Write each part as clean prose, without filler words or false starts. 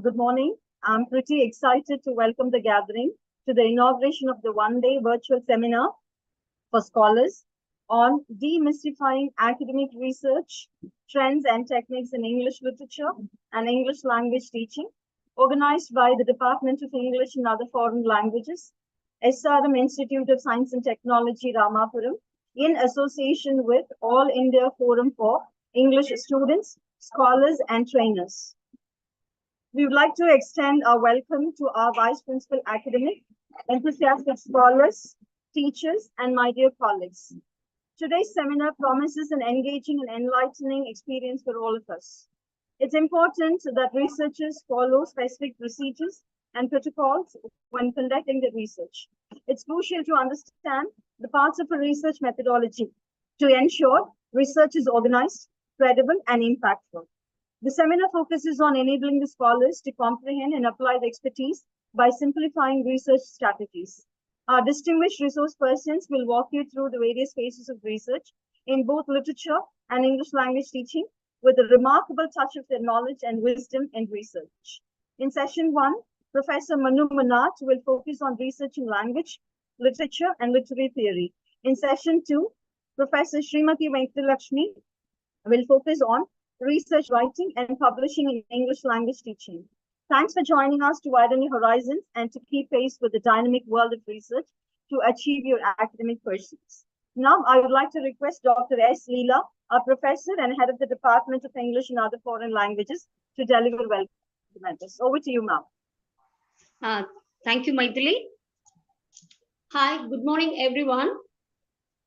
Good morning. I'm pretty excited to welcome the gathering to the inauguration of the one-day virtual seminar for scholars on demystifying academic research, trends and techniques in English literature and English language teaching, organized by the Department of English and Other Foreign Languages, SRM Institute of Science and Technology, Ramapuram, in association with All India Forum for English Students, Scholars and Trainers. We would like to extend our welcome to our Vice Principal Academic, enthusiastic scholars, teachers, and my dear colleagues. Today's seminar promises an engaging and enlightening experience for all of us. It's important that researchers follow specific procedures and protocols when conducting the research. It's crucial to understand the parts of a research methodology to ensure research is organized, credible, and impactful. The seminar focuses on enabling the scholars to comprehend and apply the expertise by simplifying research strategies. Our distinguished resource persons will walk you through the various phases of research in both literature and English language teaching with a remarkable touch of their knowledge and wisdom in research. In session 1, Professor Manu Manat will focus on research in language, literature, and literary theory. In session 2, Professor Srimati Venkatalakshmi will focus on research writing and publishing in English language teaching. Thanks for joining us to widen your horizons and to keep pace with the dynamic world of research to achieve your academic pursuits. Now, I would like to request Dr. S. Leela, our professor and head of the Department of English and Other Foreign Languages, to deliver welcome address. Over to you, ma'am. Thank you, Maithili. Hi, good morning, everyone.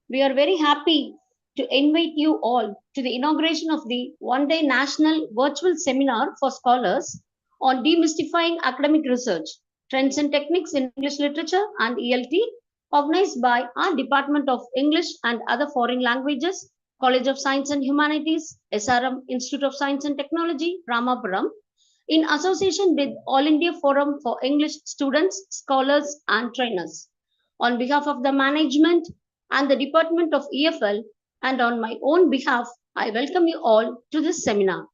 We are very happy to invite you all to the inauguration of the one-day national virtual seminar for scholars on demystifying academic research, trends and techniques in English literature and ELT, organized by our Department of English and Other Foreign Languages, College of Science and Humanities, SRM Institute of Science and Technology, Ramapuram, in association with All India Forum for English Students, Scholars and Trainers. On behalf of the management and the Department of EFL, and on my own behalf, I welcome you all to this seminar.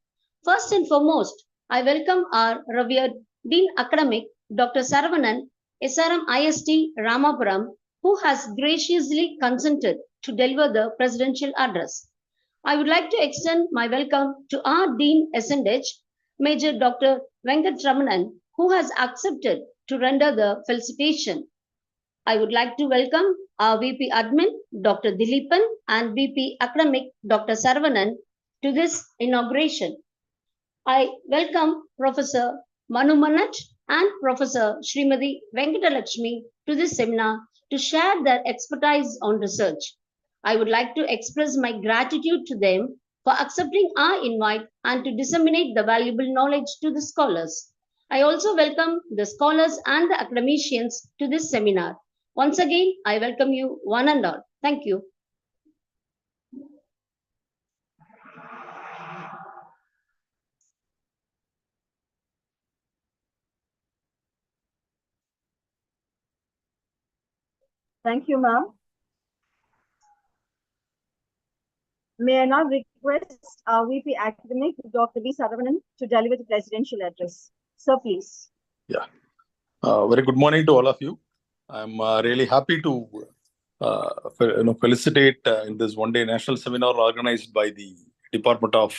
First and foremost, I welcome our revered Dean Academic, Dr. Saravanan, SRMIST Ramapuram, who has graciously consented to deliver the presidential address. I would like to extend my welcome to our Dean SNH, Major Dr. Venkatramanan, who has accepted to render the felicitation. I would like to welcome our VP Admin, Dr. Dilipan, and VP Academic, Dr. Saravanan, to this inauguration. I welcome Professor Manu Manat and Professor Srimati Venkatalakshmi to this seminar to share their expertise on research. I would like to express my gratitude to them for accepting our invite and to disseminate the valuable knowledge to the scholars. I also welcome the scholars and the academicians to this seminar. Once again, I welcome you one and all. Thank you. Thank you, ma'am. May I now request our VP Academic, Dr. V. Saravanan, to deliver the presidential address. Sir, please. Yeah. Very good morning to all of you. I'm really happy to felicitate in this one-day national seminar organized by the Department of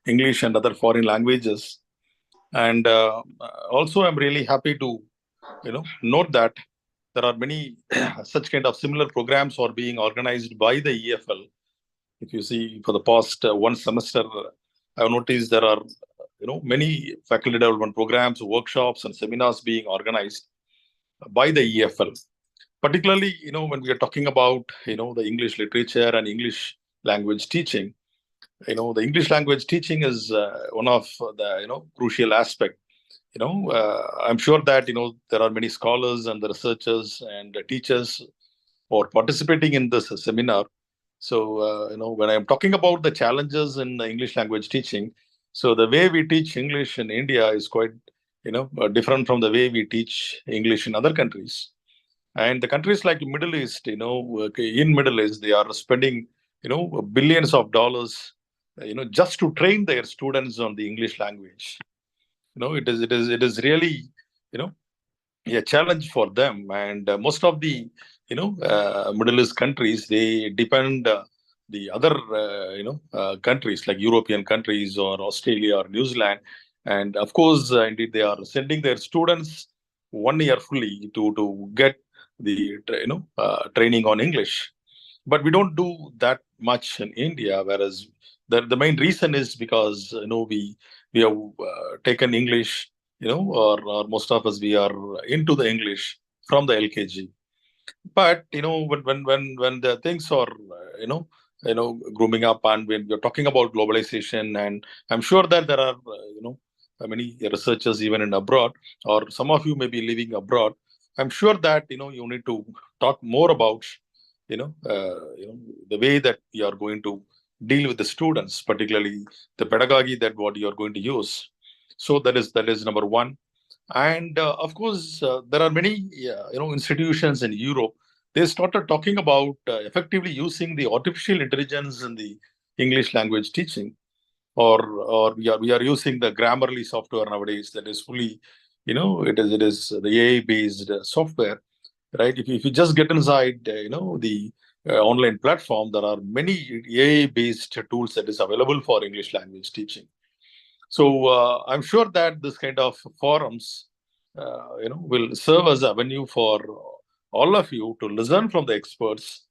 English and Other Foreign Languages. And also, I'm really happy to note that there are many such kind of similar programs are being organized by the EFL. If you see, for the past one semester, I've noticed there are many faculty development programs, workshops, and seminars being organized by the EFL. Particularly, when we are talking about the English literature and English language teaching, the English language teaching is one of the crucial aspect. I'm sure that there are many scholars and the researchers and the teachers who are participating in this seminar. So when I'm talking about the challenges in the English language teaching, so the way we teach English in India is quite different from the way we teach English in other countries. And the countries like Middle East, in Middle East, they are spending billions of dollars just to train their students on the English language. it is really, a challenge for them. And most of the, Middle East countries, they depend the other, countries like European countries or Australia or New Zealand. And of course, indeed, they are sending their students 1 year fully to get the, training on English. But we don't do that much in India, whereas the main reason is because, we have taken English, or most of us, we are into the English from the LKG. But when the things are grooming up, and when you're talking about globalization, and I'm sure that there are many researchers even in abroad, or some of you may be living abroad. I'm sure that you need to talk more about the way that you are going to deal with the students, particularly the pedagogy that what you are going to use. So that is number one. And of course, there are many institutions in Europe. They started talking about effectively using the artificial intelligence in the English language teaching, or we are using the Grammarly software nowadays that is fully, it is the AI based software, right? If you just get inside, the online platform, there are many AI based tools that is available for English language teaching. So I'm sure that this kind of forums, will serve as avenue for all of you to listen from the experts,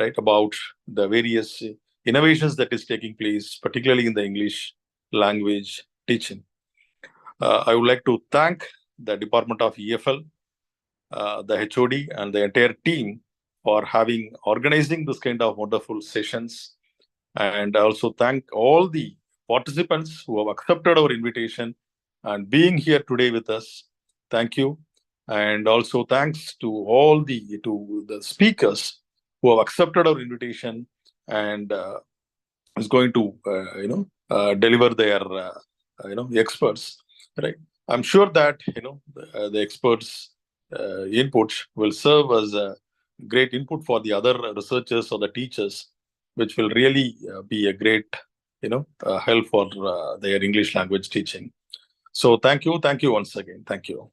right, about the various innovations that is taking place, particularly in the English language teaching. I would like to thank the Department of EFL, the HOD, and the entire team for organizing this kind of wonderful sessions. And I also thank all the participants who have accepted our invitation and being here today with us. Thank you. And also thanks to all the speakers who have accepted our invitation and is going to deliver their experts, right? I'm sure that the experts input will serve as a great input for the other researchers or the teachers, which will really be a great help for their English language teaching. So thank you once again. Thank you.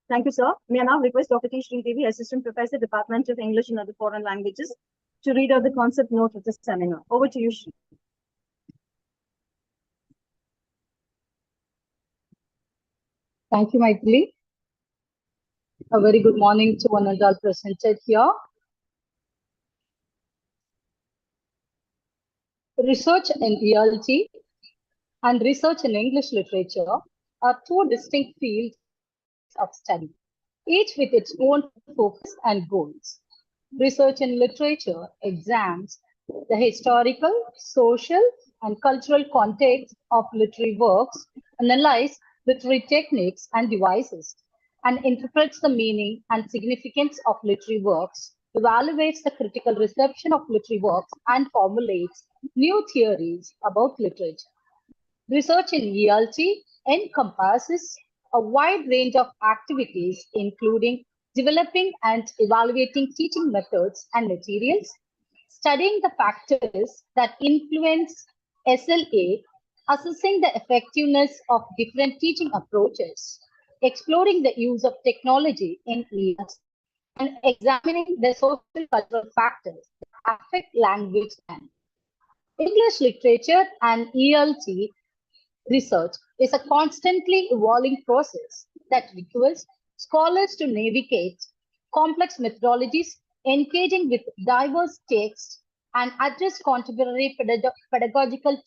Thank you, sir. May I now request Dr. T. Sridevi, Assistant Professor, Department of English and Other Foreign Languages, to read out the concept note of the seminar. Over to you, Shri. Thank you, Maithili. A very good morning to one and all presented here. Research in ELT and research in English literature are two distinct fields of study, each with its own focus and goals. Research in literature examines the historical, social, and cultural context of literary works, analyzes literary techniques and devices, and interprets the meaning and significance of literary works, evaluates the critical reception of literary works, and formulates new theories about literature. Research in ELT encompasses a wide range of activities, including developing and evaluating teaching methods and materials, studying the factors that influence SLA, assessing the effectiveness of different teaching approaches, exploring the use of technology in ELT, and examining the social cultural factors that affect language and English literature and ELT research is a constantly evolving process that requires scholars to navigate complex methodologies, engaging with diverse texts, and address contemporary pedagogical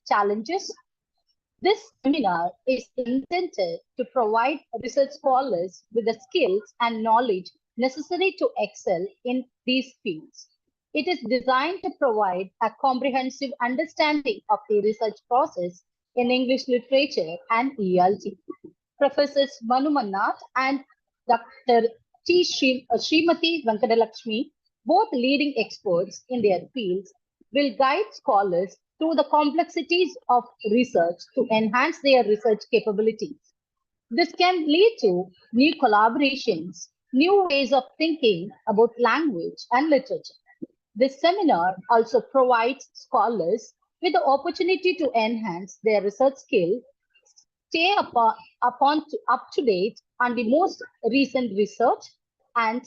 challenges. This seminar is intended to provide research scholars with the skills and knowledge necessary to excel in these fields. It is designed to provide a comprehensive understanding of the research process in English literature and ELT. Professors Manu Mannath and Dr. Srimati Venkadalakshmi, both leading experts in their fields, will guide scholars through the complexities of research to enhance their research capabilities. This can lead to new collaborations, new ways of thinking about language and literature. This seminar also provides scholars with the opportunity to enhance their research skill, stay up to date on the most recent research, and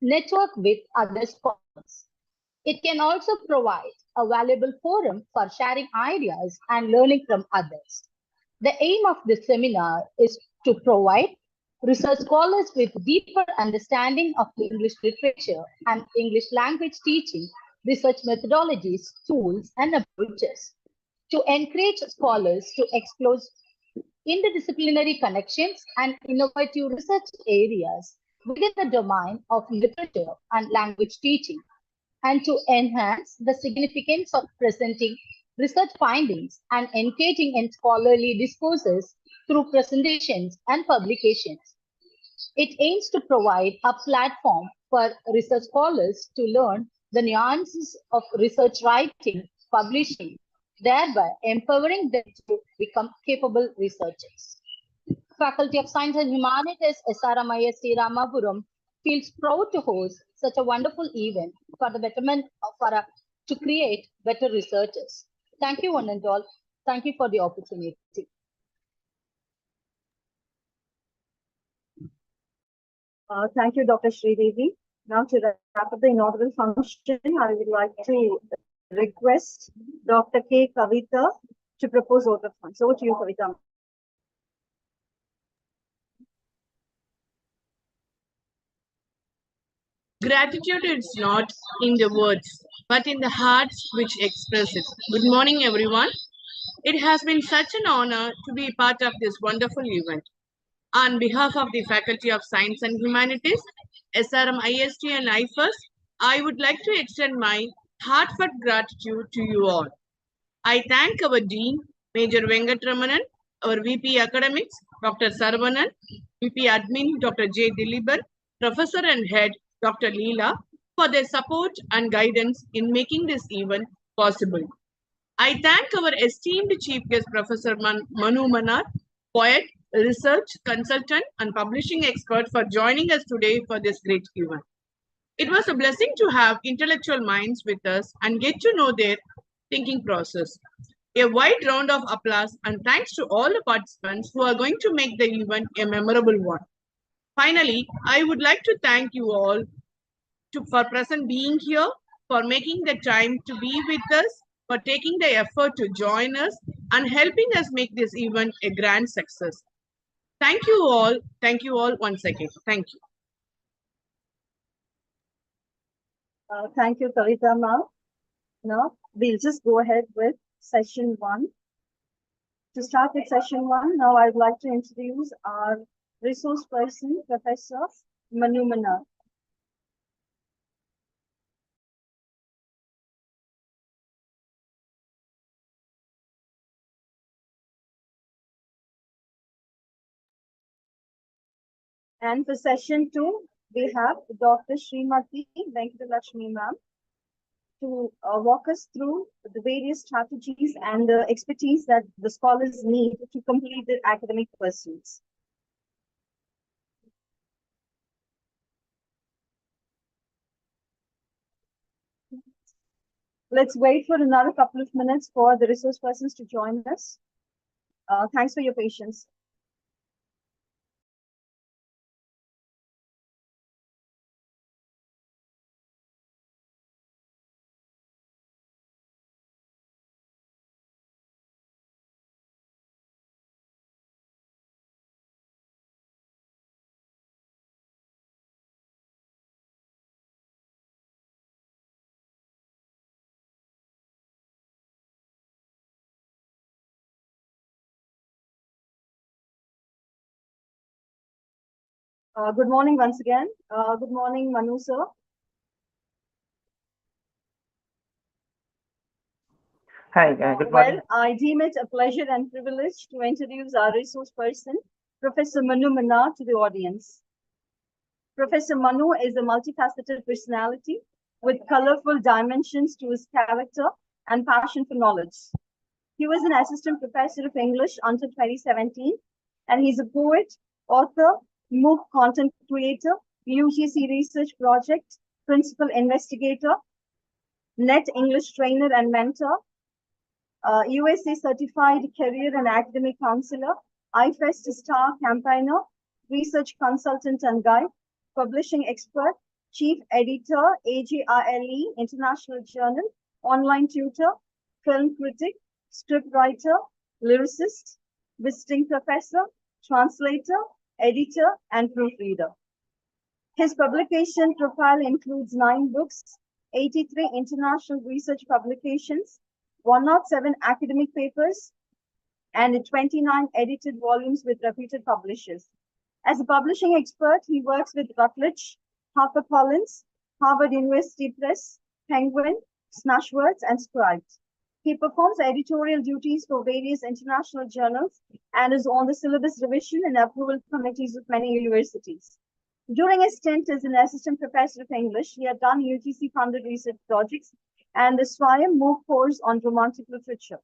network with other scholars. It can also provide a valuable forum for sharing ideas and learning from others. The aim of this seminar is to provide research scholars with deeper understanding of the English literature and English language teaching, research methodologies, tools, and approaches, to encourage scholars to explore interdisciplinary connections and innovative research areas within the domain of literature and language teaching, and to enhance the significance of presenting research findings and engaging in scholarly discourses through presentations and publications. It aims to provide a platform for research scholars to learn the nuances of research writing, publishing, thereby empowering them to become capable researchers. Faculty of Science and Humanities, SRMIST Ramapuram, feels proud to host such a wonderful event for the betterment to create better researchers. Thank you, one and all. Thank you for the opportunity. Thank you, Dr. Sridevi. Now, to wrap up the inaugural function, I would like to request Dr. K. Kavita to propose vote of thanks. Over to you, Kavita. Gratitude is not in the words, but in the hearts which express it. Good morning, everyone. It has been such an honor to be part of this wonderful event. On behalf of the Faculty of Science and Humanities, SRMIST and AIFEST, I would like to extend my heartfelt gratitude to you all. I thank our Dean, Major Venkatramanan, our VP Academics, Dr. Saravanan, VP Admin, Dr. J. Diliban, Professor and Head, Dr. Leela, for their support and guidance in making this event possible. I thank our esteemed Chief Guest, Professor Manu Manar, poet, research consultant, and publishing expert, for joining us today for this great event. It was a blessing to have intellectual minds with us and get to know their thinking process. A wide round of applause and thanks to all the participants who are going to make the event a memorable one. Finally, I would like to thank you all for present being here, for making the time to be with us, for taking the effort to join us and helping us make this event a grand success. Thank you all. Thank you all once again. Thank you. Thank you, Kavita ma'am. Now, we'll just go ahead with session 1. To start with session 1, now I'd like to introduce our resource person, Professor Manu Manar. And for session 2, we have Dr. Srimati Venkatalakshmi ma'am to walk us through the various strategies and the expertise that the scholars need to complete their academic pursuits. Let's wait for another couple of minutes for the resource persons to join us. Thanks for your patience. Good morning once again. Good morning, Manu sir. Hi, good morning. Well, I deem it a pleasure and privilege to introduce our resource person, Professor Manu Manar, to the audience. Professor Manu is a multifaceted personality with colorful dimensions to his character and passion for knowledge. He was an assistant professor of English until 2017, and he's a poet, author, MOOC content creator, UGC research project, principal investigator, NET English trainer and mentor, USA certified career and academic counselor, AIFEST star campaigner, research consultant and guide, publishing expert, chief editor, AJRLE International Journal, online tutor, film critic, scriptwriter, lyricist, visiting professor, translator, editor, and proofreader. His publication profile includes 9 books, 83 international research publications, 107 academic papers, and 29 edited volumes with reputed publishers. As a publishing expert, he works with Routledge, HarperCollins, Harvard University Press, Penguin, Smashwords, and Scribes. He performs editorial duties for various international journals and is on the syllabus revision and approval committees of many universities. During his stint as an assistant professor of English, he had done UGC-funded research projects and the SWAYAM MOOC course on Romantic literature.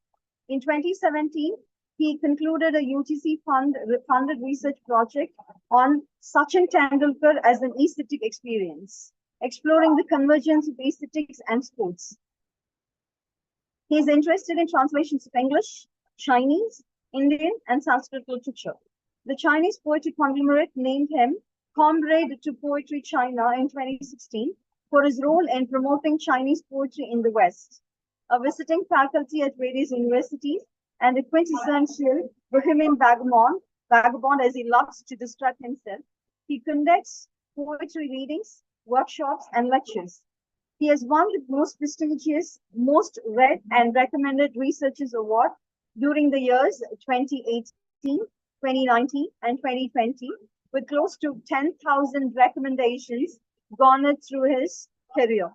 In 2017, he concluded a UGC-funded research project on Sachin Tendulkar as an aesthetic experience, exploring the convergence of aesthetics and sports. He is interested in translations of English, Chinese, Indian, and Sanskrit literature. The Chinese poetry conglomerate named him Comrade to Poetry China in 2016 for his role in promoting Chinese poetry in the West. A visiting faculty at various universities and a quintessential Bohemian vagabond as he loves to describe himself, he conducts poetry readings, workshops, and lectures. He has won the most prestigious, most read and recommended researchers award during the years 2018, 2019, and 2020, with close to 10,000 recommendations garnered through his career.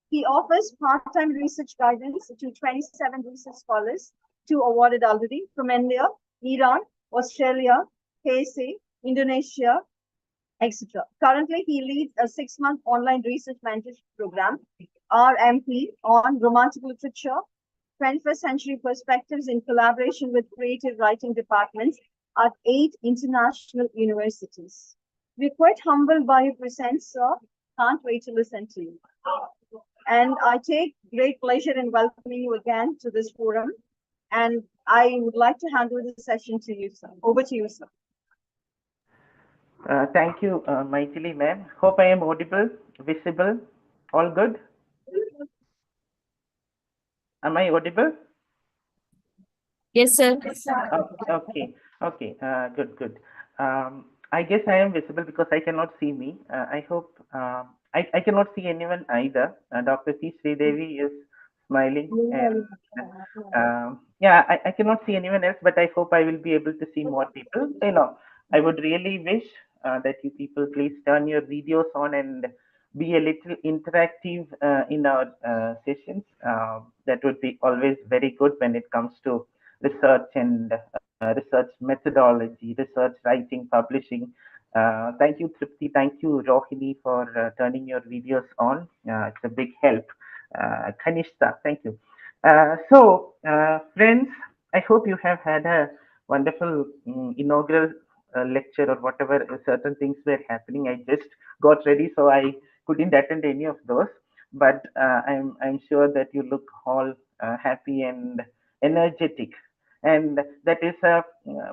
He offers part-time research guidance to 27 research scholars, 2 awarded already from India, Iran, Australia, KSA, Indonesia, etc. Currently, he leads a 6-month online research mentorship program, RMP, on Romantic literature, 21st century perspectives in collaboration with creative writing departments at 8 international universities. We're quite humbled by your presence, sir. Can't wait to listen to you. And I take great pleasure in welcoming you again to this forum. And I would like to hand over the session to you, sir. Over to you, sir. Thank you, Maithili ma'am. Hope I am audible, visible, all good? Am I audible? Yes, sir. Okay. Good. I guess I am visible because I cannot see me. I hope I cannot see anyone either. Dr. C. Sridevi is smiling. And, yeah, I cannot see anyone else, but I hope I will be able to see more people. I would really wish that you people please turn your videos on and be a little interactive in our sessions. That would be always very good when it comes to research and research methodology, research writing, publishing. Thank you, Tripti. Thank you, Rohini, for turning your videos on. It's a big help. Kanishta, thank you. So, friends, I hope you have had a wonderful inaugural lecture or whatever certain things were happening. I just got ready, so I couldn't attend any of those. But I'm sure that you look all happy and energetic, and that is a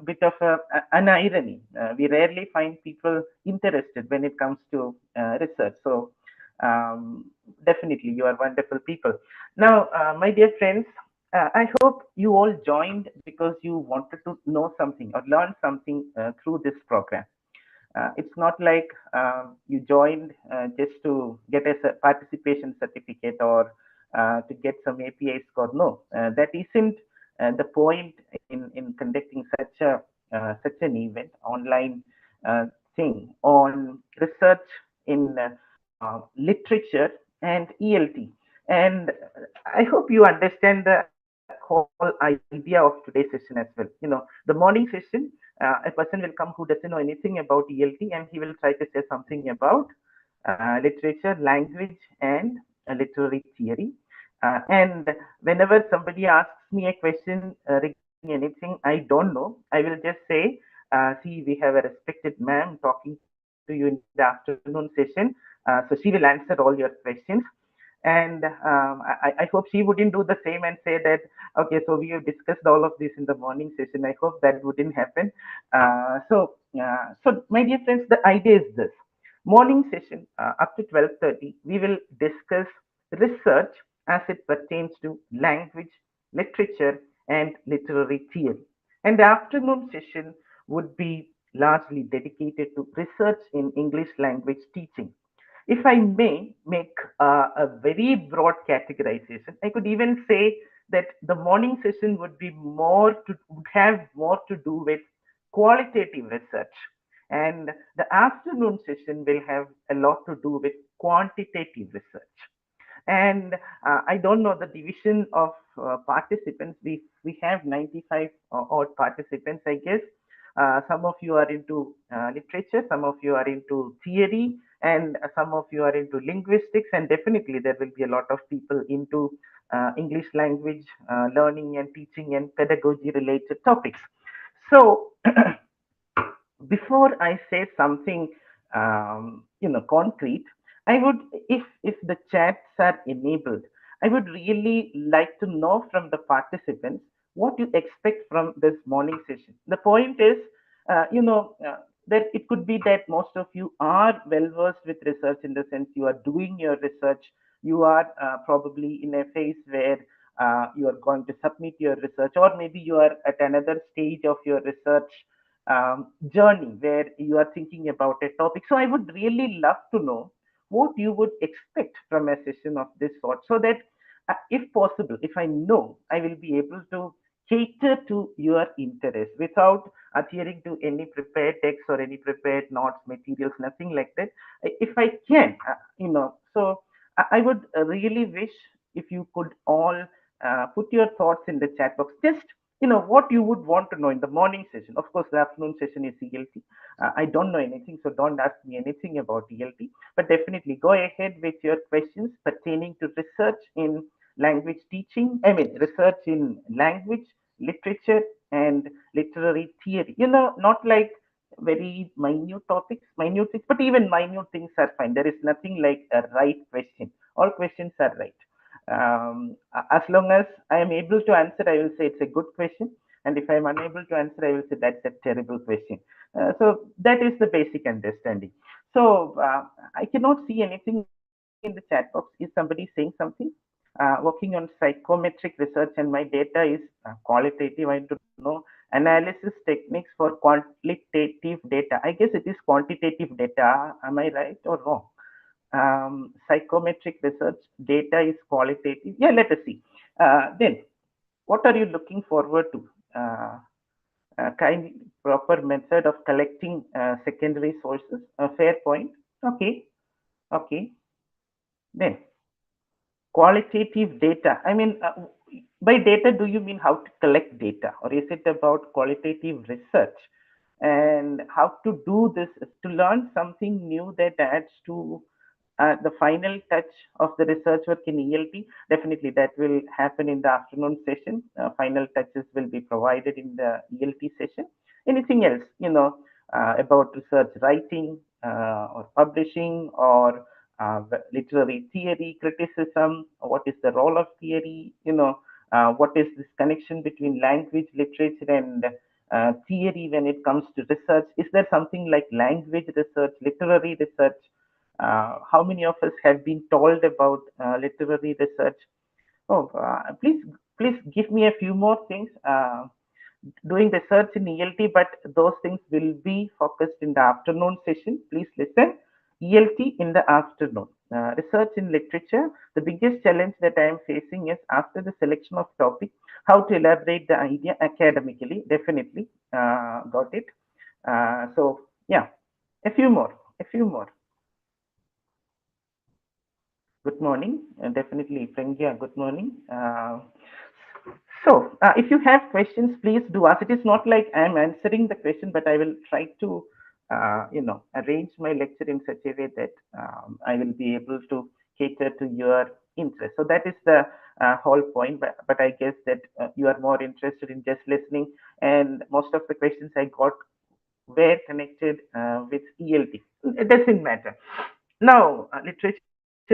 bit of an irony. We rarely find people interested when it comes to research. So definitely, you are wonderful people. Now, my dear friends, I hope you all joined because you wanted to know something or learn something through this program. It's not like you joined just to get a participation certificate or to get some API score. No, that isn't the point in conducting such an event, online thing on research in literature and ELT. And I hope you understand the whole idea of today's session as well. The morning session, a person will come who doesn't know anything about ELT, and he will try to say something about literature, language, and literary theory. And whenever somebody asks me a question regarding anything I don't know, I will just say, see, we have a respected ma'am talking to you in the afternoon session. So she will answer all your questions. And I hope she wouldn't do the same and say that, okay, so we have discussed all of this in the morning session. I hope that wouldn't happen. So my dear friends, the idea is this. Morning session up to 12:30, we will discuss research as it pertains to language, literature, and literary theory. And the afternoon session would be largely dedicated to research in English language teaching. If I may make a very broad categorization, I could even say that the morning session would have more to do with qualitative research, and the afternoon session will have a lot to do with quantitative research. And I don't know the division of participants. We have 95 odd participants, I guess. Some of you are into literature, some of you are into theory, and some of you are into linguistics, and definitely there will be a lot of people into English language learning and teaching and pedagogy related topics. So before I say something, concrete, I would, if the chats are enabled, I would really like to know from the participants what you expect from this morning session. The point is, that it could be that most of you are well versed with research in the sense you are doing your research. You are probably in a phase where you are going to submit your research, or maybe you are at another stage of your research journey where you are thinking about a topic. So I would really love to know what you would expect from a session of this sort, so that if possible, if I know, I will be able to cater to your interest without adhering to any prepared text or any prepared notes, materials, nothing like that. If I can, so I would really wish if you could all put your thoughts in the chat box. Just what you would want to know in the morning session. Of course, the afternoon session is ELT. I don't know anything, so don't ask me anything about ELT. But definitely go ahead with your questions pertaining to research in language teaching. I mean, research in language, literature, and literary theory. Not like very minute topics, minute things, but even minute things are fine. There is nothing like a right question. All questions are right. As long as I am able to answer, I will say it's a good question. And if I am unable to answer, I will say that's a terrible question. So that is the basic understanding. So I cannot see anything in the chat box. Is somebody saying something? Working on psychometric research, and my data is qualitative. I want to know analysis techniques for qualitative data. I guess it is quantitative data. Am I right or wrong? Psychometric research data is qualitative. Yeah, let us see. Then, what are you looking forward to? Kind proper method of collecting secondary sources. A fair point. Okay. Okay. Then, qualitative data. I mean, by data, do you mean how to collect data, or is it about qualitative research? And how to do this is to learn something new that adds to the final touch of the research work in ELT. Definitely that will happen in the afternoon session. Final touches will be provided in the ELT session. Anything else, about research writing or publishing, or literary theory, criticism, what is the role of theory, what is this connection between language, literature, and theory when it comes to research? Is there something like language research, literary research? How many of us have been told about literary research? Oh, please give me a few more things. Doing research in ELT, but those things will be focused in the afternoon session. Please listen. ELT in the afternoon. Research in literature. The biggest challenge that I am facing is after the selection of topic, how to elaborate the idea academically. Definitely got it. So yeah, a few more. Good morning. Definitely, Prangya, good morning. So, if you have questions, please do ask. It is not like I am answering the question, but I will try to, arrange my lecture in such a way that I will be able to cater to your interest. So that is the whole point, but I guess that you are more interested in just listening, and most of the questions I got were connected with ELT. It doesn't matter. Now, literature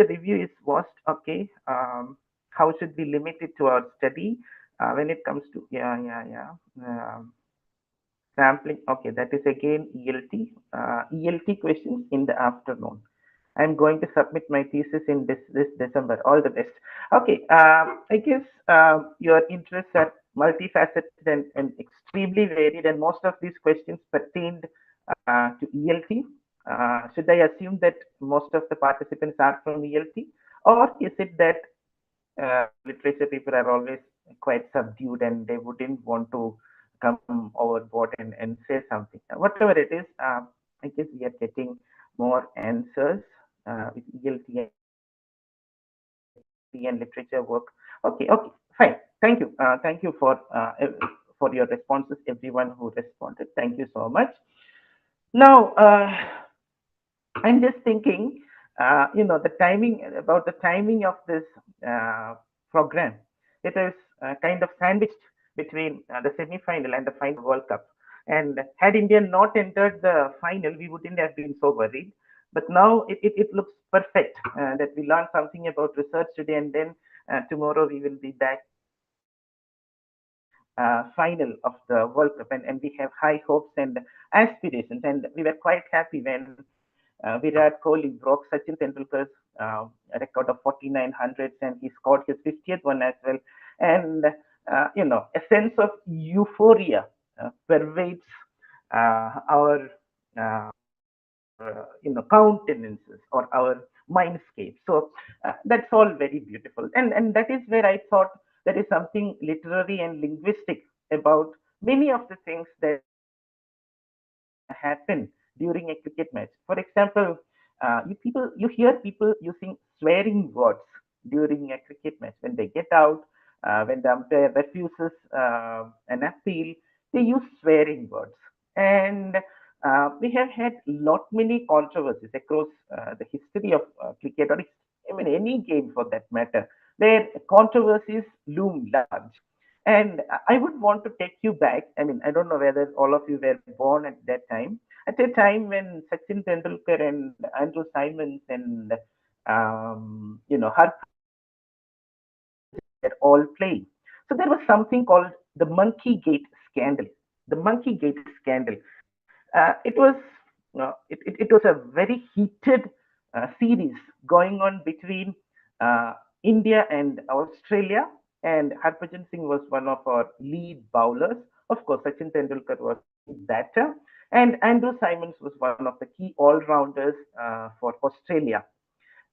review is vast. Okay, how should we limit it to our study when it comes to sampling? Okay, that is again ELT questions in the afternoon. I'm going to submit my thesis in this December. All the best. Okay, I guess your interests are multifaceted and extremely varied, and most of these questions pertained to ELT. Should I assume that most of the participants are from ELT, or is it that literature people are always quite subdued and they wouldn't want to come overboard and say something? Whatever it is, I guess we are getting more answers with ELT and literature work. Okay, fine. Thank you. Thank you for your responses, everyone who responded. Thank you so much. Now, I'm just thinking, the timing of this program. It is kind of sandwiched between the semi-final and the final World Cup. And had India not entered the final, we wouldn't have been so worried. But now it looks perfect that we learned something about research today, and then tomorrow we will be back final of the World Cup, and we have high hopes and aspirations. And we were quite happy when Virat Kohli broke Sachin Tendulkar's record of 4900s, and he scored his 50th one as well. And a sense of euphoria pervades our countenances or our mindscape. So that's all very beautiful, and that is where I thought there is something literary and linguistic about many of the things that happen during a cricket match. For example, you hear people using swearing words during a cricket match when they get out, when the umpire refuses an appeal, they use swearing words. And we have had many controversies across the history of cricket, or any game for that matter, where controversies loom large. And I would want to take you back. I mean, I don't know whether all of you were born at that time. At a time when Sachin Tendulkar and Andrew Simons and Harp were all playing. So there was something called the Monkey Gate scandal. The Monkey Gate scandal. It was a very heated series going on between India and Australia, and Harbhajan Singh was one of our lead bowlers. Of course, Sachin Tendulkar was batter, and Andrew Simons was one of the key all-rounders for Australia.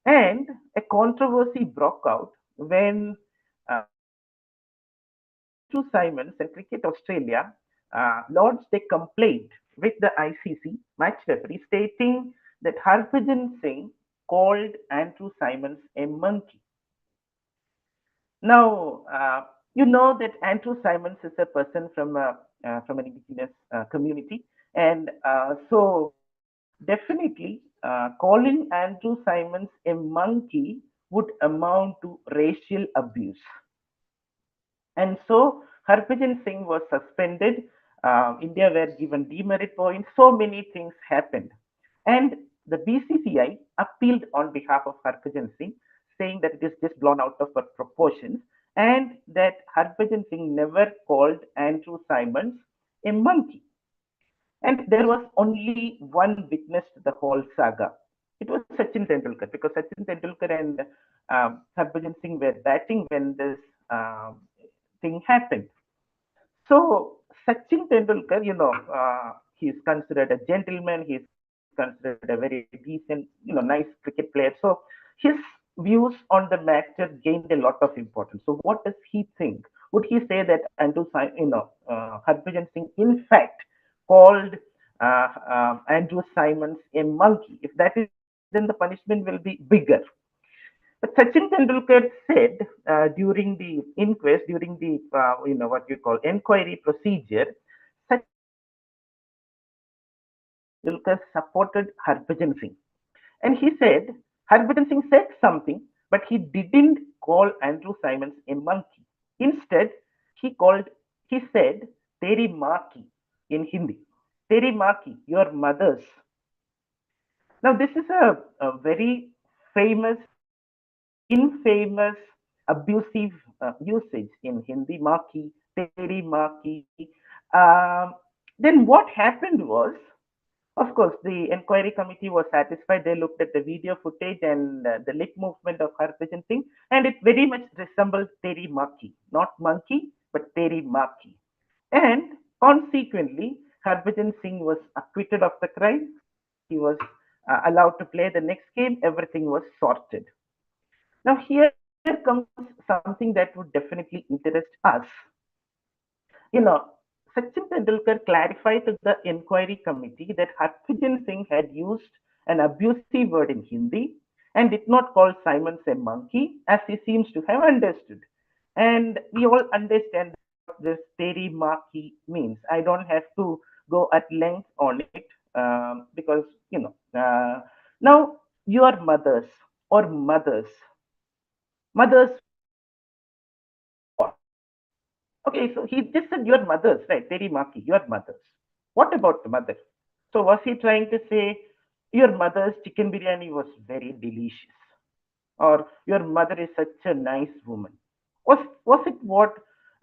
And a controversy broke out when Andrew Simons and Cricket Australia lodged a complaint with the ICC match referee, stating that Harbhajan Singh called Andrew Simons a monkey. Now, you know that Andrew Simons is a person from an indigenous community, and so definitely calling Andrew Simons a monkey would amount to racial abuse. And so Harbhajan Singh was suspended. India were given demerit points. So many things happened. And the BCCI appealed on behalf of Harbhajan Singh, saying that it is just blown out of proportions, and that Harbhajan Singh never called Andrew Simons a monkey. And there was only one witness to the whole saga. It was Sachin Tendulkar, because Sachin Tendulkar and Harbhajan Singh were batting when this thing happened. So Sachin Tendulkar, he's considered a gentleman. He's considered a very decent, nice cricket player. So his views on the matter gained a lot of importance. So what does he think? Would he say that Harbhajan Singh in fact called Andrew Simons a monkey? If that is, then the punishment will be bigger. But Sachin Tendulkar said during the inquest, during the what you call inquiry procedure, Sachin Tendulkar supported Harbhajan Singh, and he said Harbhajan Singh said something, but he didn't call Andrew Simons a monkey. Instead, he said, Teri maa ki in Hindi. Teri maa ki, your mother's. Now, this is a very famous, infamous, abusive usage in Hindi, maa ki, Teri maa ki. Then what happened was, of course, the inquiry committee was satisfied. They looked at the video footage and the lip movement of Harbhajan Singh, and it very much resembled Teri Maki, not monkey, but Teri Maki. And consequently, Harbhajan Singh was acquitted of the crime. He was allowed to play the next game. Everything was sorted. Now, here comes something that would definitely interest us. You know, Sachin Tendulkar clarified to the inquiry committee that Harbhajan Singh had used an abusive word in Hindi and did not call Simons a monkey, as he seems to have understood. And we all understand what this Teri Maki means. I don't have to go at length on it because, now your mothers or mothers. Mothers, okay, so he just said your mothers, right? Teri Maki, your mothers. What about the mother? So was he trying to say your mother's chicken biryani was very delicious, or your mother is such a nice woman? Was it what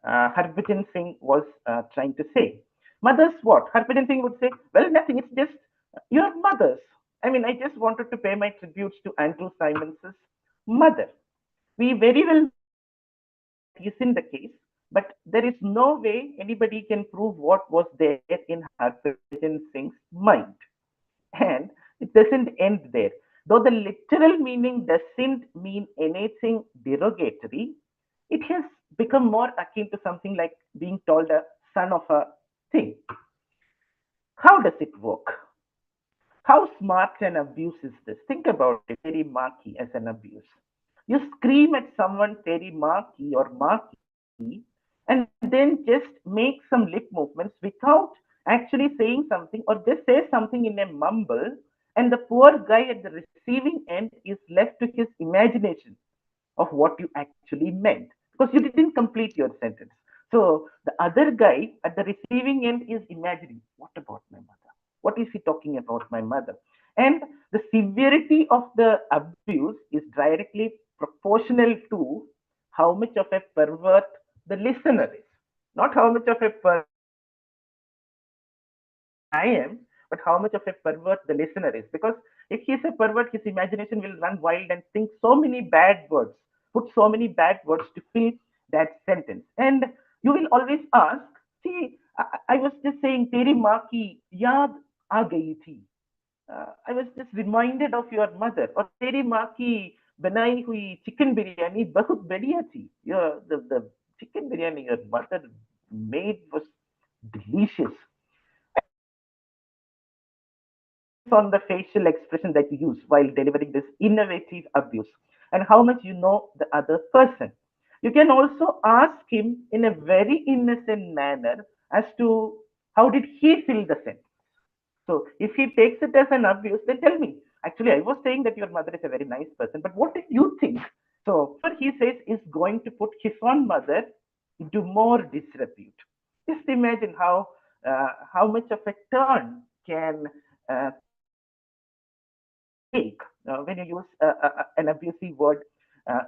Harbhajan Singh was trying to say? Mothers, what Harbhajan Singh would say? Well, nothing. It's just your mothers. I mean, I just wanted to pay my tributes to Andrew Simons's mother. We very well isn't the case, but there is no way anybody can prove what was there in Harbhajan Singh's mind. And it doesn't end there. Though the literal meaning doesn't mean anything derogatory, it has become more akin to something like being told a son of a thing. How does it work? How smart an abuse is this? Think about it, Teri Maki as an abuse. You scream at someone, Teri Maki or Maki, and then just make some lip movements without actually saying something, or just say something in a mumble, and the poor guy at the receiving end is left to his imagination of what you actually meant because you didn't complete your sentence. So the other guy at the receiving end is imagining, what about my mother? What is he talking about my mother? And the severity of the abuse is directly proportional to how much of a pervert the listener is. Not how much of a pervert I am, but how much of a pervert the listener is. Because if he's a pervert, his imagination will run wild and think so many bad words, put so many bad words to fill that sentence. And you will always ask, see, I was just saying, Teri maa ki yaad aa gayi thi. I was just reminded of your mother. Or Teri maa ki banai hui chicken biryani bahut badhiya thi. The chicken biryani your mother made was delicious. On the facial expression that you use while delivering this innovative abuse and how much you know the other person. You can also ask him in a very innocent manner as to how did he feel the sentence. So if he takes it as an abuse, then tell me, actually, I was saying that your mother is a very nice person, but what did you think? So what he says is going to put his own mother into more disrepute. Just imagine how much of a turn can take when you use an abusive word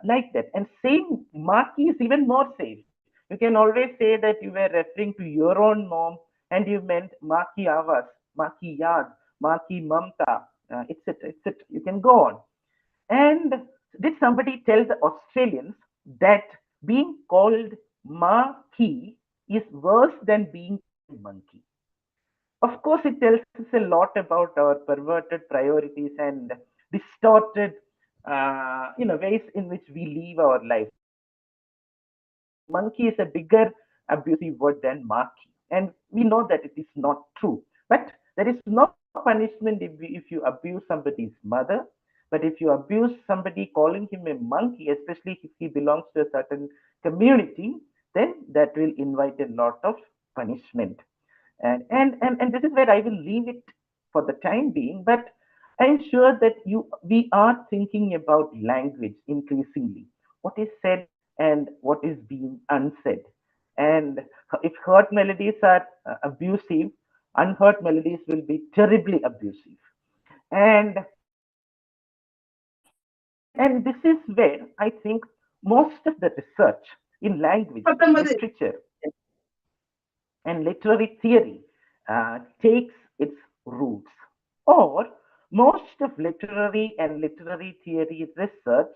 like that. And saying Maki is even more safe. You can always say that you were referring to your own mom and you meant Maki Avas, Maki Yad, Maki Mamta, etc. etc. You can go on. And did somebody tell the Australians that being called Maki is worse than being a monkey? Of course, it tells us a lot about our perverted priorities and distorted, ways in which we live our life. Monkey is a bigger abusive word than maki, and we know that it is not true. But there is no punishment if you abuse somebody's mother. But if you abuse somebody, calling him a monkey, especially if he belongs to a certain community, then that will invite a lot of punishment. And this is where I will leave it for the time being. But I'm sure that we are thinking about language increasingly. what is said and what is being unsaid. And if heard melodies are abusive, unheard melodies will be terribly abusive. And this is where I think most of the research in language, literature, and literary theory takes its roots. Or most of literary theory research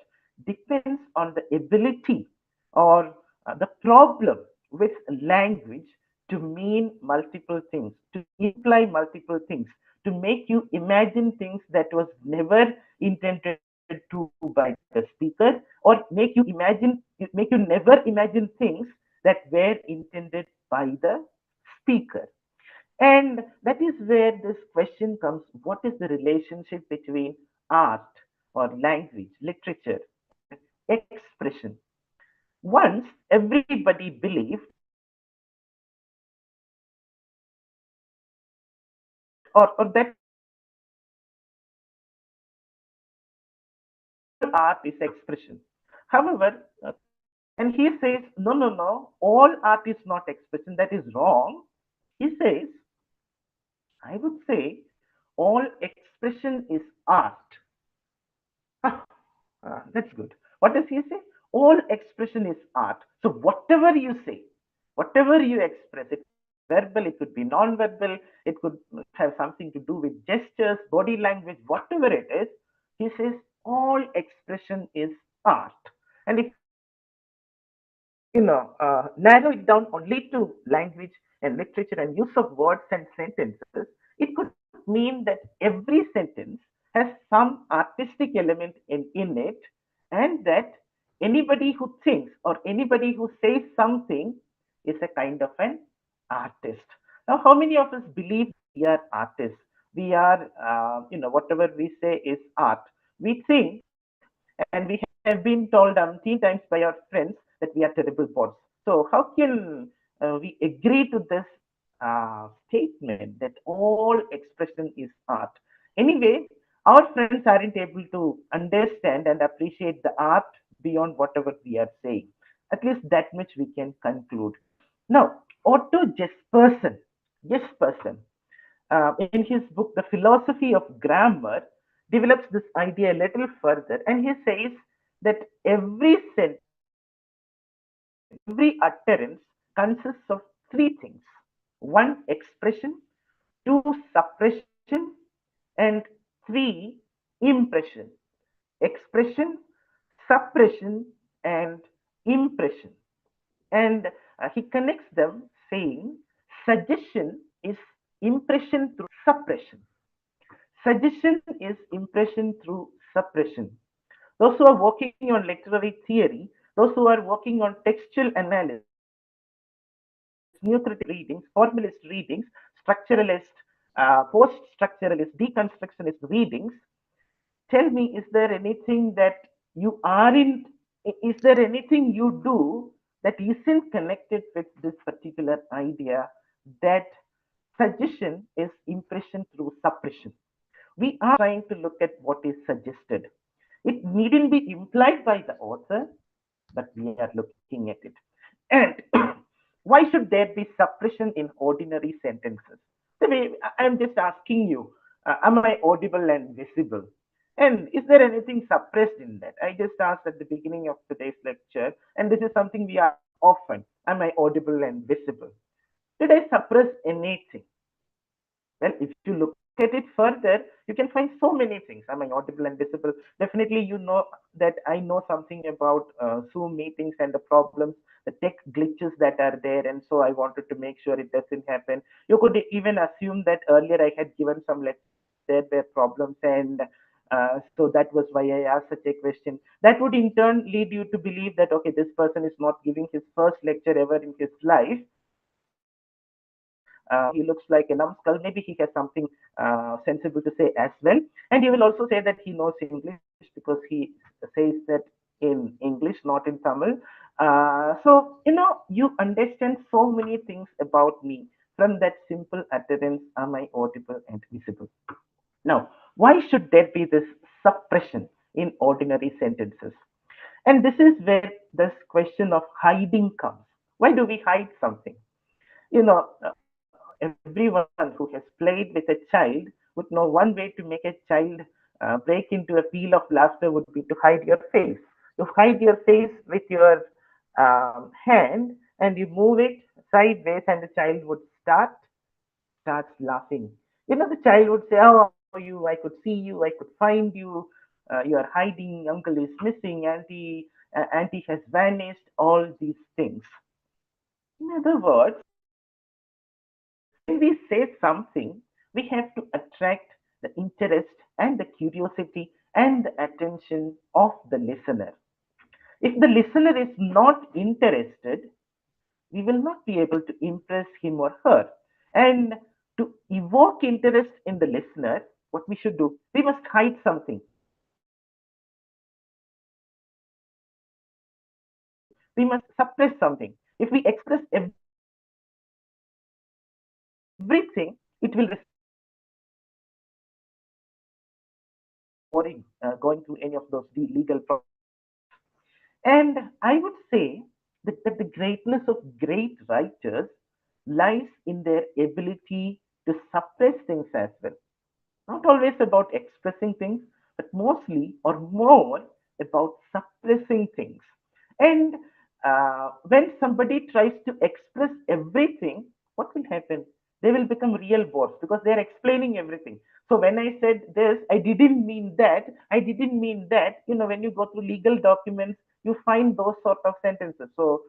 depends on the ability or the problem with language to mean multiple things, to imply multiple things, to make you imagine things that was never intended to by the speaker, or make you never imagine things that were intended by the speaker. And that is where this question comes: what is the relationship between art or language, literature, expression? Once everybody believed, or that art is expression. However, and he says, no, no, no, all art is not expression. That is wrong. He says, I would say all expression is art. That's good. What does he say? All expression is art. So whatever you say, whatever you express, it verbal, it could be non-verbal, it could have something to do with gestures, body language, whatever it is. He says all expression is art. And if narrow it down only to language and literature and use of words and sentences, it could mean that every sentence has some artistic element in it, and that anybody who thinks or anybody who says something is a kind of an artist. Now, how many of us believe we are artists? We are, whatever we say is art. We think, and we have been told umpteen times by our friends that we are terrible bots. So how can we agree to this statement that all expression is art? Anyway, our friends aren't able to understand and appreciate the art beyond whatever we are saying. At least that much we can conclude. Now, Otto Jespersen, in his book, The Philosophy of Grammar, develops this idea a little further, and he says that every sentence, every utterance consists of three things: one, expression; two, suppression; and three, impression. Expression, suppression, and impression. And he connects them, saying suggestion is impression through suppression. Suggestion is impression through suppression. Those who are working on literary theory, those who are working on textual analysis, nuthetic readings, formalist readings, structuralist, post-structuralist, deconstructionist readings, tell me, is there anything that you aren't, is there anything you do that isn't connected with this particular idea that suggestion is impression through suppression? We are trying to look at what is suggested. It needn't be implied by the author, but we are looking at it. And why should there be suppression in ordinary sentences? The way I'm just asking you, am I audible and visible? And is there anything suppressed in that? I just asked at the beginning of today's lecture, and this is something we ask often: am I audible and visible? Did I suppress anything? Well, if you look at it further, you can find so many things. Am I audible and visible? Definitely, you know that I know something about Zoom meetings and the problems, the tech glitches that are there, and so I wanted to make sure it doesn't happen. You could even assume that earlier I had given some lectures, there were problems, and so that was why I asked such a question. That would in turn lead you to believe that, okay, this person is not giving his first lecture ever in his life. He looks like a numbskull. Maybe he has something sensible to say as well. And he will also say that he knows English because he says that in English, not in Tamil. So, you understand so many things about me from that simple utterance: am I audible and visible? Now, why should there be this suppression in ordinary sentences? And this is where this question of hiding comes. Why do we hide something? You know, everyone who has played with a child would know one way to make a child break into a peal of laughter would be to hide your face. You hide your face with your hand and you move it sideways, and the child would starts laughing. You know, the child would say, "How are you? I could see you. I could find you. You are hiding. Uncle is missing. Auntie has vanished." All these things. In other words, when we say something, we have to attract the interest and the curiosity and the attention of the listener. If the listener is not interested, we will not be able to impress him or her. And to evoke interest in the listener, what we should do, we must hide something. We must suppress something. If we express everything, it will boring going through any of those legal processes. And I would say that the greatness of great writers lies in their ability to suppress things as well. Not always about expressing things, but mostly or more about suppressing things. And when somebody tries to express everything, what will happen? They will become real bores because they are explaining everything. So when I said this, I didn't mean that. I didn't mean that. You know, when you go through legal documents, you find those sort of sentences. So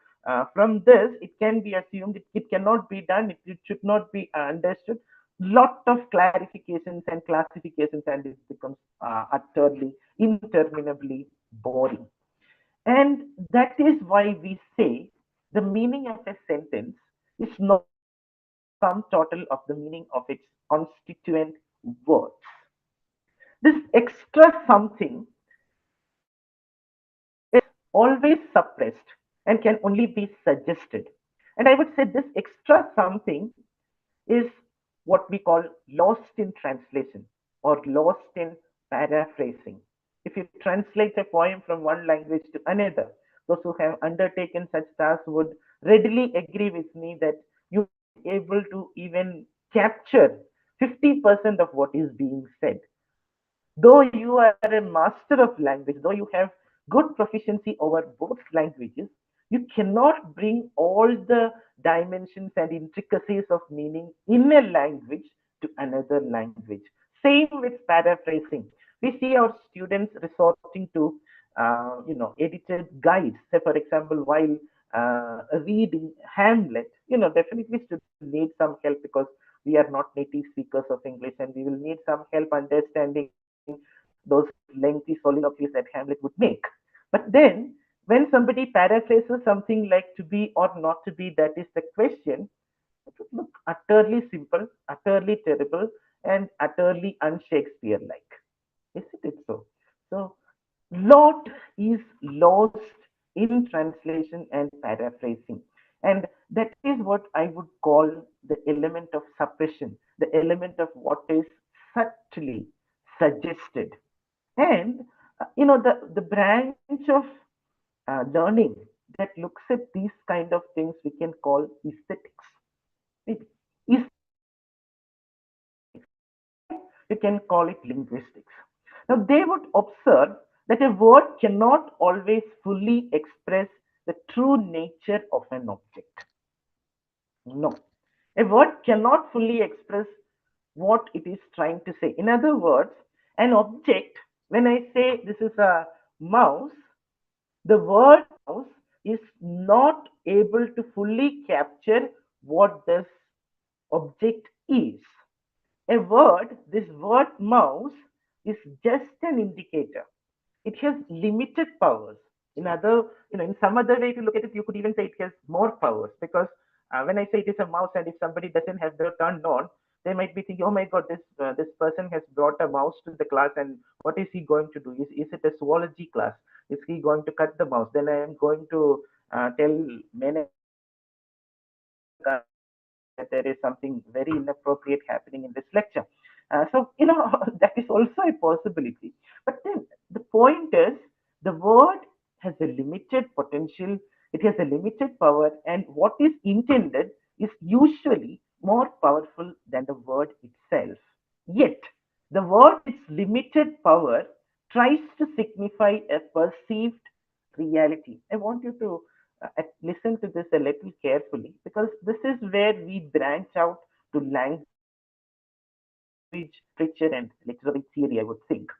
from this, it can be assumed it cannot be done. It should not be understood. Lot of clarifications and classifications, and it becomes utterly, interminably boring. And that is why we say the meaning of a sentence is not sum total of the meaning of its constituent words. This extra something is always suppressed and can only be suggested. And I would say this extra something is what we call lost in translation or lost in paraphrasing. If you translate a poem from one language to another, those who have undertaken such tasks would readily agree with me that you are able to even capture 50% of what is being said. Though you are a master of language, though you have good proficiency over both languages, you cannot bring all the dimensions and intricacies of meaning in a language to another language. Same with paraphrasing. We see our students resorting to, edited guides. Say, for example, while reading Hamlet, definitely students need some help because we are not native speakers of English, and we will need some help understanding those lengthy soliloquies that Hamlet would make. But then, when somebody paraphrases something like to be or not to be, that is the question, it would look utterly simple, utterly terrible, and utterly un-Shakespeare like. Isn't it so? So, lot is lost in translation and paraphrasing. And that is what I would call the element of suppression, the element of what is subtly suggested. And the branch of learning that looks at these kind of things we can call aesthetics. Is you can call it linguistics. Now they would observe that a word cannot always fully express the true nature of an object. No, a word cannot fully express what it is trying to say. In other words, an object, when I say this is a mouse, the word mouse is not able to fully capture what this object is. This word mouse is just an indicator. It has limited powers. In some other way, if you look at it, you could even say it has more powers because when I say it is a mouse, and if somebody doesn't have the turned on, they might be thinking, "Oh my God, this person has brought a mouse to the class, and what is he going to do? Is it a zoology class? Is he going to cut the mouse? Then I am going to tell many that there is something very inappropriate happening in this lecture." That is also a possibility. But then the point is, the word has a limited potential, it has a limited power, and what is intended is usually more powerful than the word itself. Yet, the word with its limited power tries to signify a perceived reality. I want you to listen to this a little carefully, because this is where we branch out to language, literature, and literary theory, I would think.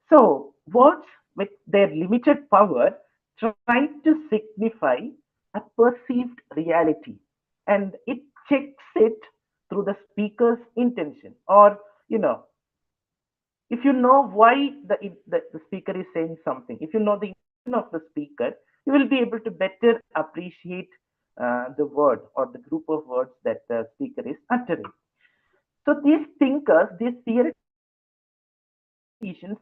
So, words with their limited power try to signify a perceived reality, and it checks it through the speaker's intention. Or, you know, if you know why the speaker is saying something, if you know the intention of the speaker, you will be able to better appreciate the word or the group of words that the speaker is uttering. So these thinkers, these theoreticians,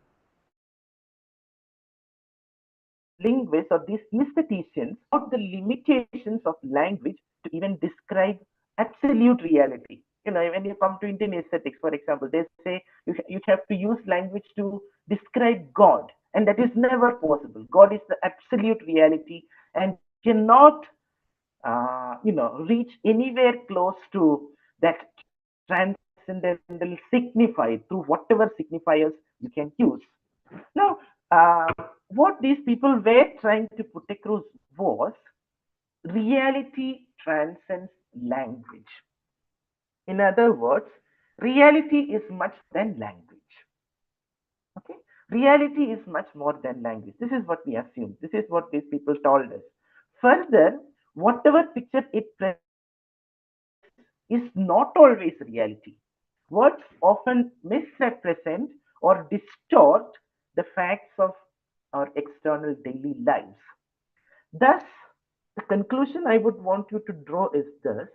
linguists, or these aestheticians about the limitations of language to even describe absolute reality. You know, when you come to Indian aesthetics, for example, they say you have to use language to describe God, and that is never possible. God is the absolute reality and cannot, reach anywhere close to that transcendental signified through whatever signifiers you can use. Now, what these people were trying to put across was reality transcends language. In other words, reality is much than language. Okay, reality is much more than language. This is what we assume. This is what these people told us. Further, whatever picture it presents is not always reality. Words often misrepresent or distort the facts of our external daily lives. Thus, the conclusion I would want you to draw is this: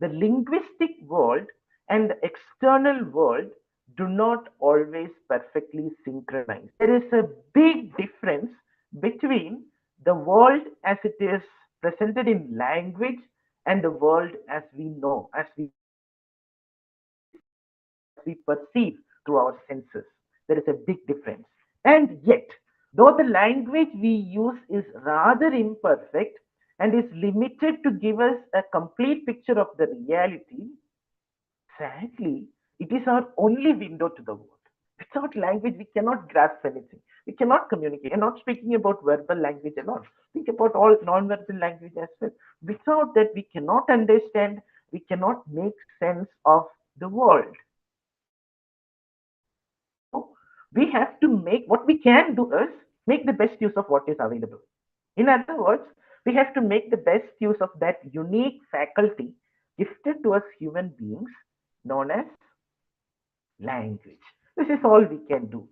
the linguistic world and the external world do not always perfectly synchronize. There is a big difference between the world as it is presented in language and the world as we know, as we perceive through our senses. There is a big difference. And yet, though the language we use is rather imperfect and is limited to give us a complete picture of the reality, sadly, it is our only window to the world. Without language, we cannot grasp anything. We cannot communicate. I'm not speaking about verbal language alone. Think about all non-verbal language as well. Without that, we cannot understand, we cannot make sense of the world. We have to make, what we can do is make the best use of what is available. In other words, we have to make the best use of that unique faculty gifted to us human beings known as language. This is all we can do.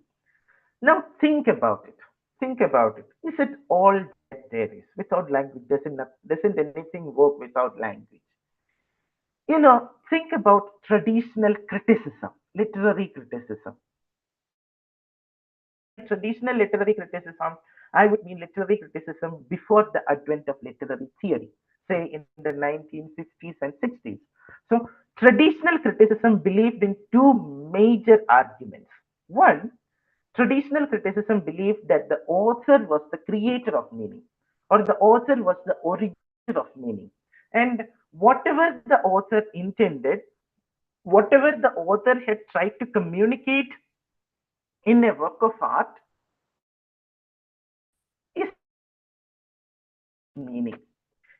Now think about it. Think about it. Is it all that there is? Without language, doesn't anything work without language? You know, think about traditional criticism, literary criticism. Traditional literary criticism, I would mean literary criticism before the advent of literary theory, say in the 1950s and 60s. So, traditional criticism believed in two major arguments. One, traditional criticism believed that the author was the creator of meaning, or the author was the originator of meaning. And whatever the author intended, whatever the author had tried to communicate in a work of art, is meaning.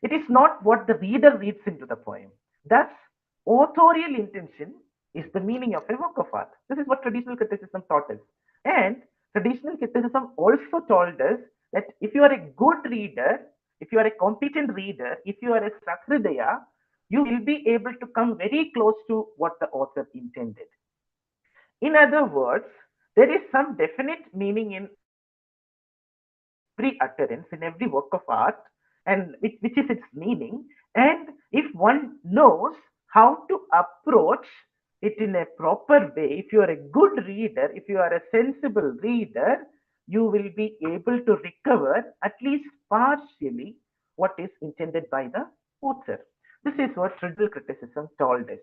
It is not what the reader reads into the poem. Thus, authorial intention is the meaning of a work of art. This is what traditional criticism taught us. And traditional criticism also told us that if you are a good reader, if you are a competent reader, if you are a Sahridaya, you will be able to come very close to what the author intended. In other words, there is some definite meaning in every utterance, in every work of art, and which is its meaning. And if one knows how to approach it in a proper way, if you are a good reader, if you are a sensible reader, you will be able to recover at least partially what is intended by the author. This is what traditional criticism told us.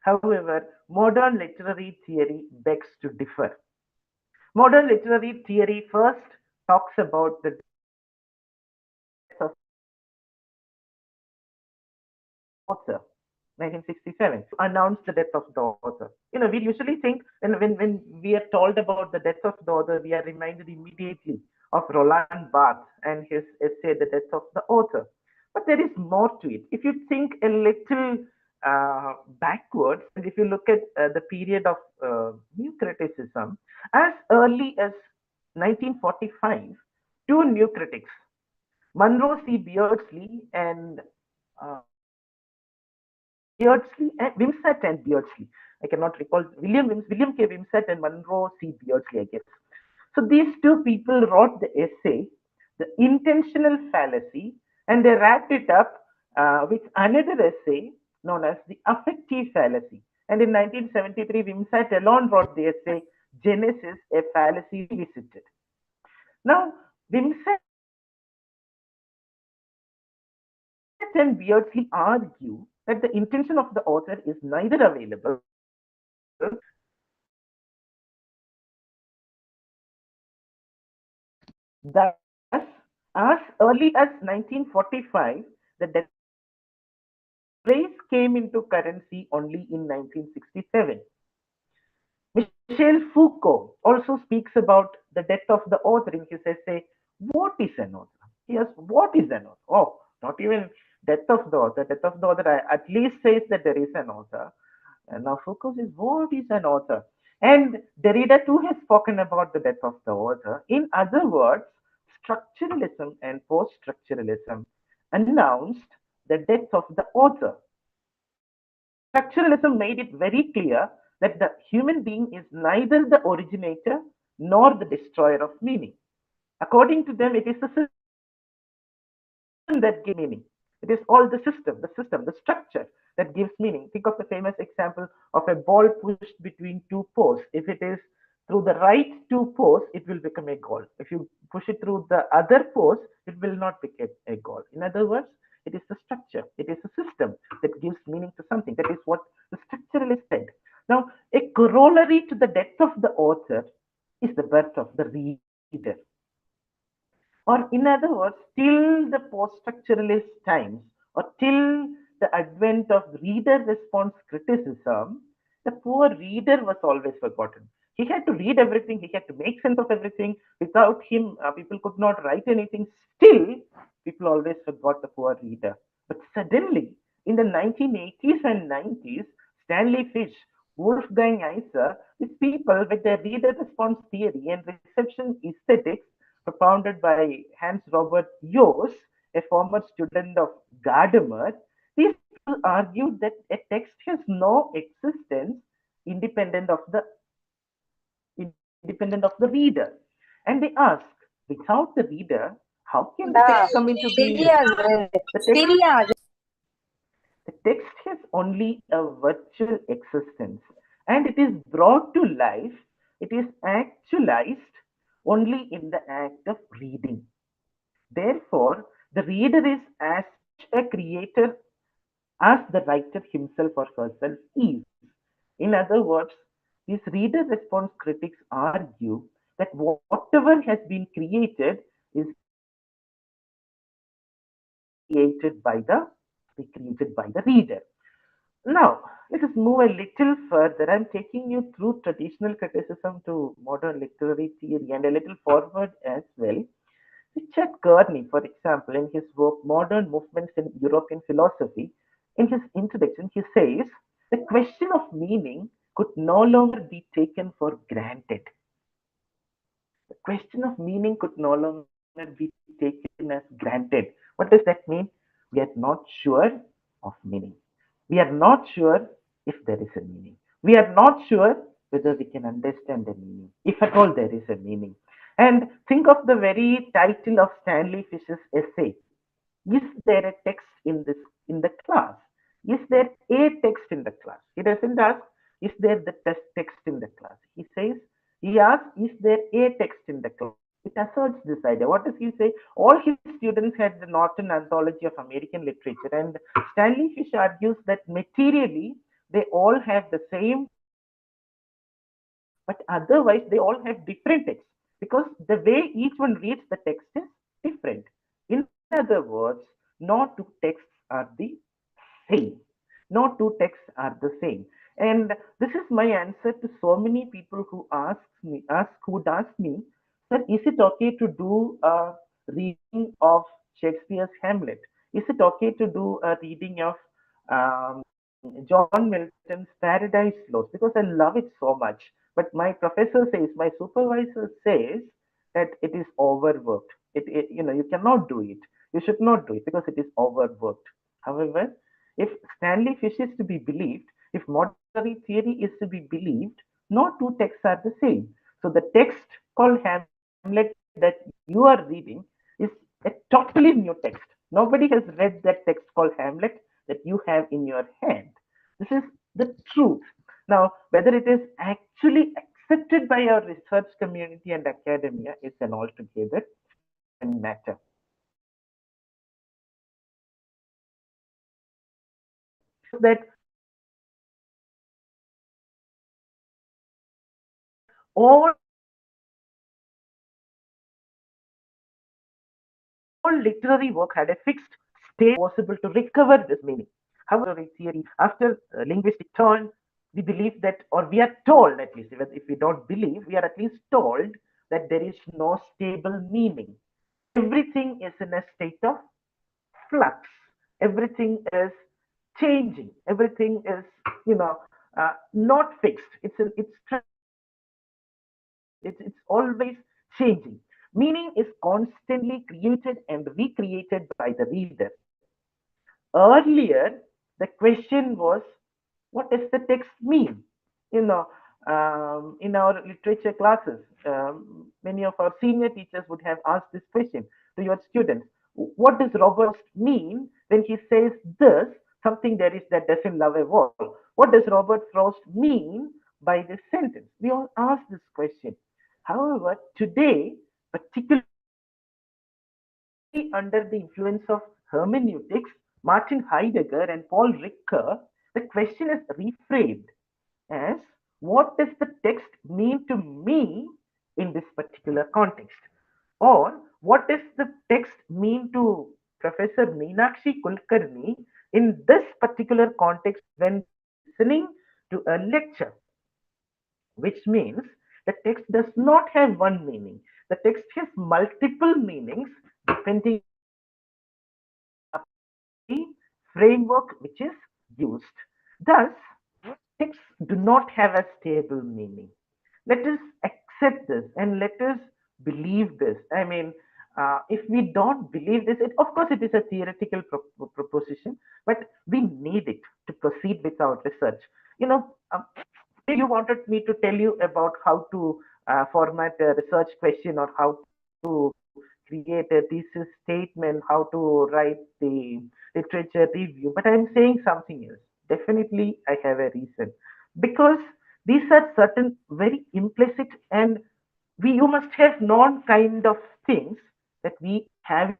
However, modern literary theory begs to differ. Modern literary theory first talks about the author. 1967, announced the death of the author. We usually think when we are told about the death of the author, we are reminded immediately of Roland Barthes and his essay, The Death of the Author. But there is more to it. If you think a little backwards, and if you look at the period of new criticism, as early as 1945, two new critics, Munro C. Beardsley and Wimsatt and Beardsley. I cannot recall William K. Wimsatt and Munro C. Beardsley, I guess. So these two people wrote the essay, The Intentional Fallacy, and they wrapped it up with another essay known as The Affective Fallacy. And in 1973, Wimsatt alone wrote the essay, Genesis, a Fallacy Revisited. Now, Wimsatt and Beardsley argue that the intention of the author is neither available thus, as early as 1945, the phrase came into currency only in 1967. Michel Foucault also speaks about the death of the author in his essay, What is an author? Yes, what is an author? Oh, not even death of the author. Death of the author at least says that there is an author. And now Foucault says, what is an author? And Derrida too has spoken about the death of the author. In other words, structuralism and post-structuralism announced the death of the author. Structuralism made it very clear that the human being is neither the originator nor the destroyer of meaning. According to them, it is the system that gives meaning. It is all the system, the structure that gives meaning. Think of the famous example of a ball pushed between two posts. If it is through the right two posts, it will become a goal. If you push it through the other post, it will not become a goal. In other words, it is the structure, it is the system that gives meaning to something. That is what the structuralist said. Now, a corollary to the death of the author is the birth of the reader. Or in other words, till the post-structuralist times, or till the advent of reader response criticism, the poor reader was always forgotten. He had to read everything, he had to make sense of everything. Without him, people could not write anything. Still, people always forgot the poor reader. But suddenly, in the 1980s and 90s, Stanley Fish, Wolfgang Iser, these people with their reader response theory and reception aesthetics propounded by Hans Robert Jooss, a former student of Gadamer, these people argued that a text has no existence independent of the reader. And they ask, without the reader, how can the text come into being? The text has only a virtual existence, and it is brought to life, it is actualized only in the act of reading. Therefore, the reader is as a creator as the writer himself or herself is. In other words, these reader response critics argue that whatever has been created is created by the reader. Now, let us move a little further. I'm taking you through traditional criticism to modern literary theory and a little forward as well. Richard Kearney, for example, in his work Modern Movements in European Philosophy, in his introduction, he says, the question of meaning could no longer be taken for granted. The question of meaning could no longer be taken as granted. What does that mean? We are not sure of meaning. We are not sure if there is a meaning. We are not sure whether we can understand the meaning, if at all there is a meaning. And think of the very title of Stanley Fish's essay. Is there a text in the class? Is there a text in the class? He doesn't ask, is there the text in the class? He asks, is there a text in the class? It asserts this idea. What does he say? All his students had the Norton Anthology of American Literature, and Stanley Fish argues that materially they all have the same, but otherwise they all have different texts because the way each one reads the text is different. In other words, no two texts are the same. No two texts are the same. And this is my answer to so many people who would ask me, sir, is it okay to do a reading of Shakespeare's Hamlet? Is it okay to do a reading of um, John Milton's Paradise Lost? Because I love it so much. But my professor says, my supervisor says that it is overworked. You cannot do it. You should not do it because it is overworked. However, if Stanley Fish is to be believed, if modern literary theory is to be believed, no two texts are the same. So the text called Hamlet that you are reading is a totally new text. Nobody has read that text called Hamlet that you have in your hand. This is the truth. Now, whether it is actually accepted by our research community and academia is an altogether different matter. That all literary work had a fixed state possible to recover this meaning. However, theory, after linguistic turn, we believe that, or we are told at least, if we don't believe, we are at least told that there is no stable meaning. Everything is in a state of flux. Everything is changing. Everything is, not fixed. It's always changing. Meaning is constantly created and recreated by the reader. Earlier, the question was, what does the text mean? You know, in our literature classes, many of our senior teachers would have asked this question to your students. What does Robert mean when he says this, something there is that doesn't love a wall? What does Robert Frost mean by this sentence? We all ask this question. However, today, particularly under the influence of hermeneutics, Martin Heidegger and Paul Ricoeur, the question is reframed as, what does the text mean to me in this particular context? Or what does the text mean to Professor Meenakshi Kulkarni in this particular context when listening to a lecture? Which means the text does not have one meaning. The text has multiple meanings depending on the framework which is used. Thus, texts do not have a stable meaning. Let us accept this and let us believe this. I mean, if we don't believe this, of course, it is a theoretical proposition, but we need it to proceed with our research. You wanted me to tell you about how to format a research question or how to create a thesis statement, how to write the literature review, but I'm saying something else. Definitely, I have a reason because these are certain very implicit and you must have known kind of things that we have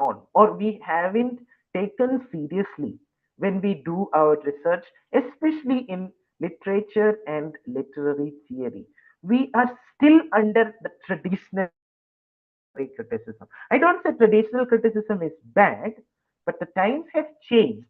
known or we haven't taken seriously when we do our research, especially in literature and literary theory. We are still under the traditional criticism. I don't say traditional criticism is bad, but the times have changed.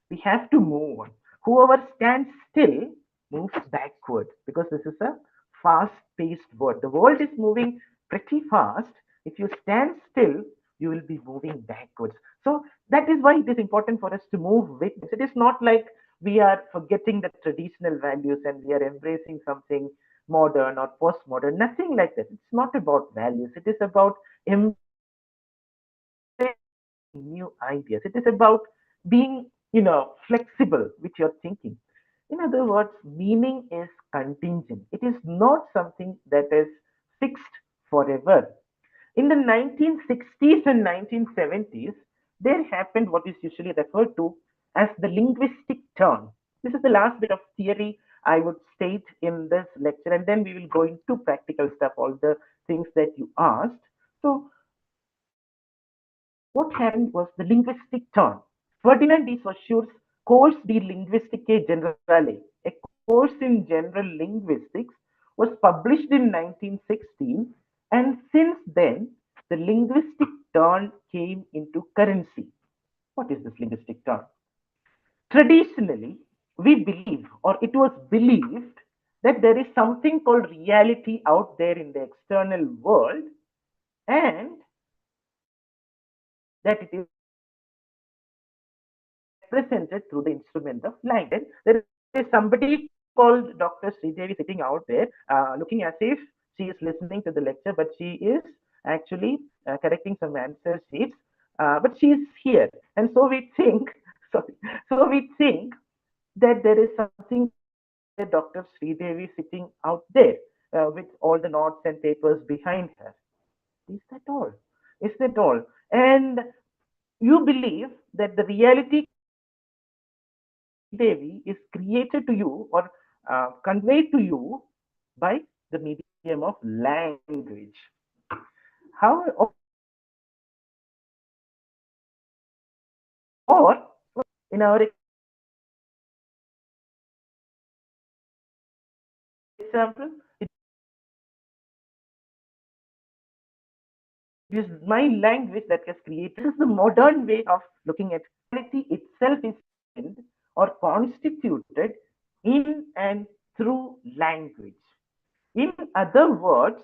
We have to move on. Whoever stands still moves backward because this is a fast paced world. The world is moving pretty fast. If you stand still, you will be moving backwards. So that is why it is important for us to move with this. It is not like we are forgetting the traditional values and we are embracing something modern or postmodern. Nothing like that. It's not about values. It is about new ideas. It is about being, flexible with your thinking. In other words, meaning is contingent. It is not something that is fixed forever. In the 1960s and 1970s, there happened what is usually referred to as the linguistic turn. This is the last bit of theory I would state in this lecture, and then we will go into practical stuff, all the things that you asked. So, what happened was the linguistic turn. Ferdinand de Saussure's Cours de Linguistique Generale, a course in general linguistics, was published in 1916, and since then, the linguistic turn came into currency. What is this linguistic turn? traditionally, we believe, or it was believed, that there is something called reality out there in the external world, and that it is represented through the instrument of language. There is somebody called Dr. Sridevi sitting out there, looking as if she is listening to the lecture, but she is actually correcting some answer sheets. But she is here, and so we think. Sorry, so we think that there is something that Dr. Sridevi sitting out there with all the notes and papers behind her. Is that all? Is that all? And you believe that the reality Devi is created to you or conveyed to you by the medium of language. How or in our example, it is my language that has created. This is the modern way of looking at reality itself is or constituted in and through language. In other words,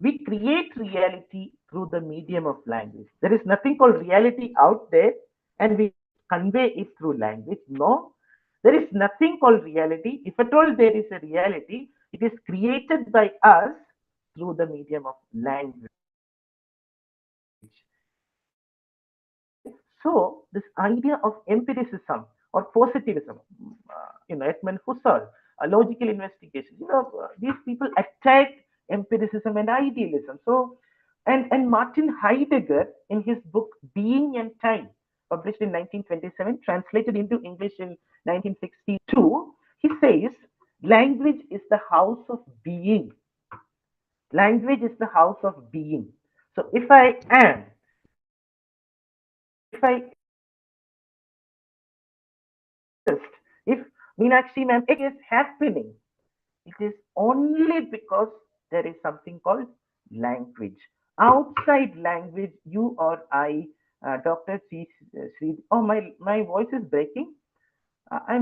we create reality through the medium of language. There is nothing called reality out there and we convey it through language. No, there is nothing called reality. If at all there is a reality, it is created by us through the medium of language. So, this idea of empiricism or positivism, Edmund Husserl, logical investigation, these people attacked empiricism and idealism. So, and Martin Heidegger, in his book Being and Time, published in 1927, translated into English in 1962, he says, language is the house of being. Language is the house of being. So, if I if Meenakshi ma'am is happening, it is only because there is something called language. Outside language, you or I, Dr. Sri, oh my voice is breaking. I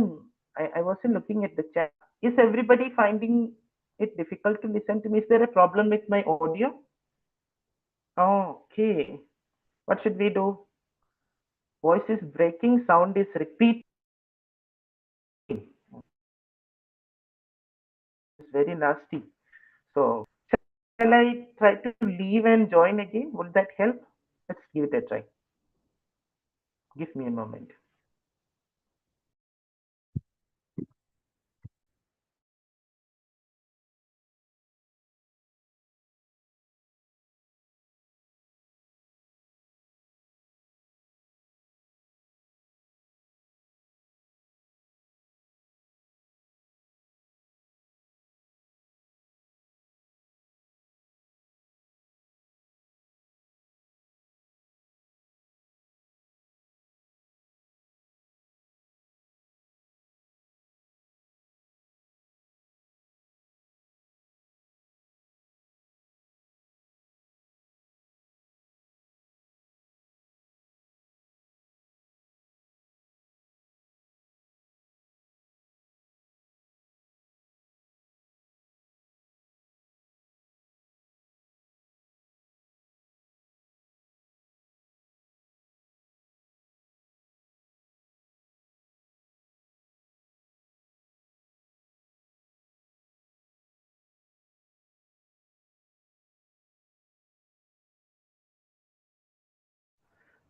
wasn't looking at the chat. Is everybody finding it difficult to listen to me? Is there a problem with my audio? Okay. What should we do? Voice is breaking, sound is repeating. It's very nasty. So shall I try to leave and join again? Would that help? Let's give it a try. Give me a moment.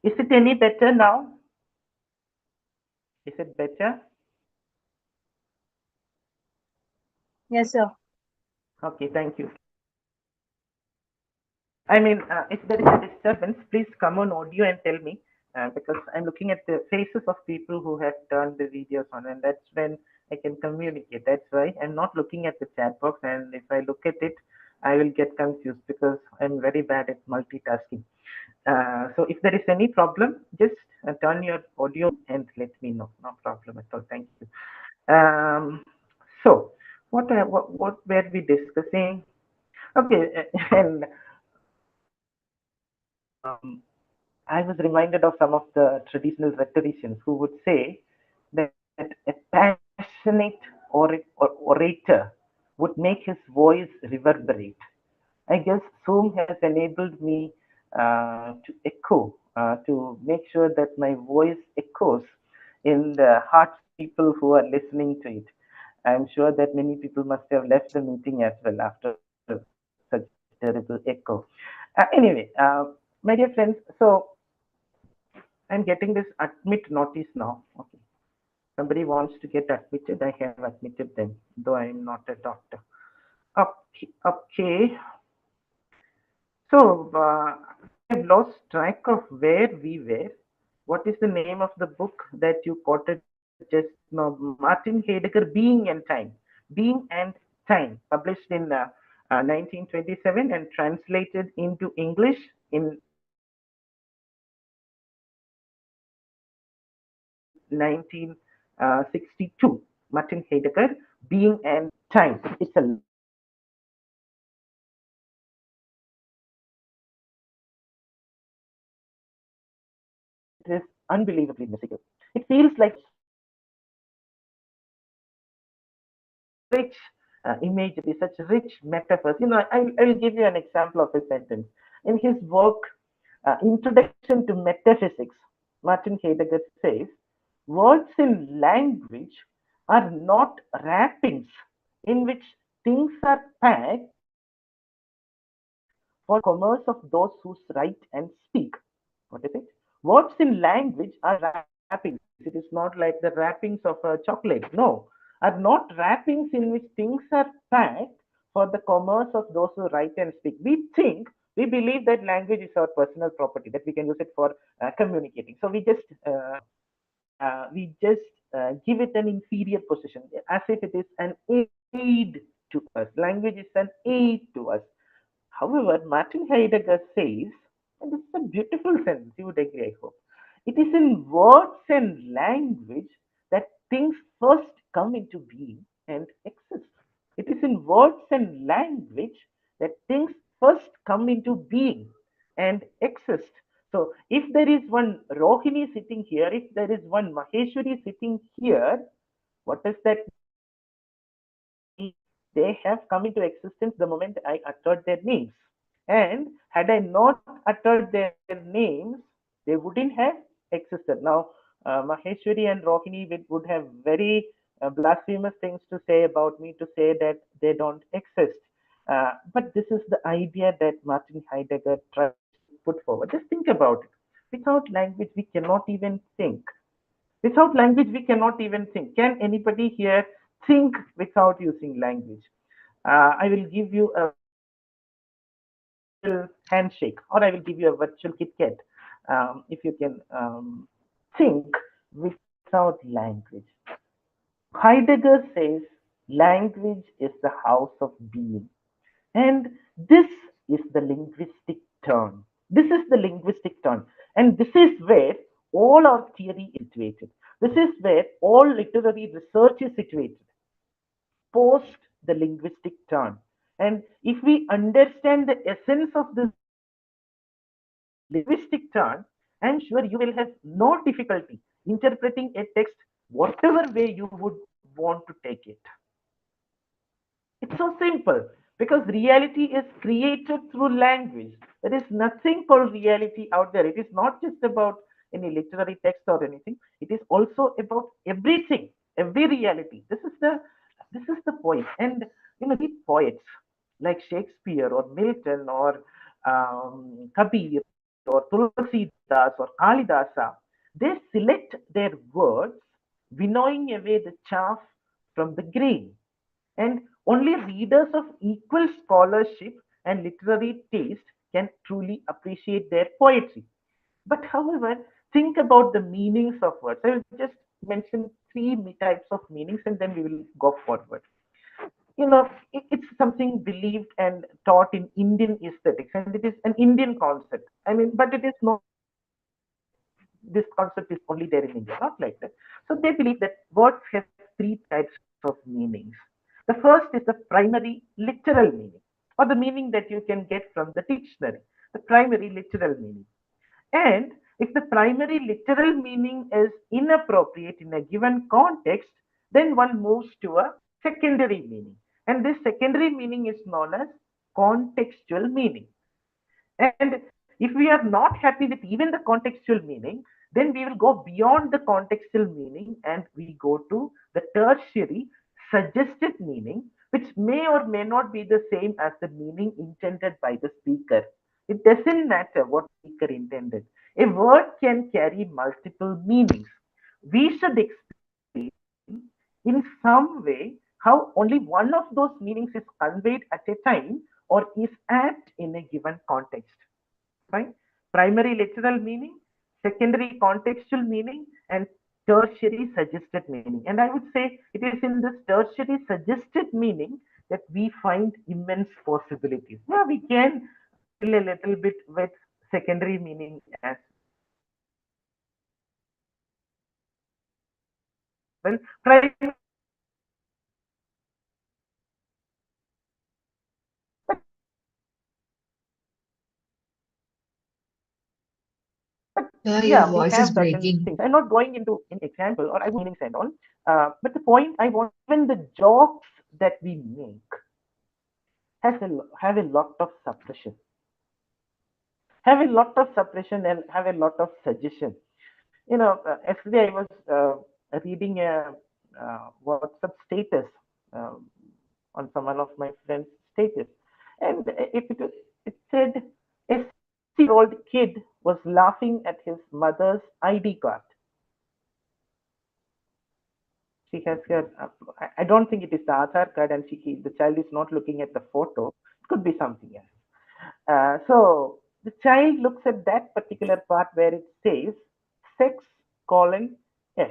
Is it any better now? Is it better? Yes, sir. Okay, thank you. I mean, if there is a disturbance, please come on audio and tell me, because I'm looking at the faces of people who have turned the videos on, and that's when I can communicate. That's why I'm not looking at the chat box, and if I look at it, I will get confused because I'm very bad at multitasking. So if there is any problem, just turn your audio and let me know. No problem at all. Thank you. So what were we discussing? Okay, and I was reminded of some of the traditional rhetoricians who would say that that a passionate orator would make his voice reverberate. I guess Zoom has enabled me to echo, to make sure that my voice echoes in the hearts of people who are listening to it. I'm sure that many people must have left the meeting as well after such terrible echo. Anyway, my dear friends, so I'm getting this admit notice now. Okay. Somebody wants to get admitted. I have admitted them, though I am not a doctor. Okay. So I've lost track of where we were. What is the name of the book that you quoted just now? Martin Heidegger, Being and Time. Being and Time, published in 1927 and translated into English in 1962. Martin Heidegger, Being and Time. It's a it is unbelievably mystical. It feels like rich imagery, such rich metaphors. I will give you an example of a sentence. In his work, Introduction to Metaphysics, Martin Heidegger says, words in language are not wrappings in which things are packed for commerce of those who write and speak. What is it? Words in language are wrappings. It is not like the wrappings of a chocolate. No, are not wrappings in which things are packed for the commerce of those who write and speak. We believe that language is our personal property, that we can use it for communicating. So we just give it an inferior position, as if it is an aid to us. Language is an aid to us. However, Martin Heidegger says, and this is a beautiful sentence, you would agree, I hope. It is in words and language that things first come into being and exist. It is in words and language that things first come into being and exist. So, if there is one Rohini sitting here, if there is one Maheshwari sitting here, what does that mean? They have come into existence the moment I uttered their names. And had I not uttered their names, they wouldn't have existed. Now, Maheshwari and Rohini would have very blasphemous things to say about me, to say that they don't exist. But this is the idea that Martin Heidegger tries to put forward. Just think about it. Without language, we cannot even think. Without language, we cannot even think. Can anybody here think without using language? I will give you a handshake, or I will give you a virtual Kit Kat if you can think without language. Heidegger says language is the house of being, and this is the linguistic turn. This is the linguistic turn, and this is where all our theory is situated. This is where all literary research is situated, post the linguistic turn. And if we understand the essence of this linguistic turn, I'm sure you will have no difficulty interpreting a text whatever way you would want to take it. It's so simple because reality is created through language. There is nothing called reality out there. It is not just about any literary text or anything. It is also about everything, every reality. This is the point. And the poets like Shakespeare or Milton or Kabir or Tulsidas or Kalidasa, they select their words, winnowing away the chaff from the grain. And only readers of equal scholarship and literary taste can truly appreciate their poetry. But however, think about the meanings of words. I will just mention three types of meanings and then we will go forward. It's something believed and taught in Indian aesthetics, and it is an Indian concept. But it is not, this concept is only there in India, not like that. So they believe that words have three types of meanings. The first is the primary literal meaning, or the meaning that you can get from the dictionary, the primary literal meaning. And If the primary literal meaning is inappropriate in a given context, then one moves to a secondary meaning. And this secondary meaning is known as contextual meaning. And if we are not happy with even the contextual meaning, then we will go beyond the contextual meaning and we go to the tertiary suggested meaning, which may or may not be the same as the meaning intended by the speaker. It doesn't matter what speaker intended. A word can carry multiple meanings. We should explain in some way how only one of those meanings is conveyed at a time or is apt in a given context. Right? Primary literal meaning, secondary contextual meaning, and tertiary suggested meaning. And I would say it is in this tertiary suggested meaning that we find immense possibilities. Yeah, we can fill a little bit with secondary meaning as well. Your Yeah, we voice is have certain breaking. things. I'm not going into an example or I meanings and all. But the point I want, even the jokes that we make have a lot of suppression, have a lot of suppression and have a lot of suggestion. Yesterday I was reading a WhatsApp status um, on some one of my friends' status, and it said a 6-year-old kid was laughing at his mother's ID card. She has her. I don't think it is the Aadhaar card, and the child is not looking at the photo. It could be something else. So the child looks at that particular part where it says sex colon F,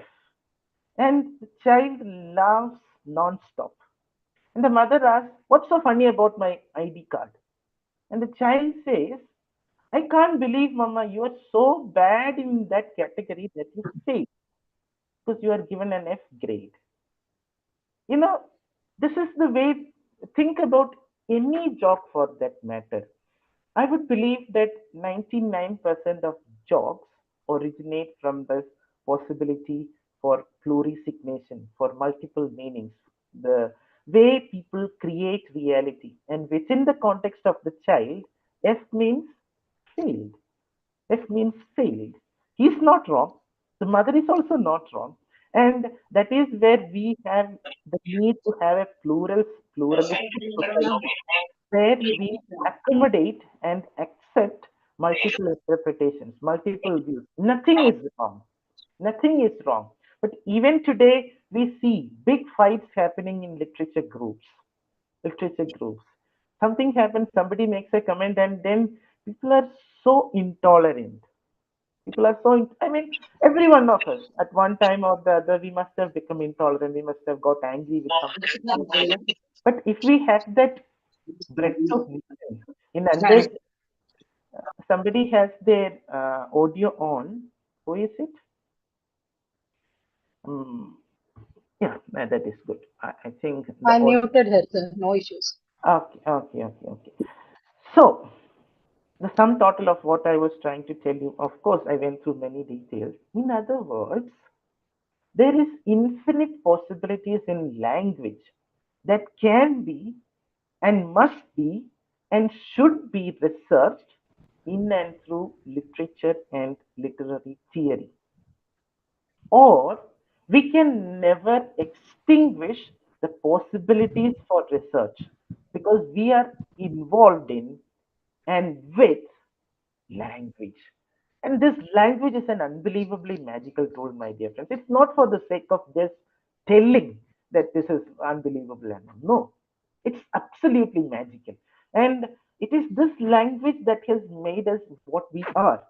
and the child laughs non-stop. And the mother asks, "What's so funny about my ID card?" And the child says, "I can't believe, Mama, you are so bad in that category that you fail because you are given an F grade." You know, this is the way, think about any job for that matter. I would believe that 99% of jokes originate from this possibility for plurisignation, for multiple meanings, the way people create reality. And within the context of the child, F means failed. F means failed. He's not wrong. The mother is also not wrong. And that is where we have the need to have a pluralistic society where we accommodate and accept multiple interpretations, multiple views. Nothing is wrong. Nothing is wrong. But even today, we see big fights happening in literature groups. Literature groups. Something happens, somebody makes a comment, and then people are so intolerant. People are so, I mean, every one of us at one time or the other, we must have become intolerant. We must have got angry with something. But if we had that breadth of listen, in under somebody has their audio on. Who is it? Um, yeah, that is good. I think the I audio. muted her, sir. No issues. Okay. So the sum total of what I was trying to tell you, of course, I went through many details. In other words, there is infinite possibilities in language that can be and must be and should be researched in and through literature and literary theory. Or we can never extinguish the possibilities for research because we are involved in and with language. And this language is an unbelievably magical tool, my dear friends. It's not for the sake of just telling that this is unbelievable. No, it's absolutely magical. And it is this language that has made us what we are.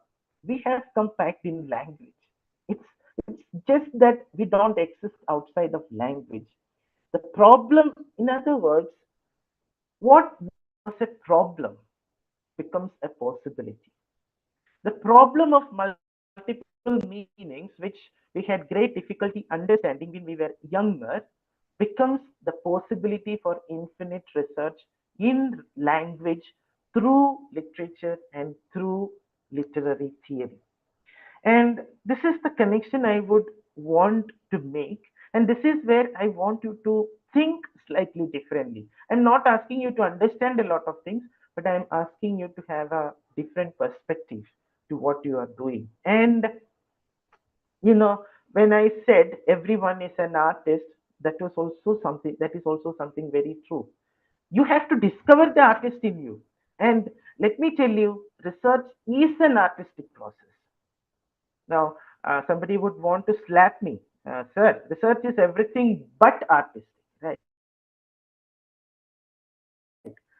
We have come back in language. It's, it's just that we don't exist outside of language. The problem, in other words, what was a problem becomes a possibility. The problem of multiple meanings, which we had great difficulty understanding when we were younger, becomes the possibility for infinite research in language through literature and through literary theory. And this is the connection I would want to make. And this is where I want you to think slightly differently. I'm not asking you to understand a lot of things, but I'm asking you to have a different perspective to what you are doing. And when I said everyone is an artist, that is also something very true. You have to discover the artist in you. And let me tell you, research is an artistic process. Now, somebody would want to slap me. Sir, research is everything but artistic, right?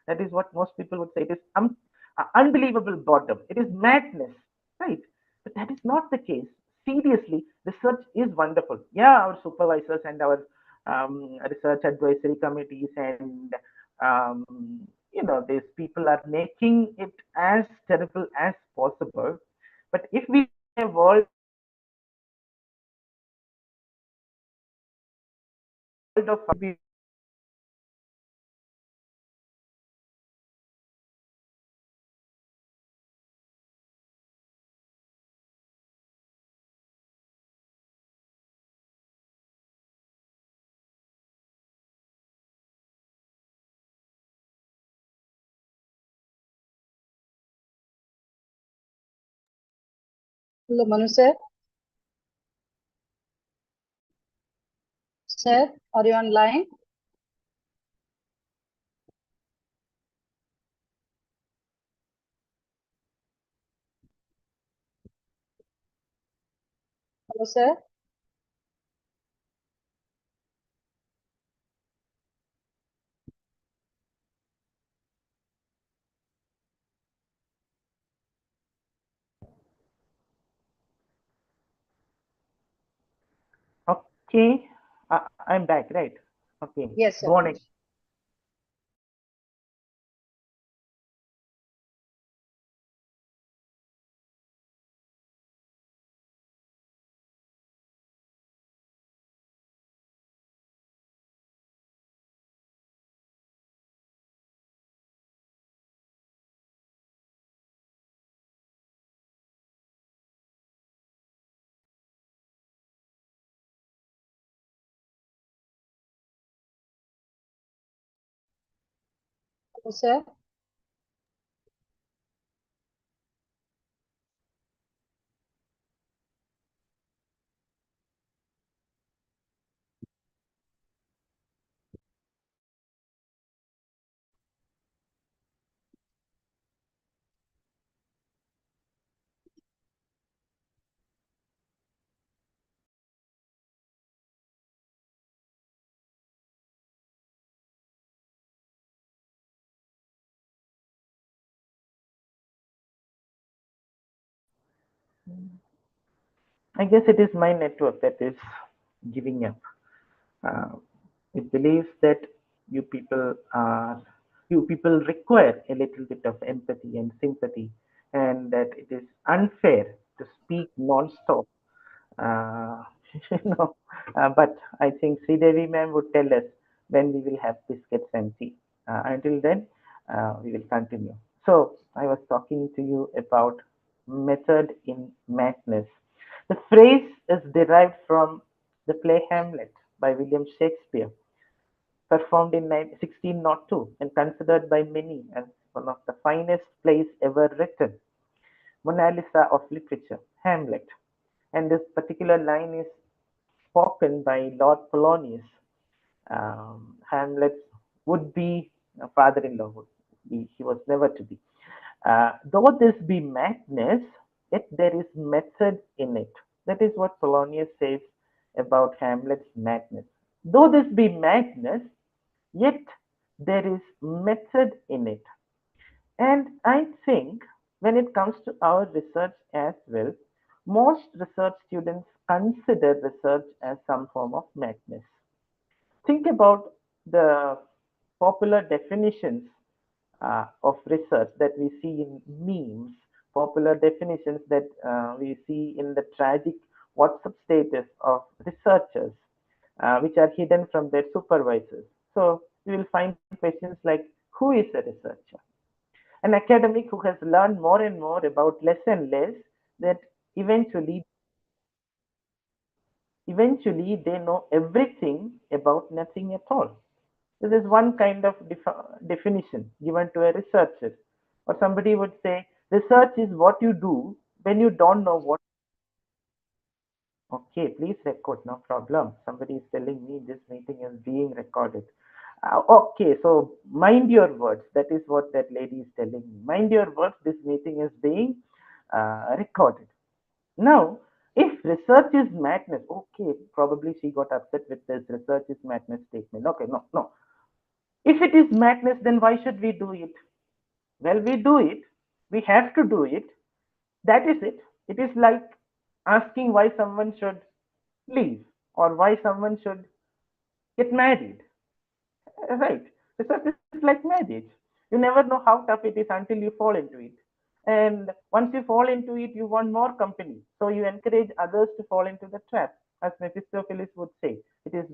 That is what most people would say. It is unbelievable boredom. It is madness, right? But that is not the case. Seriously, research is wonderful. Yeah, our supervisors and our research advisory committees and these people are making it as terrible as possible. But if we have a world of Hello, Manu sir. Sir, are you online? Hello, sir. okay, I'm back, right? Okay, Yes, sir. go on. Hello, sir. I guess it is my network that is giving up. Uh, it believes that you people are you people require a little bit of empathy and sympathy, and that it is unfair to speak non-stop. Uh, you know, but I think Sridevi ma'am would tell us when we will have biscuits and tea. Until then, we will continue. So I was talking to you about method in madness. The phrase is derived from the play Hamlet by William Shakespeare, performed in 1602 and considered by many as one of the finest plays ever written. Mona Lisa of literature, Hamlet. And this particular line is spoken by Lord Polonius, Hamlet's would-be father-in-law. He was never to be. Though this be madness, yet there is method in it. That is what Polonius says about Hamlet's madness. Though this be madness, yet there is method in it. And I think when it comes to our research as well, most research students consider research as some form of madness. Think about the popular definitions of research that we see in memes, popular definitions that we see in the tragic WhatsApp status of researchers, which are hidden from their supervisors. So you will find questions like, who is a researcher? An academic who has learned more and more about less and less, that eventually they know everything about nothing at all. This is one kind of definition given to a researcher. Or somebody would say, research is what you do when you don't know what. Okay, please record, no problem. Somebody is telling me this meeting is being recorded. Okay, so mind your words. That is what that lady is telling me. Mind your words, this meeting is being recorded. Now, if research is madness, okay, probably she got upset with this research is madness statement. Okay, no. If it is madness, then why should we do it? Well, we do it. We have to do it. That is it. It is like asking why someone should leave or why someone should get married. Right. Research is like marriage. You never know how tough it is until you fall into it. And once you fall into it, you want more company. So you encourage others to fall into the trap. As Mephistopheles would say, it is,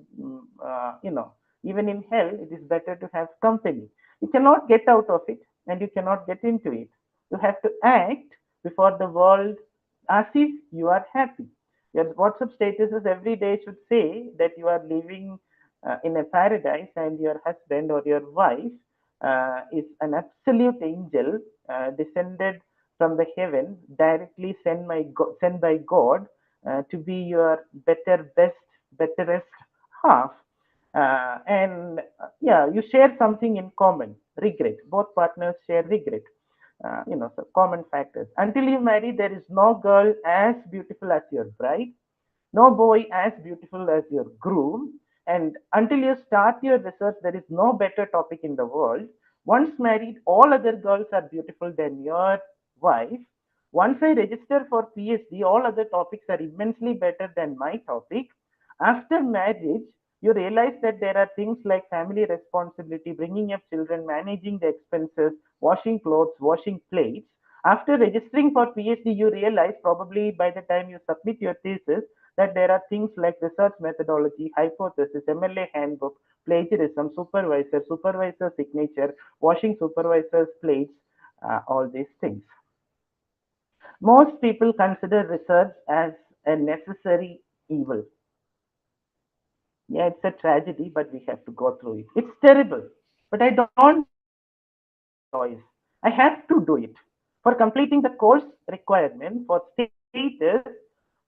even in hell, it is better to have company. You cannot get out of it and you cannot get into it. You have to act before the world as if you are happy. Your WhatsApp statuses every day should say that you are living in a paradise and your husband or your wife is an absolute angel descended from the heaven, directly sent by God to be your betterest half. Yeah, you share something in common, regret. Both partners share regret. So common factors. Until you marry, there is no girl as beautiful as your bride, no boy as beautiful as your groom. And until you start your research, there is no better topic in the world. Once married, all other girls are beautiful than your wife. Once I register for PhD, all other topics are immensely better than my topic. After marriage, you realize that there are things like family responsibility, bringing up children, managing the expenses, washing clothes, washing plates. After registering for PhD, you realize probably by the time you submit your thesis that there are things like research methodology, hypothesis, MLA handbook, plagiarism, supervisor signature, washing supervisor's plates, all these things. Most people consider research as a necessary evil. Yeah, it's a tragedy, but we have to go through it. It's terrible, but I don't choice. I have to do it for completing the course requirement, for status,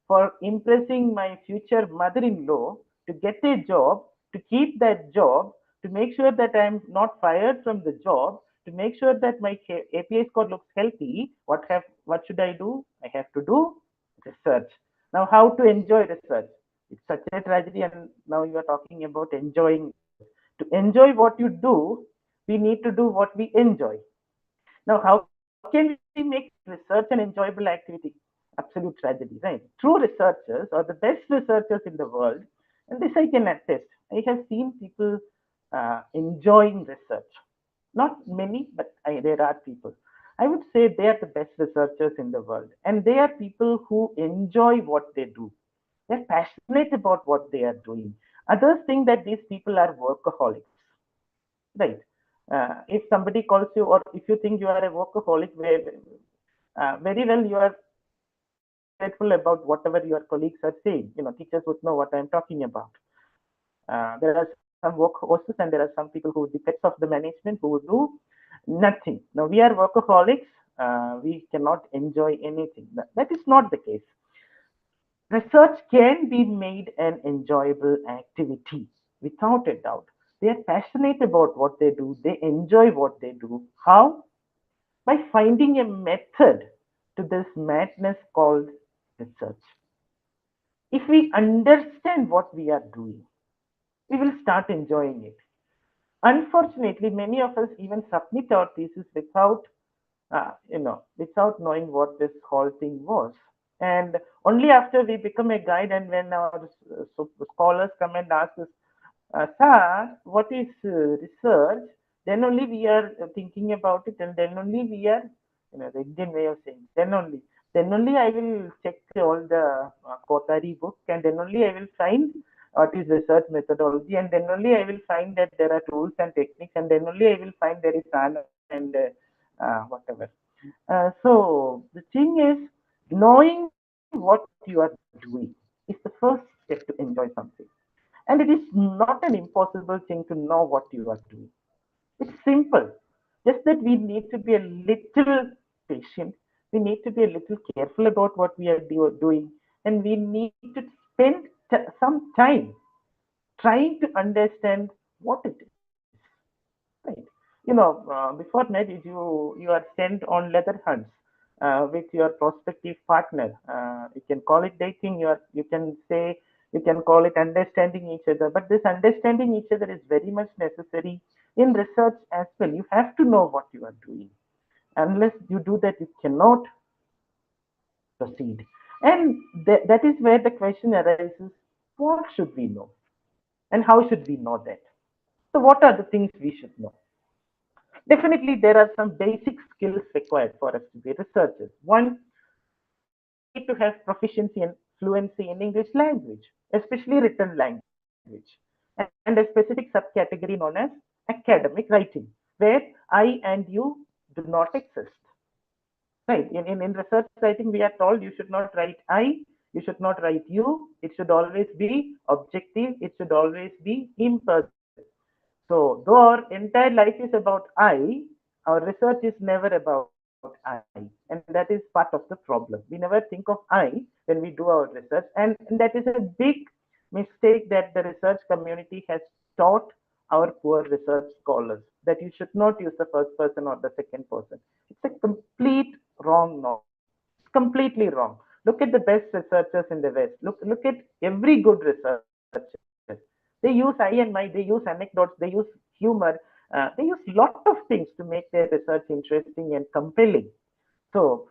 for impressing my future mother-in-law, to get a job, to keep that job, to make sure that I'm not fired from the job, to make sure that my API score looks healthy. What should I do? I have to do research. Now, how to enjoy research? It's such a tragedy, and now you are talking about enjoying research. To enjoy what you do, we need to do what we enjoy. Now, how can we make research an enjoyable activity? Absolute tragedy, right? True researchers are the best researchers in the world, and this I can attest. I have seen people enjoying research. Not many, but there are people. I would say they are the best researchers in the world, and they are people who enjoy what they do. They're passionate about what they are doing. Others think that these people are workaholics, right? If somebody calls you, or if you think you are a workaholic, very well you are grateful about whatever your colleagues are saying. Teachers would know what I'm talking about. There are some workhorses and there are some people who would be pets of the management who would do nothing. Now we are workaholics. We cannot enjoy anything. That is not the case. Research can be made an enjoyable activity without a doubt. They are passionate about what they do. They enjoy what they do. How? By finding a method to this madness called research. If we understand what we are doing, we will start enjoying it. Unfortunately, many of us even submit our thesis without knowing what this whole thing was. And only after we become a guide, and when our scholars come and ask us, sir, what is research? Then only we are thinking about it, and then only we are, the Indian way of saying, then only I will check all the Kotari book, and then only I will find what is research methodology, and then only I will find that there are tools and techniques, and then only I will find there is ANA and whatever. So the thing is, knowing what you are doing is the first step to enjoy something. And it is not an impossible thing to know what you are doing. It's simple. Just that we need to be a little patient. We need to be a little careful about what we are doing. And we need to spend some time trying to understand what it is. Right. Before marriage, you are sent on leather hunts with your prospective partner. You can call it dating. You can call it understanding each other. But this understanding each other is very much necessary in research as well. You have to know what you are doing. Unless you do that, you cannot proceed. And that is where the question arises: what should we know, and how should we know that? So, what are the things we should know? Definitely, there are some basic skills required for us to be researchers. One, we need to have proficiency and fluency in English language, especially written language, and a specific subcategory known as academic writing, where I and you do not exist. Right? In research writing, we are told you should not write I, you should not write you. It should always be objective. It should always be impersonal. So, though our entire life is about I, our research is never about I. And that is part of the problem. We never think of I when we do our research. And that is a big mistake that the research community has taught our poor research scholars, that you should not use the first person or the second person. It's a complete wrong knowledge. It's completely wrong. Look at the best researchers in the West. Look at every good researcher. They use I and my, they use anecdotes, they use humor, they use lot of things to make their research interesting and compelling. So,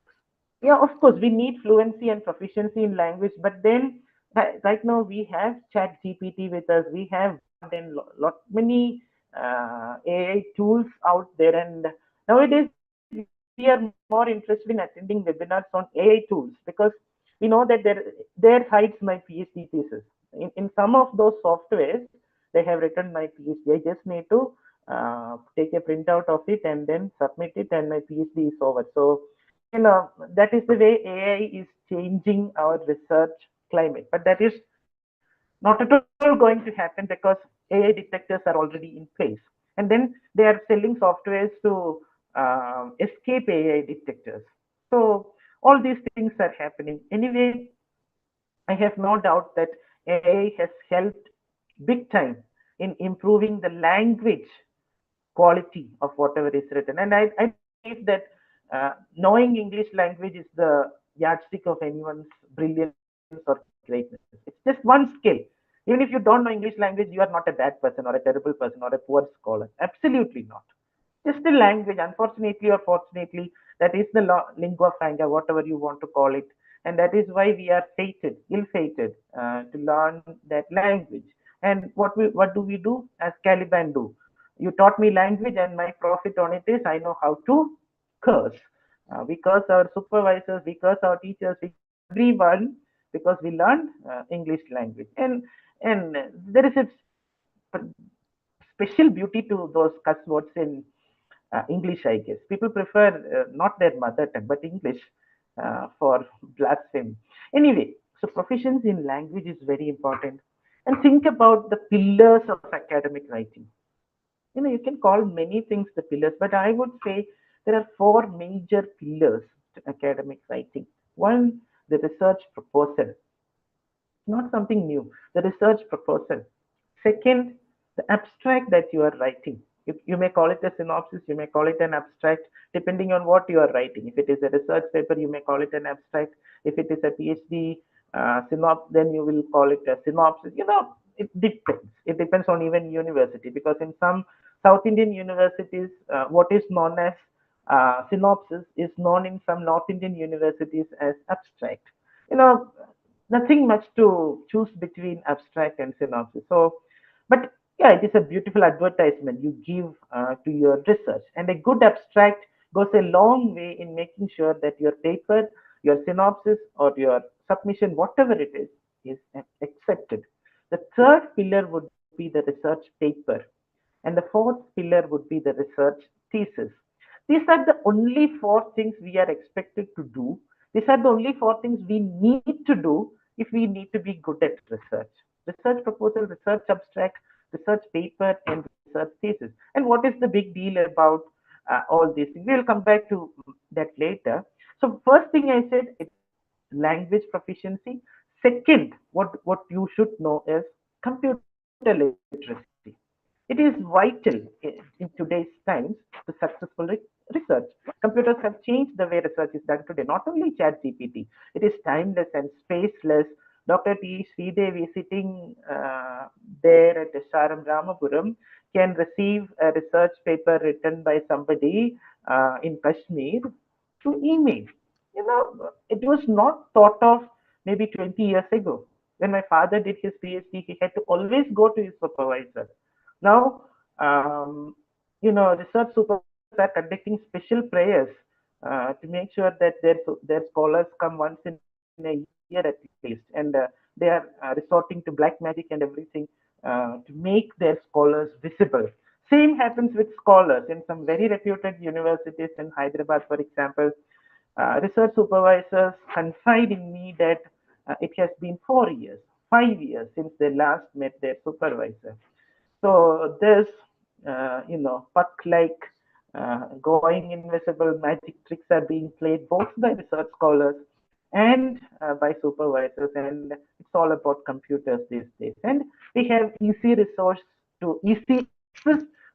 yeah, of course, we need fluency and proficiency in language, but then right now we have Chat GPT with us, we have then lot many AI tools out there, and nowadays we are more interested in attending webinars on AI tools because we know that there hides my PhD thesis. In some of those softwares, they have written my PhD. I just need to take a printout of it and then submit it, and my PhD is over. So, that is the way AI is changing our research climate. But that is not at all going to happen because AI detectors are already in place. And then they are selling softwares to escape AI detectors. So all these things are happening. Anyway, I have no doubt that AI has helped big time in improving the language quality of whatever is written. And I believe that knowing English language is the yardstick of anyone's brilliance or greatness. It's just one skill. Even if you don't know English language, you are not a bad person or a terrible person or a poor scholar. Absolutely not. Just a language, unfortunately or fortunately, that is the lingua franca, whatever you want to call it. And that is why we are fated, ill-fated, to learn that language. And what do we do as Caliban do? You taught me language, and my profit on it is I know how to curse. We curse our supervisors, we curse our teachers, we curse everyone because we learned English language. And there is a special beauty to those cuss words in English, I guess. People prefer not their mother tongue, but English for blasphemy. Anyway, so proficiency in language is very important. And think about the pillars of academic writing. You can call many things the pillars, but I would say there are four major pillars to academic writing. One, the research proposal, not something new, the research proposal. Second, the abstract that you are writing. You may call it a synopsis, you may call it an abstract, depending on what you are writing. If it is a research paper, you may call it an abstract. If it is a PhD synopsis, then you will call it a synopsis. It depends. It depends on even university, because in some South Indian universities, what is known as synopsis is known in some North Indian universities as abstract. You know, Nothing much to choose between abstract and synopsis. So, but yeah, it is a beautiful advertisement you give to your research, and a good abstract goes a long way in making sure that your paper, your synopsis, or your submission, whatever it is accepted. The third pillar would be the research paper, and the fourth pillar would be the research thesis. These are the only four things we are expected to do These are the only 4 things we need to do if we need to be good at research. Research proposal, research abstract, research paper, and research thesis. And what is the big deal about all these things? We'll come back to that later. So first thing I said, it's language proficiency. Second, what you should know is computer literacy. It is vital in today's times to successful research. Computers have changed the way research is done today. Not only ChatGPT, it is timeless and spaceless. Dr. T. Sridevi sitting there at SRM Ramapuram can receive a research paper written by somebody in Kashmir through email. It was not thought of maybe 20 years ago. When my father did his PhD, he had to always go to his supervisor. Now, research supervisors are conducting special prayers to make sure that their scholars come once in a year at least, and they are resorting to black magic and everything to make their scholars visible. Same happens with scholars in some very reputed universities in Hyderabad, for example. Research supervisors confide in me that it has been 4 years, 5 years since they last met their supervisor. So this, puck-like going invisible magic tricks are being played both by research scholars and by supervisors, and it's all about computers these days. And we have easy access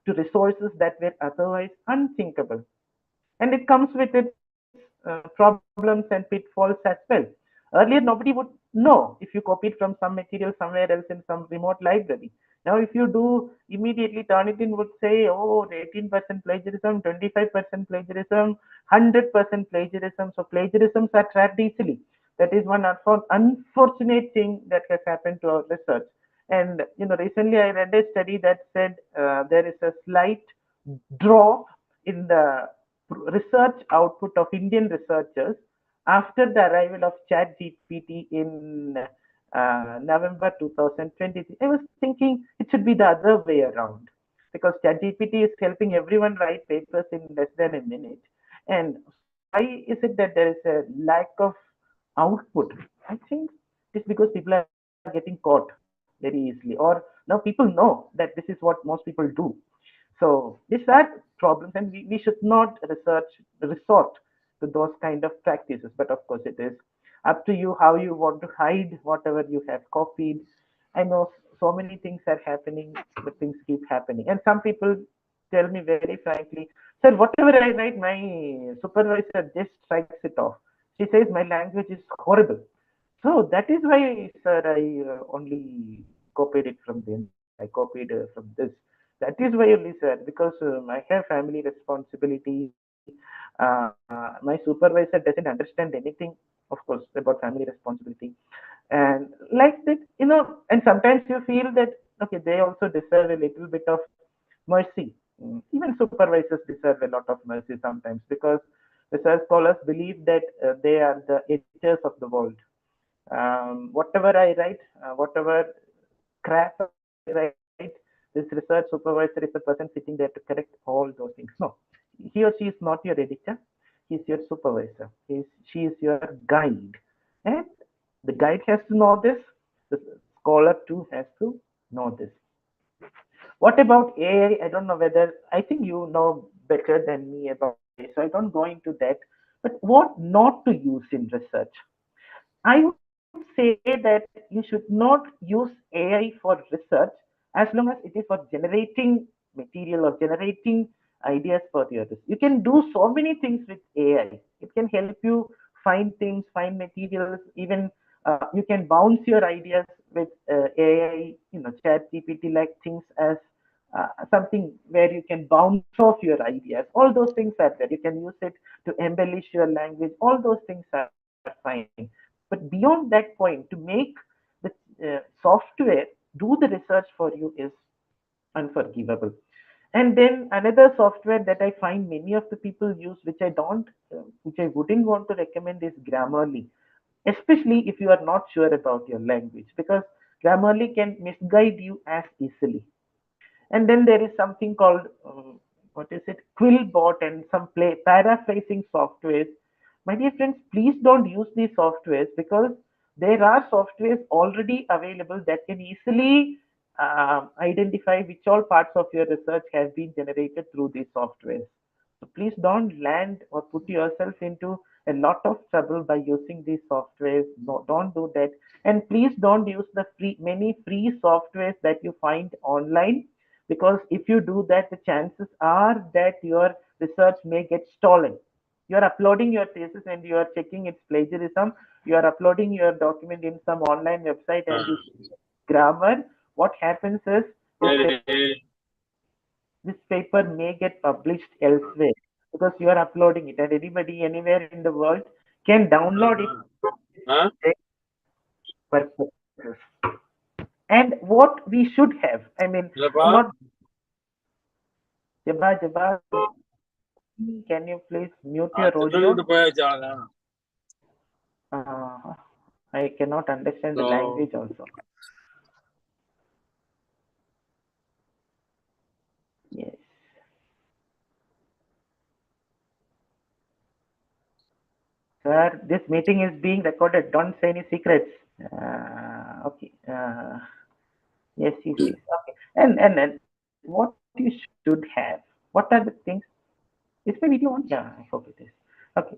to resources that were otherwise unthinkable. And it comes with its problems and pitfalls as well. Earlier, nobody would know if you copied from some material somewhere else in some remote library. Now, if you do immediately Turnitin would say, oh, 18% plagiarism, 25% plagiarism, 100% plagiarism. So plagiarisms are trapped easily. That is one unfortunate thing that has happened to our research. And recently I read a study that said there is a slight drop in the research output of Indian researchers after the arrival of ChatGPT in November 2023. I was thinking it should be the other way around, because ChatGPT is helping everyone write papers in less than a minute. And why is it that there is a lack of output? I think it's because people are getting caught very easily, or now people know that this is what most people do. So these are problems, and we should not resort to those kind of practices. But of course, it is up to you how you want to hide whatever you have copied. I know so many things are happening, but things keep happening. And some people tell me very frankly, sir, whatever I write, my supervisor just strikes it off. She says my language is horrible. So that is why, sir, I only copied it from this. I copied from this. That is why only, sir, because I have family responsibility. My supervisor doesn't understand anything, of course, about family responsibility. And like that, and sometimes you feel that, okay, they also deserve a little bit of mercy. Even supervisors deserve a lot of mercy sometimes, because research scholars believe that they are the editors of the world. Whatever I write, whatever crap I write, this research supervisor is the person sitting there to correct all those things. No, he or she is not your editor. He is your supervisor. She is your guide. And the guide has to know this. The scholar too has to know this. What about AI? I don't know whether, I think you know better than me about it, so I don't go into that. But what not to use in research? I would say that you should not use AI for research as long as it is for generating material or generating ideas for your research. You can do so many things with AI. It can help you find things, find materials, even you can bounce your ideas with AI, chat GPT like things as something where you can bounce off your ideas. All those things are there. You can use it to embellish your language. All those things are fine. But beyond that point, to make the software do the research for you is unforgivable. And then another software that I find many of the people use, which I wouldn't want to recommend, is Grammarly, especially if you are not sure about your language, because Grammarly can misguide you as easily. And then there is something called Quillbot and some paraphrasing softwares my dear friends, please don't use these softwares because there are softwares already available that can easily identify which all parts of your research have been generated through these softwares. So please don't land or put yourself into a lot of trouble by using these softwares. No, don't do that. And please don't use the many free softwares that you find online, because if you do that, the chances are that your research may get stolen. You are uploading your thesis and you are checking its plagiarism. You are uploading your document in some online website and you grammar. What happens is this paper may get published elsewhere because you are uploading it, and anybody anywhere in the world can download it for purposes. And what we should have, I mean, I'm not. Jabba, can you please mute your audio? I cannot understand the language also. Yes. Sir, this meeting is being recorded. Don't say any secrets. Okay. Yes, yes, yes. Okay. And what you should have. What are the things? Is my video on? Yeah, I hope it is. Okay.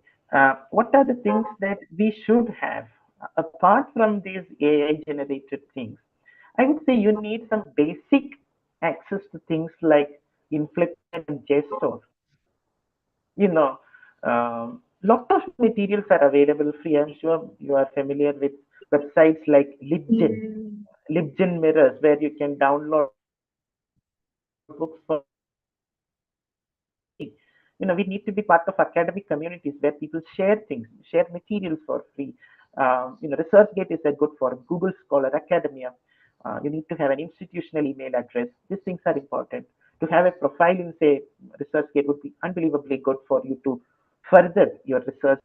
What are the things that we should have apart from these AI generated things? I would say you need some basic access to things like inflection and gesture. You know, lot of materials are available free. I'm sure you are familiar with websites like LibGen Mirrors, where you can download books for free. We need to be part of academic communities where people share things, share materials for free. ResearchGate is a good for Google Scholar, Academia. You need to have an institutional email address. These things are important. To have a profile in, say, ResearchGate would be unbelievably good for you to further your research,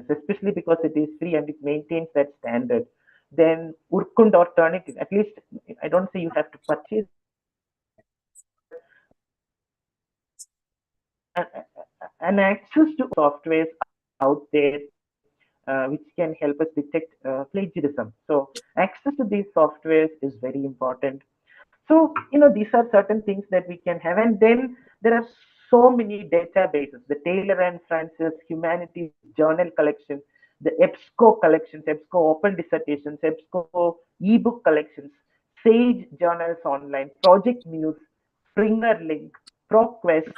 especially because it is free and it maintains that standard. Then Urkund or Turnitin, at least I don't say you have to purchase, but an access to softwares out there which can help us detect plagiarism. So access to these softwares is very important. So, these are certain things that we can have. And then there are so many databases, the Taylor and Francis Humanities Journal Collection, the EBSCO collections, EBSCO Open Dissertations, EBSCO ebook collections, Sage Journals Online, Project Muse, Springer Link, ProQuest,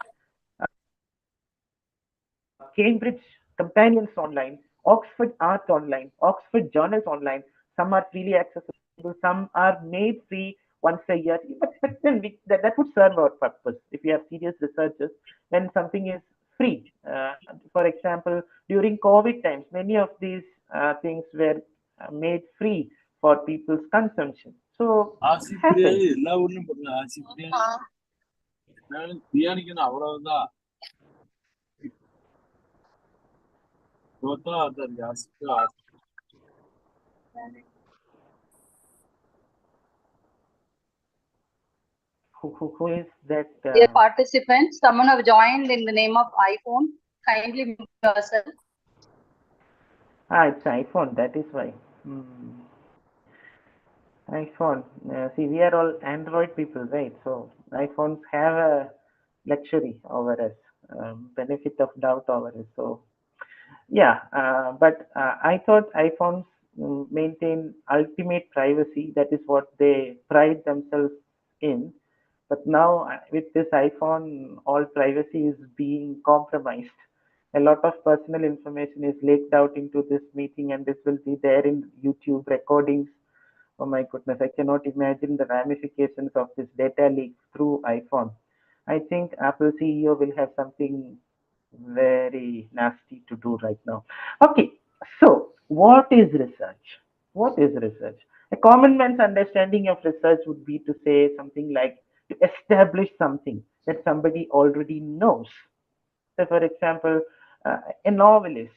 Cambridge Companions Online, Oxford Art Online, Oxford Journals Online. Some are freely accessible, some are made free once a year. But then that would serve our purpose if we have serious researchers. When something is free, for example, during COVID times, many of these things were made free for people's consumption. So, who is that? Dear participants, someone have joined in the name of iPhone. Kindly mute yourself. It's iPhone. That is why. iPhone. See, we are all Android people, right? So iPhones have a luxury over us, benefit of doubt over us. So yeah, but I thought iPhones maintain ultimate privacy. That is what they pride themselves in. But now with this iPhone, all privacy is being compromised. A lot of personal information is leaked out into this meeting, and this will be there in YouTube recordings. Oh my goodness, I cannot imagine the ramifications of this data leak through iPhone. I think Apple CEO will have something very nasty to do right now. Okay, so what is research? What is research? A common man's understanding of research would be to say something like to establish something that somebody already knows. So, for example, a novelist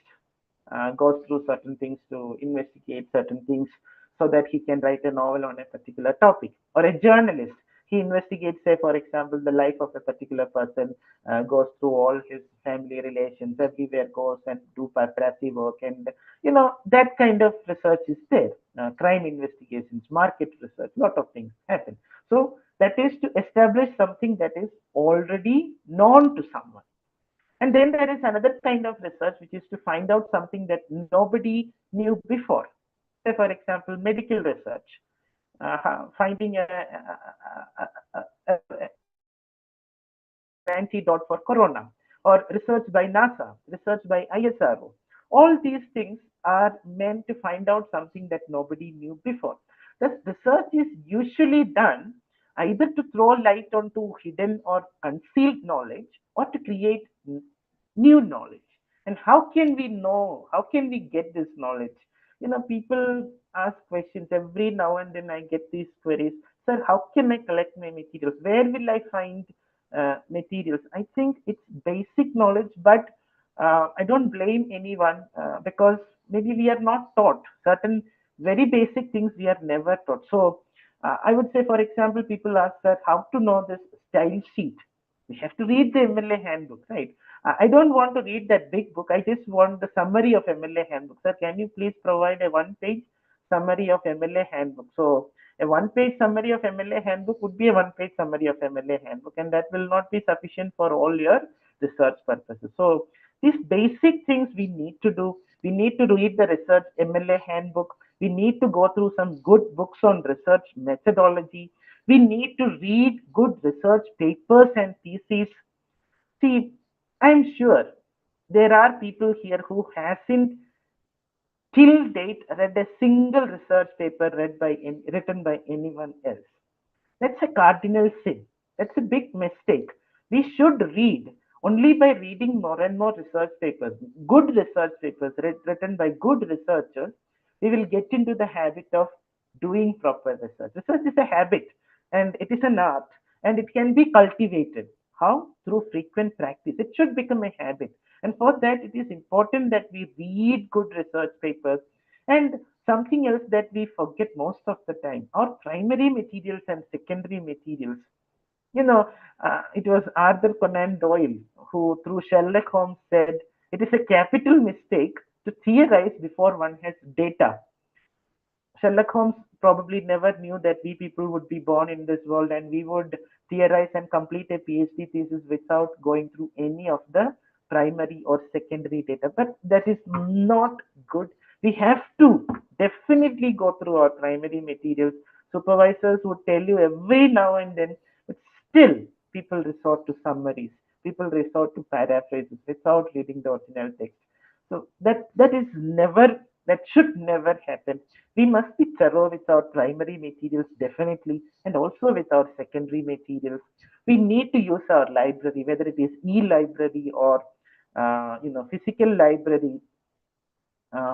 goes through certain things to investigate certain things so that he can write a novel on a particular topic. Or a journalist He investigates, say, for example, the life of a particular person, goes through all his family relations, everywhere goes and do paparazzi work. And, that kind of research is there. Crime investigations, market research, lot of things happen. So that is to establish something that is already known to someone. And then there is another kind of research, which is to find out something that nobody knew before. Say, for example, medical research, finding an antidote for corona, or research by NASA, research by ISRO. All these things are meant to find out something that nobody knew before. This research is usually done either to throw light onto hidden or concealed knowledge, or to create new knowledge. And how can we know? How can we get this knowledge? People ask questions every now and then. I get these queries, sir, how can I collect my materials? Where will I find materials? I think it's basic knowledge, but I don't blame anyone, because maybe we are not taught certain very basic things. We are never taught. So I would say, for example, people ask that how to know this style sheet. We have to read the MLA handbook, right? I don't want to read that big book. I just want the summary of MLA handbook. Sir, can you please provide a one-page summary of MLA handbook? So a one-page summary of MLA handbook would be a one-page summary of MLA handbook, and that will not be sufficient for all your research purposes. So these basic things we need to do. We need to read the research MLA handbook. We need to go through some good books on research methodology. We need to read good research papers and theses. See, I'm sure there are people here who hasn't till date read a single research paper written by anyone else. That's a cardinal sin. That's a big mistake. We should read. Only by reading more and more research papers, good research papers written by good researchers, we will get into the habit of doing proper research. Research is a habit, and it is an art, and it can be cultivated. How? Through frequent practice. It should become a habit. And for that, it is important that we read good research papers. And something else that we forget most of the time, our primary materials and secondary materials. It was Arthur Conan Doyle who, through Sherlock Holmes, said it is a capital mistake to theorize before one has data. Sherlock Holmes probably never knew that we people would be born in this world and we would theorize and complete a PhD thesis without going through any of the primary or secondary data. But that is not good. We have to definitely go through our primary materials. Supervisors would tell you every now and then, but still people resort to summaries. People resort to paraphrases without reading the original text. So that should never happen. We must be thorough with our primary materials, definitely, and also with our secondary materials. We need to use our library, whether it is e-library or physical library.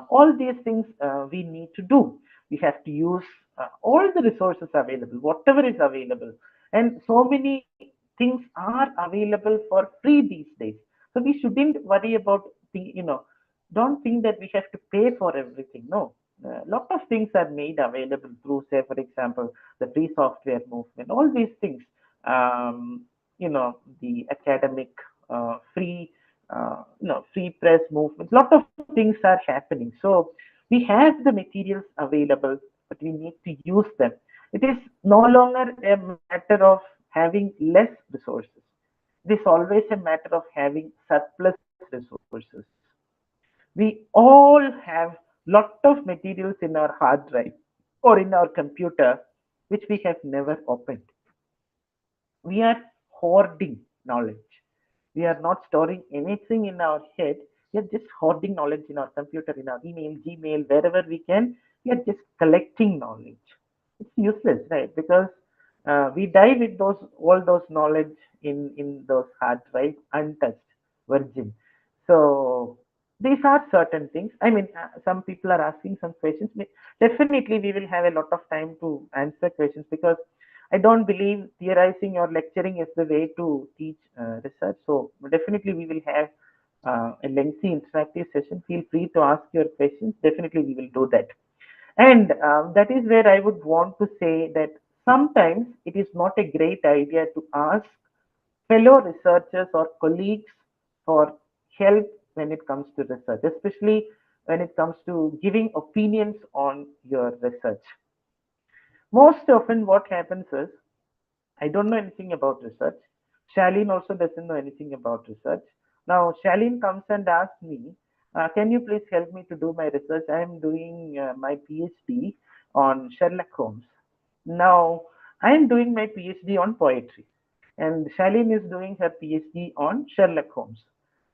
All these things we need to do. We have to use all the resources available, whatever is available, and so many things are available for free these days. So we shouldn't worry about don't think that we have to pay for everything. No, a lot of things are made available through, say, for example, the free software movement. All these things, the academic free free press movement. A lot of things are happening. So we have the materials available, but we need to use them. It is no longer a matter of having less resources. It is always a matter of having surplus resources. We all have lot of materials in our hard drive or in our computer which we have never opened. We are hoarding knowledge. We are not storing anything in our head. We are just hoarding knowledge in our computer, in our email, Gmail, wherever we can. We are just collecting knowledge. It's useless, right? Because we die with all those knowledge in those hard drives, untouched, virgin. So these are certain things. I mean, some people are asking some questions. Definitely, we will have a lot of time to answer questions, because I don't believe theorizing or lecturing is the way to teach research. So definitely we will have a lengthy interactive session. Feel free to ask your questions. Definitely we will do that. And that is where I would want to say that sometimes it is not a great idea to ask fellow researchers or colleagues for help when it comes to research, especially when it comes to giving opinions on your research. Most often, what happens is I don't know anything about research. Shaleen also doesn't know anything about research. Now, Shaleen comes and asks me, can you please help me to do my research? I am doing my PhD on Sherlock Holmes. Now, I am doing my PhD on poetry, and Shaleen is doing her PhD on Sherlock Holmes.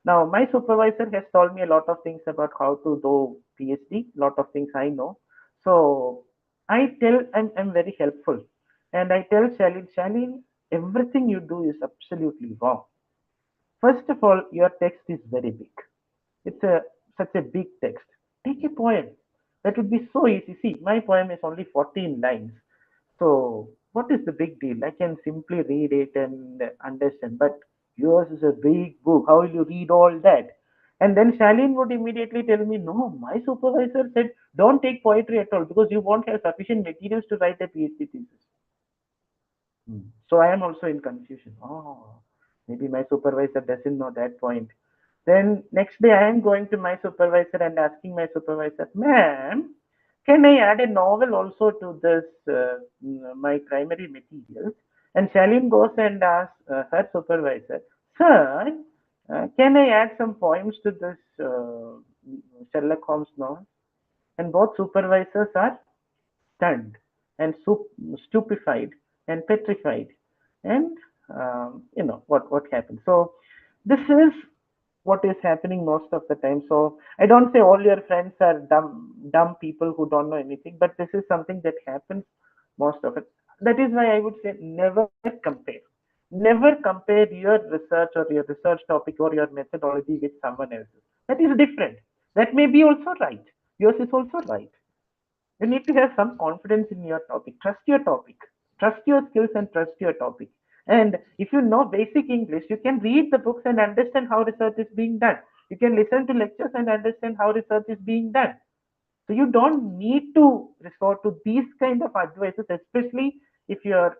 Now, my supervisor has told me a lot of things about how to do PhD, lot of things I know. So, I'm very helpful. And I tell Shaleen, everything you do is absolutely wrong. First of all, your text is very big. It's such a big text. Take a poem. That would be so easy. See, my poem is only 14 lines. So, what is the big deal? I can simply read it and understand. But yours is a big book. How will you read all that? And then Shaleen would immediately tell me, no, my supervisor said, don't take poetry at all because you won't have sufficient materials to write a PhD thesis. So I am also in confusion. Oh, maybe my supervisor doesn't know that point. Then next day I am going to my supervisor and asking my supervisor, ma'am, can I add a novel also to this my primary materials? And Shaleen goes and asks her supervisor, sir, can I add some poems to this Sherlock Holmes novel? And both supervisors are stunned and stupefied and petrified. And what happened. So this is what is happening most of the time. So I don't say all your friends are dumb people who don't know anything, but this is something that happens most of it. That is why I would say never compare. Never compare your research or your research topic or your methodology with someone else's. That is different. That may be also right. Yours is also right. You need to have some confidence in your topic. Trust your topic. Trust your skills and trust your topic. And if you know basic English, you can read the books and understand how research is being done. You can listen to lectures and understand how research is being done. So you don't need to resort to these kind of advices, especially if your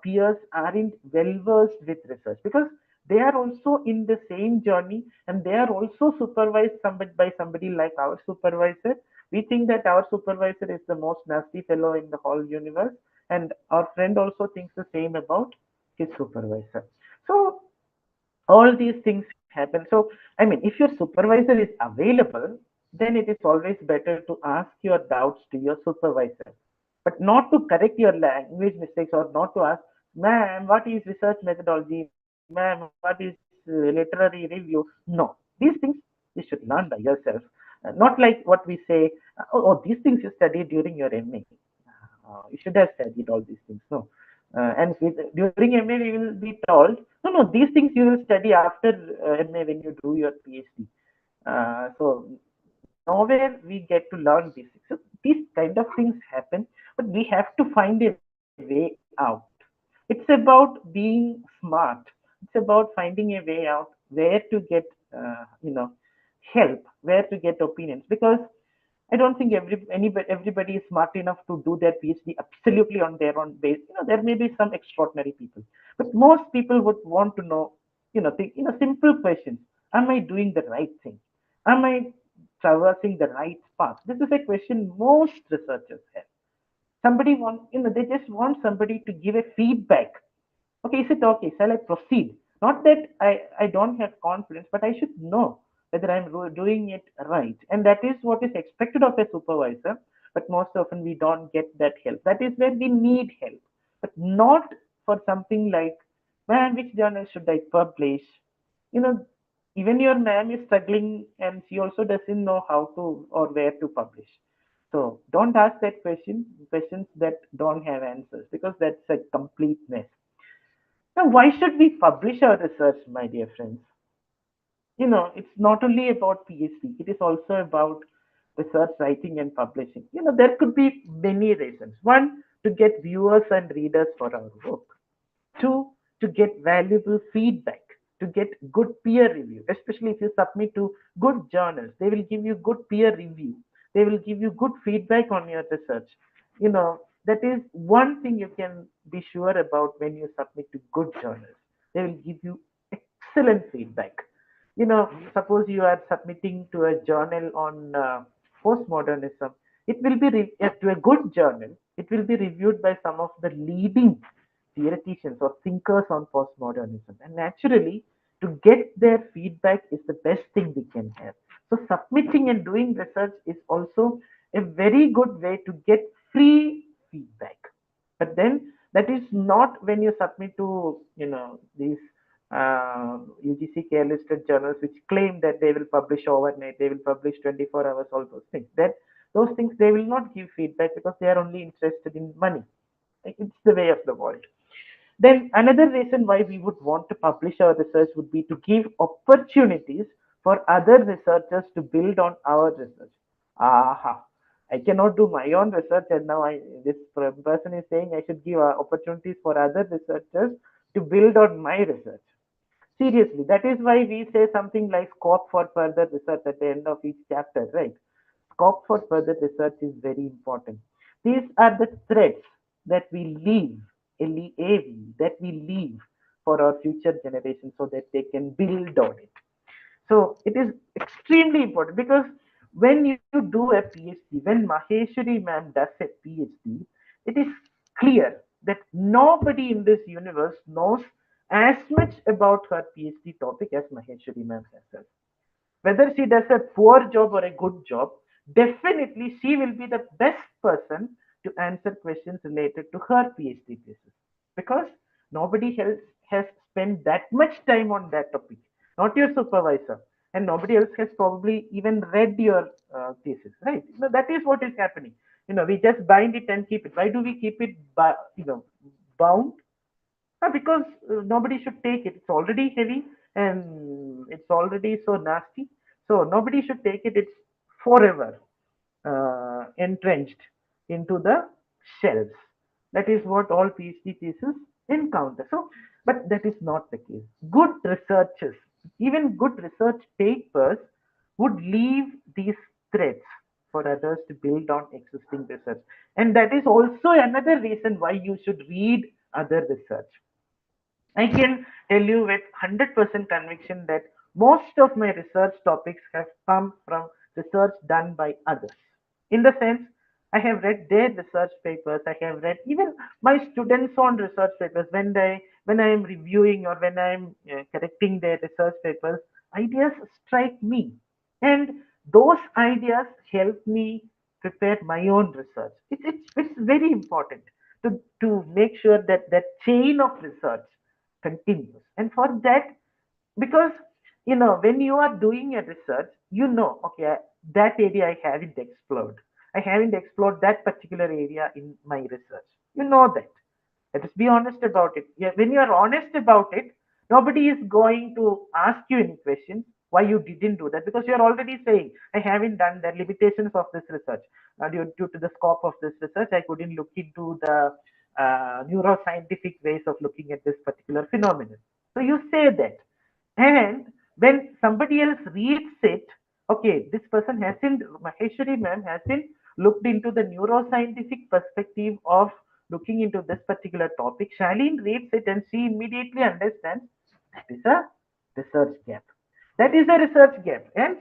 peers aren't well versed with research, because they are also in the same journey and they are also supervised by somebody like our supervisor. We think that our supervisor is the most nasty fellow in the whole universe, and our friend also thinks the same about his supervisor. So all these things happen. So I mean, if your supervisor is available, then it is always better to ask your doubts to your supervisor, but not to correct your language mistakes, or not to ask, ma'am, what is research methodology, ma'am, what is literary review. No, these things you should learn by yourself. Not like what we say, these things you studied during your MA. You should have studied all these things. No. During MA, we will be told, no, these things you will study after MA when you do your PhD. So nowhere we get to learn these things. So these kind of things happen, but we have to find a way out. It's about being smart. It's about finding a way out where to get, help, where to get opinions, because I don't think everybody is smart enough to do their PhD absolutely on their own base. There may be some extraordinary people, but most people would want to know, simple questions. Am I doing the right thing? Am I traversing the right path? This is a question most researchers have. Somebody want, they just want somebody to give a feedback. Okay, is it okay? Shall I proceed? Not that I don't have confidence, but I should know whether I'm doing it right. And that is what is expected of a supervisor. But most often we don't get that help. That is where we need help, but not for something like, man, which journal should I publish? You know, even your ma'am is struggling and she also doesn't know how to or where to publish. So don't ask that questions that don't have answers, because that's a complete mess. Now, why should we publish our research, my dear friends? It's not only about PhD, it is also about research writing and publishing. There could be many reasons. One, to get viewers and readers for our work. Two, to get valuable feedback, to get good peer review, especially if you submit to good journals. They will give you good peer review. They will give you good feedback on your research. that is one thing you can be sure about when you submit to good journals. They will give you excellent feedback. Suppose you are submitting to a journal on postmodernism, it will be to a good journal. It will be reviewed by some of the leading theoreticians or thinkers on postmodernism, and naturally, to get their feedback is the best thing we can have. So, submitting and doing research is also a very good way to get free feedback. But then that is not when you submit to these UGC care listed journals which claim that they will publish overnight, they will publish 24 hours, all those things. That those things they will not give feedback because they are only interested in money. It's the way of the world. Then another reason why we would want to publish our research would be to give opportunities for other researchers to build on our research. Aha. I cannot do my own research, and now this person is saying I should give opportunities for other researchers to build on my research. Seriously, that is why we say something like scope for further research at the end of each chapter, right? Scope for further research is very important. These are the threads that we leave, LEAV, that we leave for our future generations so that they can build on it. So it is extremely important because when you do a PhD, when Maheshwari ma'am does a PhD, it is clear that nobody in this universe knows as much about her PhD topic as Maheshwari ma'am herself. Whether she does a poor job or a good job, definitely she will be the best person to answer questions related to her PhD thesis because nobody else has spent that much time on that topic, not your supervisor, and nobody else has probably even read your thesis, right? That is what is happening. We just bind it and keep it. Why do we keep it, bound? Because nobody should take it. It's already heavy and it's already so nasty. So nobody should take it. It's forever entrenched into the shelves. That is what all PhD theses encounter. So, but that is not the case. Good researchers, even good research papers, would leave these threads for others to build on existing research. And that is also another reason why you should read other research. I can tell you with 100% conviction that most of my research topics have come from research done by others. In the sense, I have read their research papers. I have read even my students' own research papers. When I am reviewing or when I am correcting their research papers, ideas strike me, and those ideas help me prepare my own research. It's very important to make sure that that chain of research continues. And for that, because when you are doing a research, okay, that area I haven't explored that particular area in my research. That. Let us be honest about it. Yeah, when you are honest about it, nobody is going to ask you any questions why you didn't do that, because you are already saying I haven't done the limitations of this research. Due to the scope of this research, I couldn't look into the neuroscientific ways of looking at this particular phenomenon. So you say that, and when somebody else reads it, okay, this person hasn't, Maheshwari ma'am hasn't looked into the neuroscientific perspective of looking into this particular topic. Shaleen reads it and she immediately understands that is a research gap. That is a research gap. And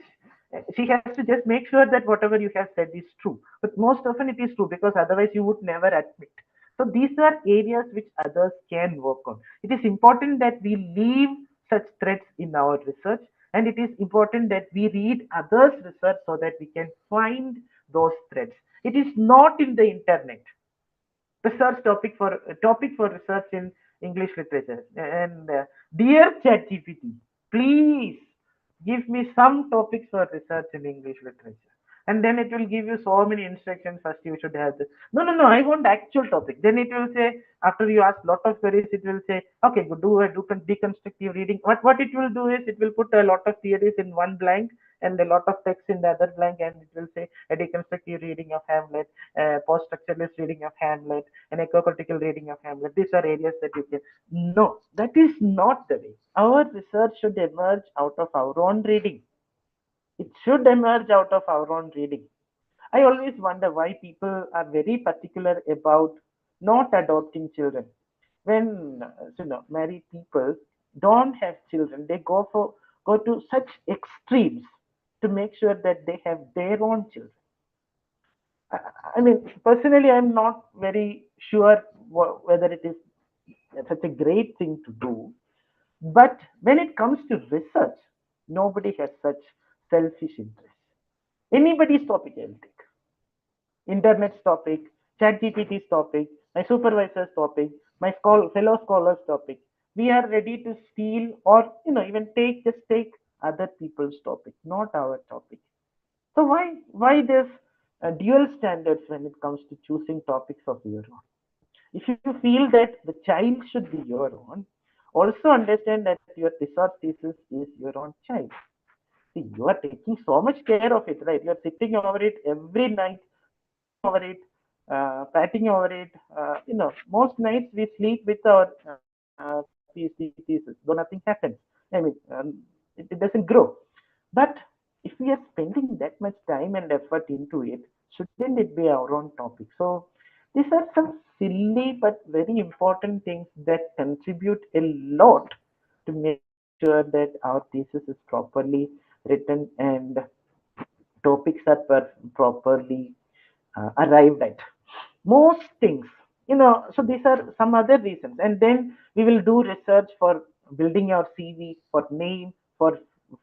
she has to just make sure that whatever you have said is true. But most often it is true because otherwise you would never admit. So these are areas which others can work on. It is important that we leave such threads in our research, and it is important that we read others' research so that we can find those threads. It is not in the internet. Research topic for research in English literature. And dear ChatGPT, please give me some topics for research in English literature. And then it will give you so many instructions. First, you should have this. No, I want actual topic. Then it will say, after you ask lot of queries, it will say, okay, go do deconstructive reading. What it will do is it will put a lot of theories in one blank and a lot of text in the other blank, and it will say a deconstructive reading of Hamlet, a post-structuralist reading of Hamlet, an eco-critical reading of Hamlet. These are areas that you can. No, that is not the way. Our research should emerge out of our own reading. It should emerge out of our own reading. I always wonder why people are very particular about not adopting children. When married people don't have children, they go to such extremes to make sure that they have their own children. I, I mean, personally, I'm not very sure whether it is such a great thing to do. But when it comes to research, nobody has such selfish interest. Anybody's topic I'll take. Internet's topic, ChatGPT's topic, my supervisor's topic, my fellow scholars' topic. We are ready to steal or even take other people's topic, not our topic. So why this dual standards when it comes to choosing topics of your own? If you feel that the child should be your own, also understand that your research thesis is your own child. See, you are taking so much care of it, right? You are sitting over it every night, crying over it, patting over it. Most nights we sleep with our PhD thesis, though nothing happens. I mean, it doesn't grow. But if we are spending that much time and effort into it, shouldn't it be our own topic? So these are some silly but very important things that contribute a lot to make sure that our thesis is properly written and topics are properly arrived at. Most things, so these are some other reasons. And then we will do research for building our CV, for name, for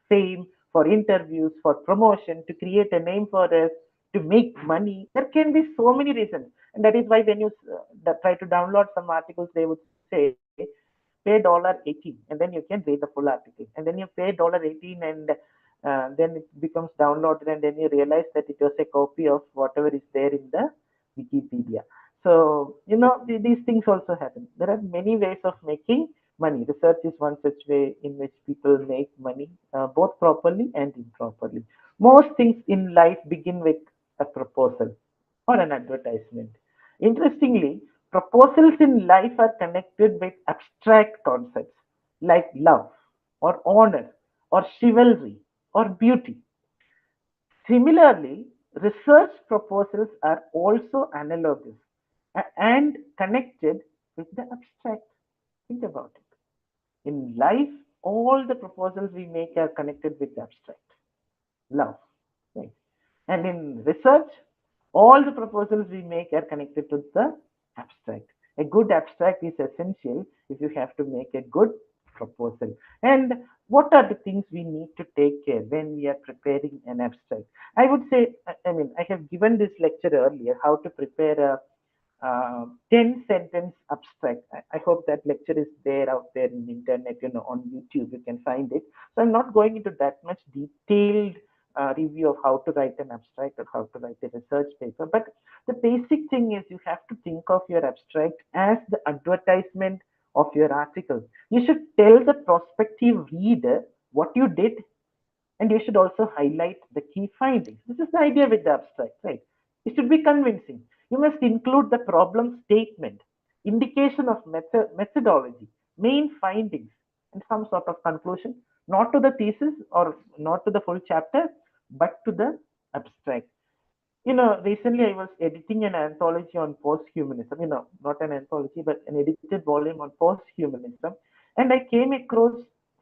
fame, for interviews, for promotion, to create a name for us, to make money. There can be so many reasons. And that is why when you try to download some articles, they would say, pay $18 and then you can read the full article. And then you pay $18 and then it becomes downloaded, and then you realize that it was a copy of whatever is there in the Wikipedia. So, these things also happen. There are many ways of making money. Research is one such way in which people make money, both properly and improperly. Most things in life begin with a proposal or an advertisement. Interestingly, proposals in life are connected with abstract concepts like love or honor or chivalry or beauty. Similarly, research proposals are also analogous and connected with the abstract. Think about it. In life, all the proposals we make are connected with the abstract. Love. Right? And in research, all the proposals we make are connected to the abstract. A good abstract is essential if you have to make a good proposal. And what are the things we need to take care when we are preparing an abstract? I would say, I have given this lecture earlier, how to prepare a 10-sentence abstract. I hope that lecture is there out there in the internet, on YouTube, you can find it. So I'm not going into that much detailed review of how to write an abstract or how to write a research paper. But the basic thing is you have to think of your abstract as the advertisement of your article. You should tell the prospective reader what you did, and you should also highlight the key findings. This is the idea with the abstract, right? It should be convincing. You must include the problem statement, indication of methodology, main findings, and some sort of conclusion, not to the thesis or not to the full chapter, but to the abstract. Recently I was editing an anthology on post-humanism, not an anthology, but an edited volume on post-humanism. And I came across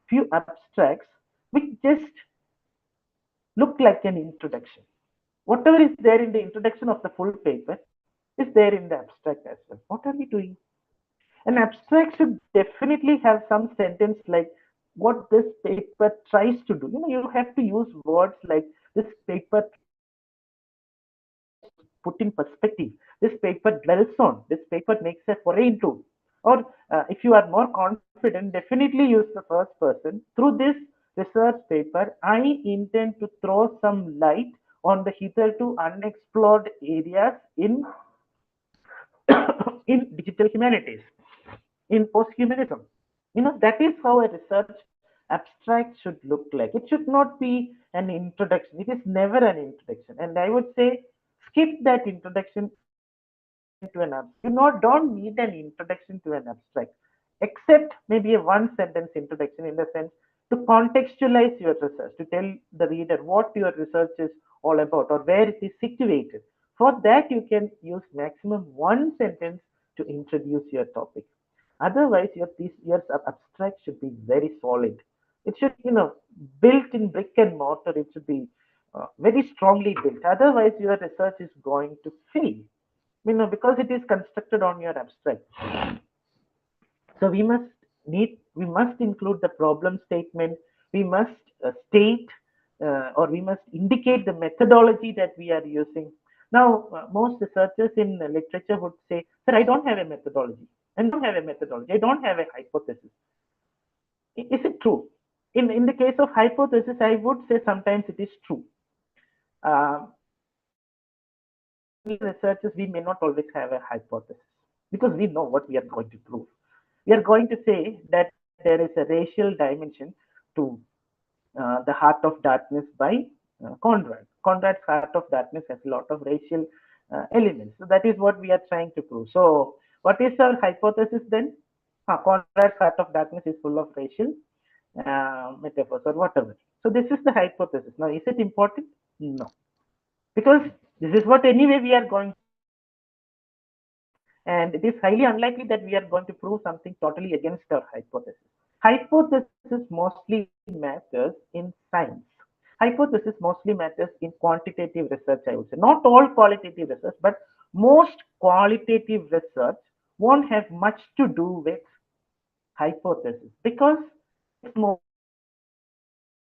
few abstracts which just look like an introduction. Whatever is there in the introduction of the full paper is there in the abstract as well. What are we doing? An abstract should definitely have some sentence like what this paper tries to do. You have to use words like this paper put in perspective. This paper dwells on. This paper makes a foray into. Or if you are more confident, definitely use the first person. Through this research paper, I intend to throw some light on the hitherto unexplored areas in in digital humanities, in post-humanism. That is how a research abstract should look like. It should not be an introduction. It is never an introduction. And I would say skip that introduction to an abstract. Don't need an introduction to an abstract, except maybe a one-sentence introduction, in the sense to contextualize your research, to tell the reader what your research is all about or where it is situated. For that, you can use maximum one sentence to introduce your topic. Otherwise, your abstract should be very solid. It should, built in brick and mortar. It should be very strongly built. Otherwise, your research is going to fail. Because it is constructed on your abstract. So we must include the problem statement. We must state or we must indicate the methodology that we are using. Now, most researchers in literature would say, "Sir, I don't have a methodology. I don't have a methodology. I don't have a hypothesis." Is it true? In the case of hypothesis, I would say sometimes it is true. Researchers, we may not always have a hypothesis because we know what we are going to prove. We are going to say that there is a racial dimension to The Heart of Darkness by Conrad. Conrad's Heart of Darkness has a lot of racial elements. So that is what we are trying to prove. So what is our hypothesis then? Conrad's Heart of Darkness is full of racial metaphors or whatever. So this is the hypothesis. Now, is it important? No. Because this is what anyway we are going, and it is highly unlikely that we are going to prove something totally against our hypothesis. Hypothesis mostly matters in science. Hypothesis mostly matters in quantitative research, I would say. Not all qualitative research, but most qualitative research won't have much to do with hypothesis because it's more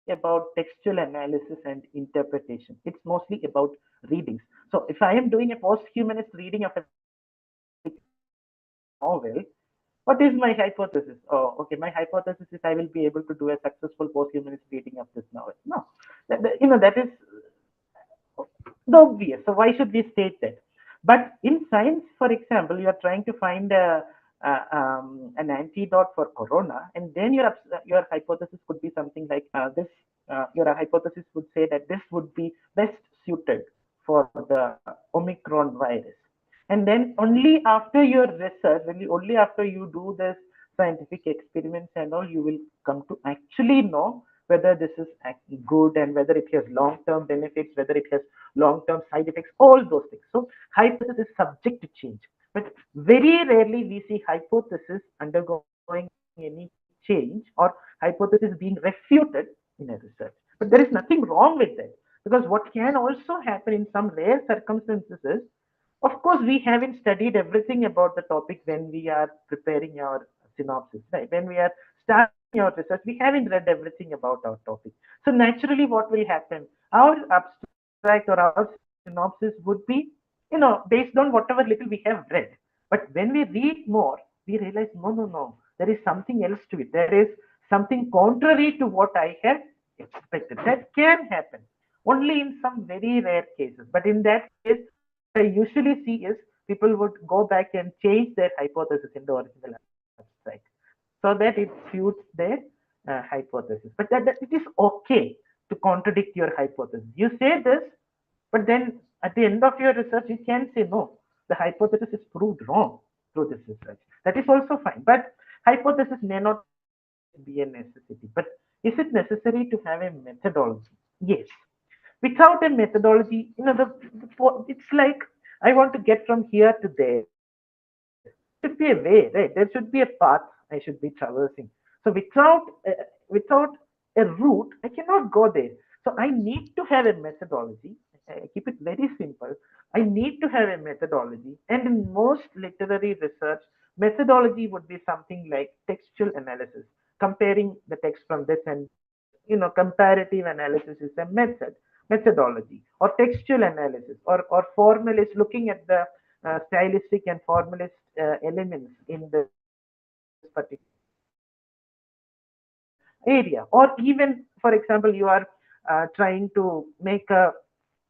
about textual analysis and interpretation. It's mostly about readings. So if I am doing a post-humanist reading of a novel, what is my hypothesis? Oh, okay, my hypothesis is I will be able to do a successful post-humanist reading of this novel. No, that is the obvious. So why should we state that? But in science, for example, you are trying to find an antidote for corona, and then your hypothesis could be something like this. Your hypothesis would say that this would be best suited for the Omicron virus. And then only after your research, only after you do this scientific experiments and all, you will come to actually know whether this is good and whether it has long-term benefits, whether it has long-term side effects, all those things. So hypothesis is subject to change. But very rarely we see hypothesis undergoing any change or hypothesis being refuted in a research. But there is nothing wrong with that, because what can also happen in some rare circumstances is, of course, we haven't studied everything about the topic when we are preparing our synopsis, right? When we are starting our research, we haven't read everything about our topic. So naturally, what will happen? Our abstract or our synopsis would be, based on whatever little we have read. But when we read more, we realize, no, there is something else to it. There is something contrary to what I have expected. That can happen only in some very rare cases. But in that case, what I usually see is people would go back and change their hypothesis in the original abstract so that it suits their hypothesis. But that it is okay to contradict your hypothesis. You say this, but then at the end of your research, you can say, no, the hypothesis is proved wrong through this research. That is also fine. But hypothesis may not be a necessity. But is it necessary to have a methodology? Yes. Without a methodology, it's like I want to get from here to there. There should be a way, right? There should be a path I should be traversing. So without a route, I cannot go there. So I need to have a methodology. I keep it very simple. I need to have a methodology. And in most literary research, methodology would be something like textual analysis, comparing the text from this and comparative analysis is a methodology, or textual analysis, or formalist, looking at the stylistic and formalist elements in this particular area. Or even, for example, you are trying to make a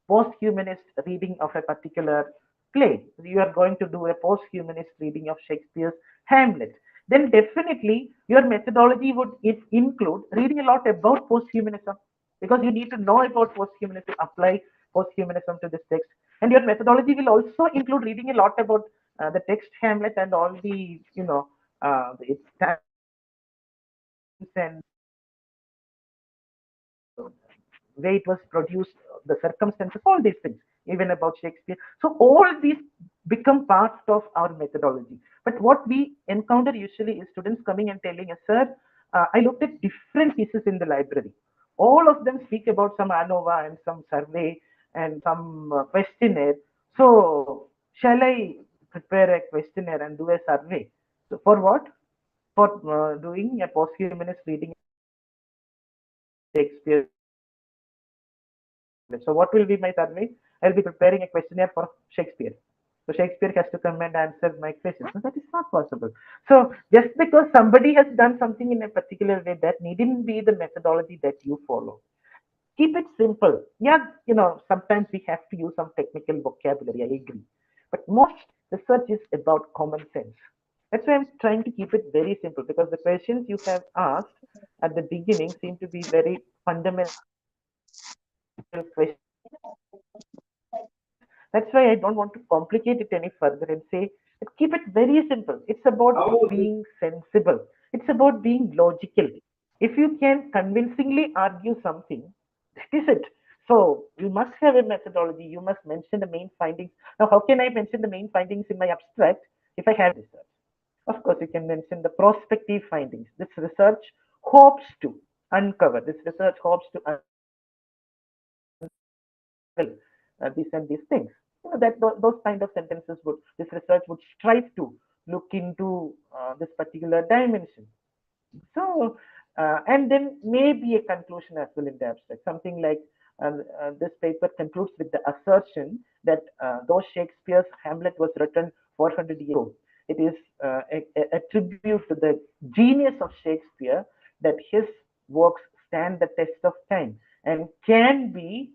post-humanist reading of a particular play. You are going to do a post-humanist reading of Shakespeare's Hamlet. Then definitely your methodology would include reading a lot about post-humanism, because you need to know about post-humanism, apply post-humanism to this text. And your methodology will also include reading a lot about the text Hamlet and all the, its and way it was produced, the circumstances, all these things, even about Shakespeare. So all these become part of our methodology. But what we encounter usually is students coming and telling us, sir, I looked at different pieces in the library. All of them speak about some ANOVA and some survey and some questionnaire. So shall I prepare a questionnaire and do a survey? So for what? For doing a posthumous reading Shakespeare. So what will be my survey? I'll be preparing a questionnaire for Shakespeare. So Shakespeare has to come and answer my questions. So that is not possible. So just because somebody has done something in a particular way, that needn't be the methodology that you follow. Keep it simple. Yeah, sometimes we have to use some technical vocabulary, I agree. But most research is about common sense. That's why I'm trying to keep it very simple, because the questions you have asked at the beginning seem to be very fundamental questions. That's why I don't want to complicate it any further and say, keep it very simple. It's about being sensible. It's about being logical. If you can convincingly argue something, that is it. So you must have a methodology. You must mention the main findings. Now, how can I mention the main findings in my abstract if I have research? Of course, you can mention the prospective findings. This research hopes to uncover. This research hopes to these and these things. Those kind of sentences this research would strive to look into this particular dimension. So, and then maybe a conclusion as well in the abstract, something like this paper concludes with the assertion that though Shakespeare's Hamlet was written 400 years ago, it is a tribute to the genius of Shakespeare that his works stand the test of time and can be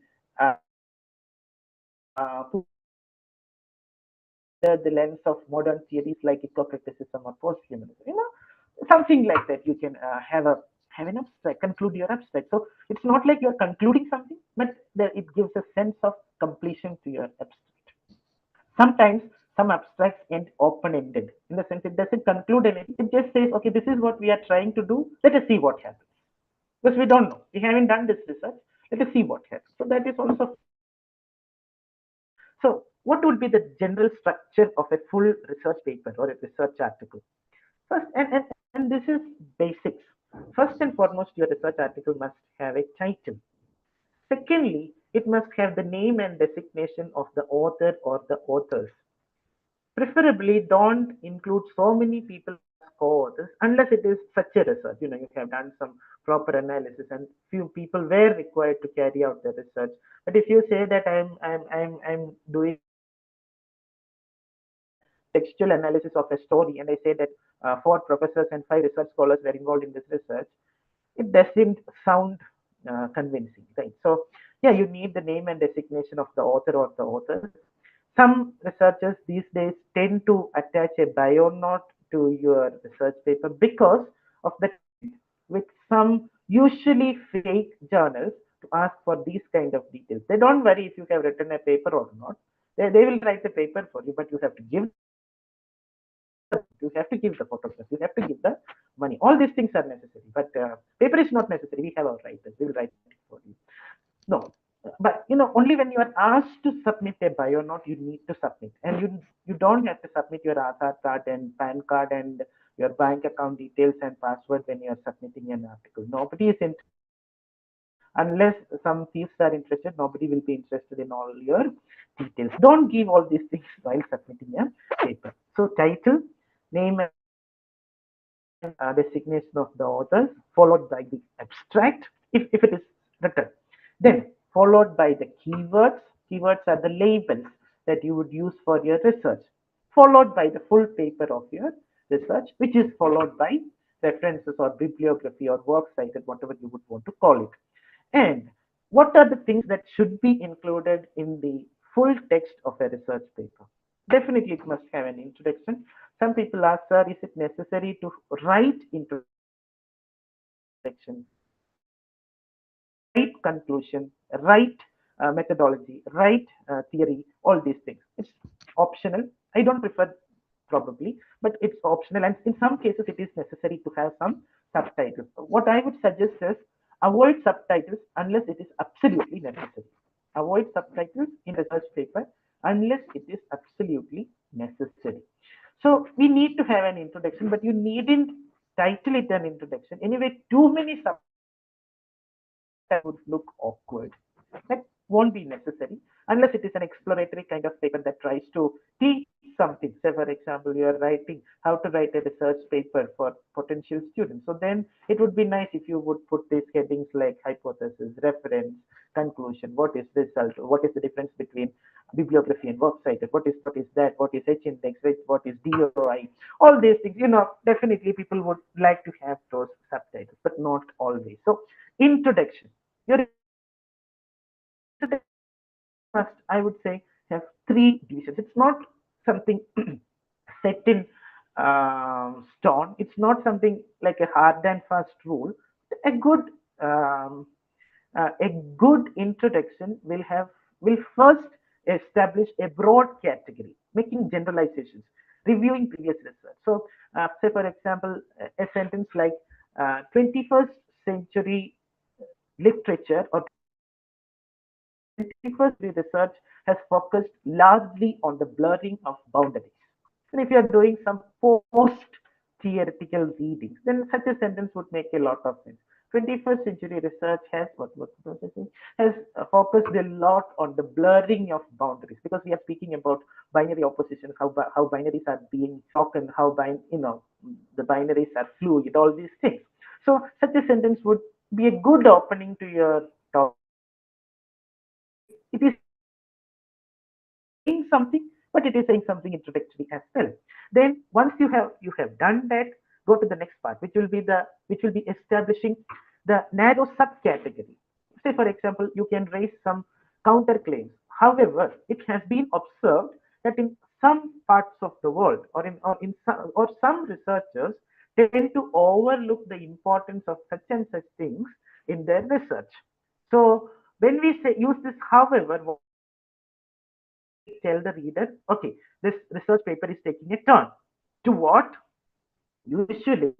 put the lens of modern theories like eco-criticism or post-humanism. Something like that. You can have an abstract, conclude your abstract. So it's not like you're concluding something, but it gives a sense of completion to your abstract. Sometimes some abstracts end open-ended, in the sense it doesn't conclude anything. It just says, okay, this is what we are trying to do. Let us see what happens. Because we don't know. We haven't done this research. Let us see what happens. So that is also. So what would be the general structure of a full research paper or a research article? First, and this is basics. First and foremost, your research article must have a title. Secondly, it must have the name and designation of the author or the authors. Preferably, don't include so many people as co-authors unless it is such a research. You have done some proper analysis and few people were required to carry out the research. But if you say that I'm doing textual analysis of a story, and I say that 4 professors and 5 research scholars were involved in this research, it doesn't sound convincing, right? So yeah, you need the name and designation of the author or the authors. Some researchers these days tend to attach a bio note to your research paper because of the with some usually fake journals to ask for these kind of details. They don't worry if you have written a paper or not. They will write the paper for you, but you have to give the photographs, you have to give the money. All these things are necessary, but paper is not necessary. We have our writers, we will write it for you. No, but only when you are asked to submit a bio note, you need to submit, and you don't have to submit your Aadhaar card and PAN card and your bank account details and password when you are submitting an article. Nobody is interested. Unless some thieves are interested, nobody will be interested in all your details. Don't give all these things while submitting a paper. So title, name, and designation of the author, followed by the abstract, if it is written. Then followed by the keywords. Keywords are the labels that you would use for your research. Followed by the full paper of your research, which is followed by references or bibliography or works cited, whatever you would want to call it. And what are the things that should be included in the full text of a research paper? Definitely, it must have an introduction. Some people ask, sir, is it necessary to write introduction, write conclusion, write methodology, write theory, all these things? It's optional. I don't prefer probably, but it's optional. And in some cases, it is necessary to have some subtitles. What I would suggest is avoid subtitles unless it is absolutely necessary. Avoid subtitles in research paper unless it is absolutely necessary. So we need to have an introduction, but you needn't title it an introduction. Anyway, too many subtitles would look awkward. That won't be necessary unless it is an exploratory kind of paper that tries to teach something. Say, for example, you are writing how to write a research paper for potential students. So then it would be nice if you would put these headings like hypothesis, reference, conclusion, what is result, what is the difference between bibliography and works cited, what is that, what is H index, what is DOI, all these things. Definitely people would like to have those subtitles, but not always. So introduction. Your must, I would say, have three divisions. It's not something set in stone. It's not something like a hard and fast rule. A good um, a good introduction will first establish a broad category, making generalizations, reviewing previous research. So, say for example, a sentence like 21st century literature or 21st century research has focused largely on the blurring of boundaries. And if you are doing some post theoretical readings, then such a sentence would make a lot of sense. 21st century research has has focused a lot on the blurring of boundaries, because we are speaking about binary opposition, how binaries are being spoken, how the binaries are fluid, all these things. So such a sentence would be a good opening to your talk. It is saying something, but it is saying something introductory as well. Then once you have done that, go to the next part, which will be establishing the narrow subcategory. Say for example, you can raise some counterclaims. However, it has been observed that in some parts of the world, or some researchers tend to overlook the importance of such and such things in their research. So when we say use this, however, tell the reader, okay, this research paper is taking a turn to what? Usually,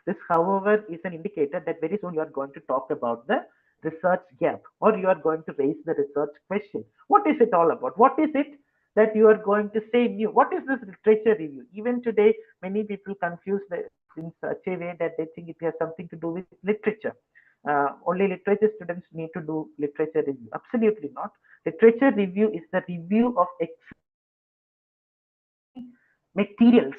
this, however, is an indicator that very soon you are going to talk about the research gap, or you are going to raise the research question. What is it all about? What is it that you are going to say new? What is this literature review? Even today, many people confuse this in such a way that they think it has something to do with literature. Only literature students need to do literature review. Absolutely not. Literature review is the review of materials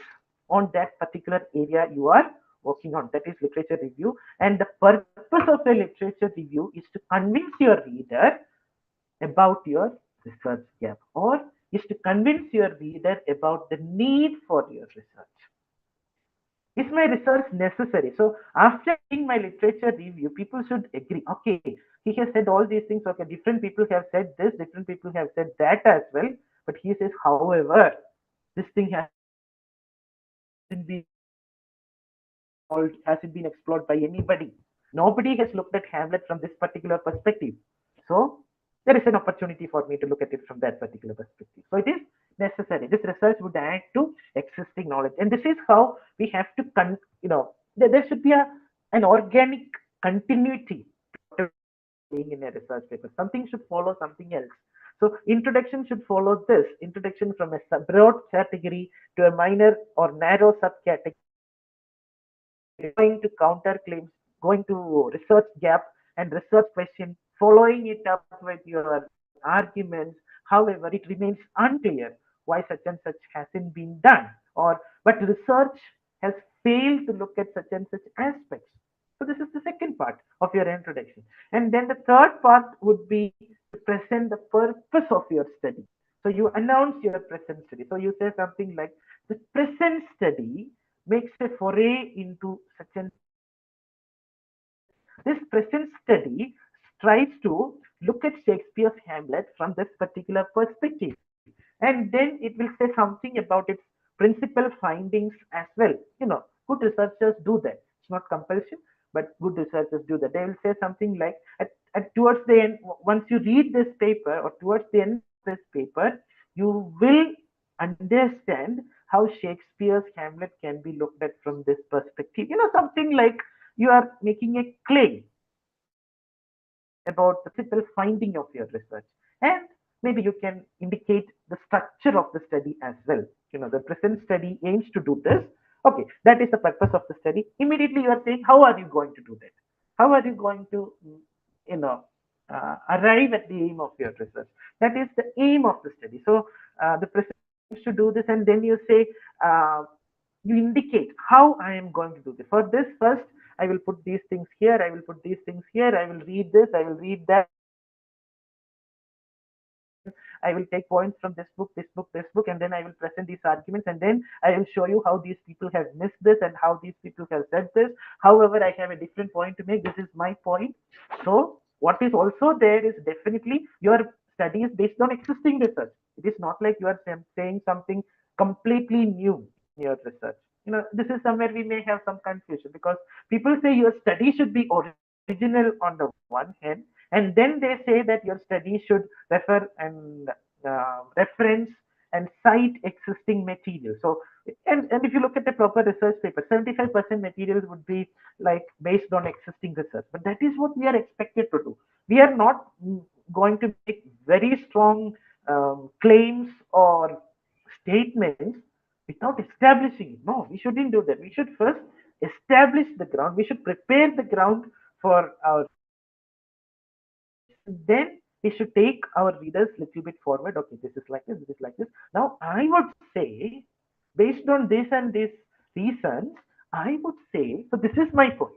on that particular area you are working on. That is literature review. And the purpose of a literature review is to convince your reader about your research gap, or is to convince your reader about the need for your research. Is my research necessary? So after reading my literature review, people should agree, okay, he has said all these things, okay, different people have said this, different people have said that as well, but he says, however, this thing hasn't been explored by anybody. Nobody has looked at Hamlet from this particular perspective. So there is an opportunity for me to look at it from that particular perspective. So it is necessary. This research would add to existing knowledge. And this is how we have to, there should be an organic continuity being in a research paper. Something should follow something else. So introduction should follow this. Introduction from a broad category to a minor or narrow subcategory, going to counter claims, going to research gap and research question, following it up with your arguments. However, it remains unclear why such and such hasn't been done, but research has failed to look at such and such aspects. So this is the second part of your introduction. And then the third part would be to present the purpose of your study. So you announce your present study. So you say something like, the present study makes a foray into such an. This present study tries to look at Shakespeare's Hamlet from this particular perspective. And then it will say something about its principal findings as well. Good researchers do that. It's not compulsion, but good researchers do that. They will say something like, towards the end, once you read this paper, or towards the end of this paper, you will understand how Shakespeare's Hamlet can be looked at from this perspective. Something like you are making a claim. about the principal finding of your research. And maybe you can indicate the structure of the study as well. The present study aims to do this. Okay, that is the purpose of the study. Immediately you are saying, how are you going to do that? How are you going to, arrive at the aim of your research? That is the aim of the study. So the present aims to do this, and then you say, you indicate how I am going to do this. For this, first, I will put these things here, I will put these things here, I will read this, I will read that, I will take points from this book, and then I will present these arguments, and then I will show you how these people have missed this and how these people have said this. However, I have a different point to make. This is my point. So what is also there is definitely your study is based on existing research. It is not like you are saying something completely new in your research. This is somewhere we may have some confusion, because people say your study should be original on the one hand, and then they say that your study should refer and reference and cite existing material. So, and if you look at the proper research paper, 75% materials would be like based on existing research. But that is what we are expected to do. We are not going to make very strong claims or statements without establishing it. No, we shouldn't do that. We should first establish the ground. We should prepare the ground for our, then we should take our readers a little bit forward. Okay, this is like this, this is like this. Now, I would say, based on this and this reasons, I would say, so this is my point.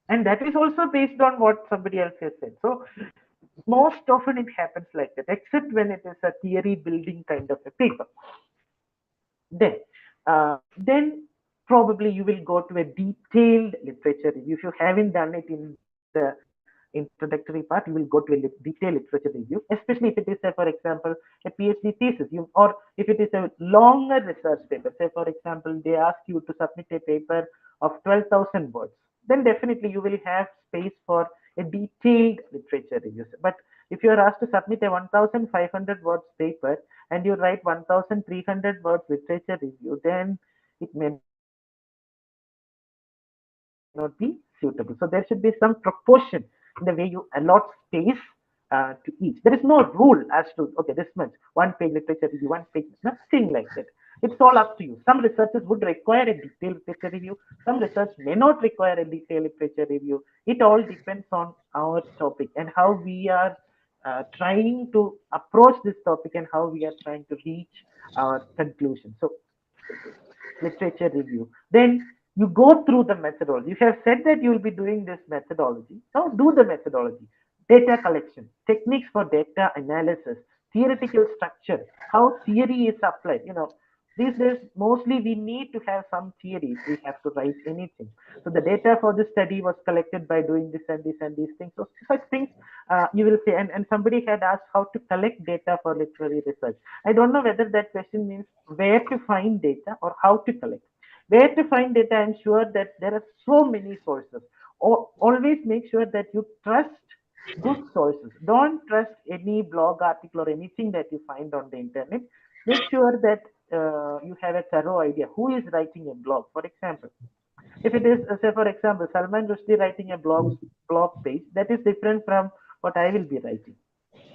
And that is also based on what somebody else has said. So, most often it happens like that, except when it is a theory building kind of a paper. Then probably you will go to a detailed literature review. If you haven't done it in the introductory part, you will go to a detailed literature review, especially if it is, say, for example, a PhD thesis, or if it is a longer research paper. Say, for example, they ask you to submit a paper of 12,000 words. Then definitely you will have space for a detailed literature review. But if you are asked to submit a 1,500 words paper and you write 1,300 words literature review, then it may not be suitable. So there should be some proportion in the way you allot space to each. There is no rule as to, okay, this much, one page literature review, one page, nothing like that. It's all up to you. Some researchers would require a detailed literature review. Some research may not require a detailed literature review. It all depends on our topic and how we are trying to approach this topic and how we are trying to reach our conclusion. So, literature review. Then you go through the methodology. You have said that you will be doing this methodology. Now do the methodology. Data collection, techniques for data analysis, theoretical structure, how theory is applied. These days, mostly we need to have some theory if we have to write anything. So the data for the study was collected by doing this and this and these things. So such things you will say. And somebody had asked how to collect data for literary research. I don't know whether that question means where to find data or how to collect. Where to find data, I'm sure that there are so many sources. Always make sure that you trust good sources. Don't trust any blog article or anything that you find on the internet. Make sure that you have a thorough idea who is writing a blog. For example, if it is, say, for example, Salman Rushdie writing a blog page, that is different from what I will be writing.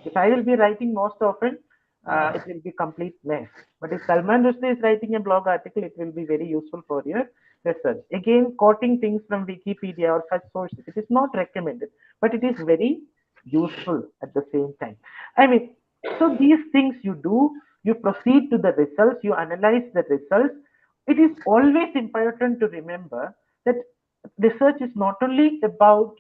If I will be writing most often, it will be complete mess. But if Salman Rushdie is writing a blog article, it will be very useful for your research. Again, quoting things from Wikipedia or such sources, it is not recommended, but it is very useful at the same time. I mean, so these things you do, you proceed to the results, you analyze the results. It is always important to remember that research is not only about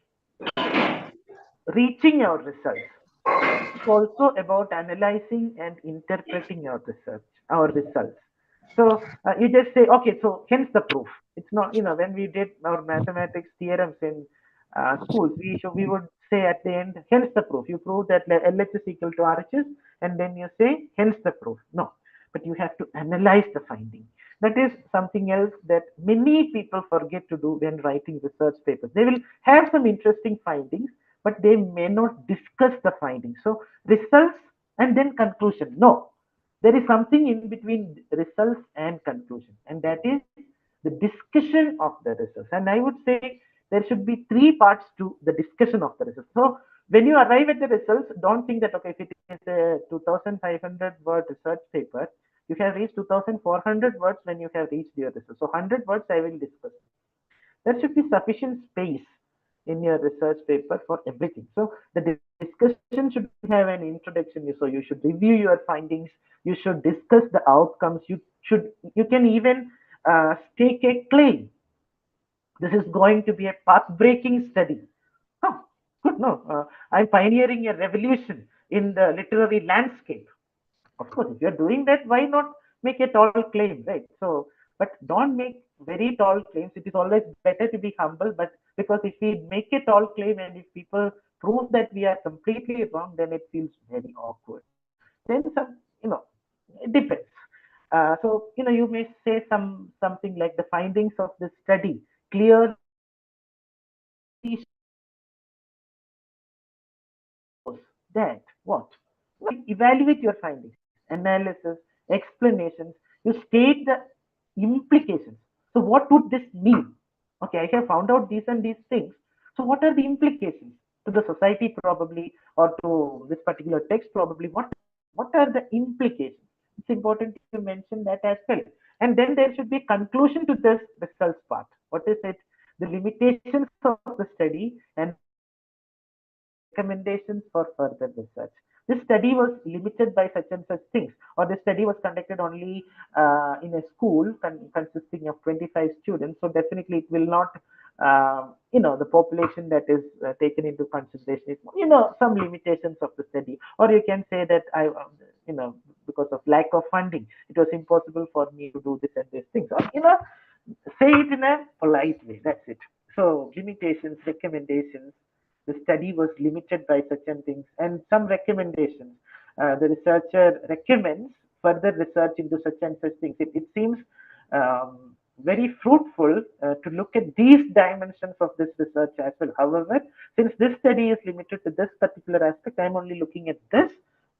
reaching your results, it's also about analyzing and interpreting our results. So you just say, okay, so hence the proof. It's not, when we did our mathematics theorems in schools, we would say at the end, hence the proof. You prove that LH is equal to RHS, and then you say, hence the proof. No, but you have to analyze the finding. That is something else that many people forget to do when writing research papers. They will have some interesting findings, but they may not discuss the findings. So results and then conclusion. No, there is something in between results and conclusion, and that is the discussion of the results. And I would say there should be three parts to the discussion of the results. So when you arrive at the results, don't think that, okay, if it is a 2,500 word research paper, you have reached 2,400 words when you have reached your results. So 100 words I will discuss. There should be sufficient space in your research paper for everything. So the discussion should have an introduction. So you should review your findings. You should discuss the outcomes. You can even stake a claim. This is going to be a path-breaking study. Oh, good. No, I'm pioneering a revolution in the literary landscape. Of course, if you're doing that, why not make a tall claim, right? So, but don't make very tall claims. It is always better to be humble, but because if we make a tall claim and if people prove that we are completely wrong, then it feels very awkward. Then it depends. So, you may say something like the findings of this study clearly that what? Evaluate your findings, analysis, explanations. You state the implications. So what would this mean? Okay, I have found out these and these things. So what are the implications to the society probably, or to this particular text probably? What are the implications? It's important to mention that as well. And then there should be a conclusion to this results part. What is it? The limitations of the study and recommendations for further research. This study was limited by such and such things, or the study was conducted only in a school consisting of 25 students. So definitely it will not, the population that is taken into consideration is, some limitations of the study. Or you can say that because of lack of funding, it was impossible for me to do this and these things. Or, say it in a polite way. That's it. So limitations, recommendations. The study was limited by such and things, and some recommendations. The researcher recommends further research into such and such things. It seems very fruitful to look at these dimensions of this research as well. However, since this study is limited to this particular aspect, I'm only looking at this,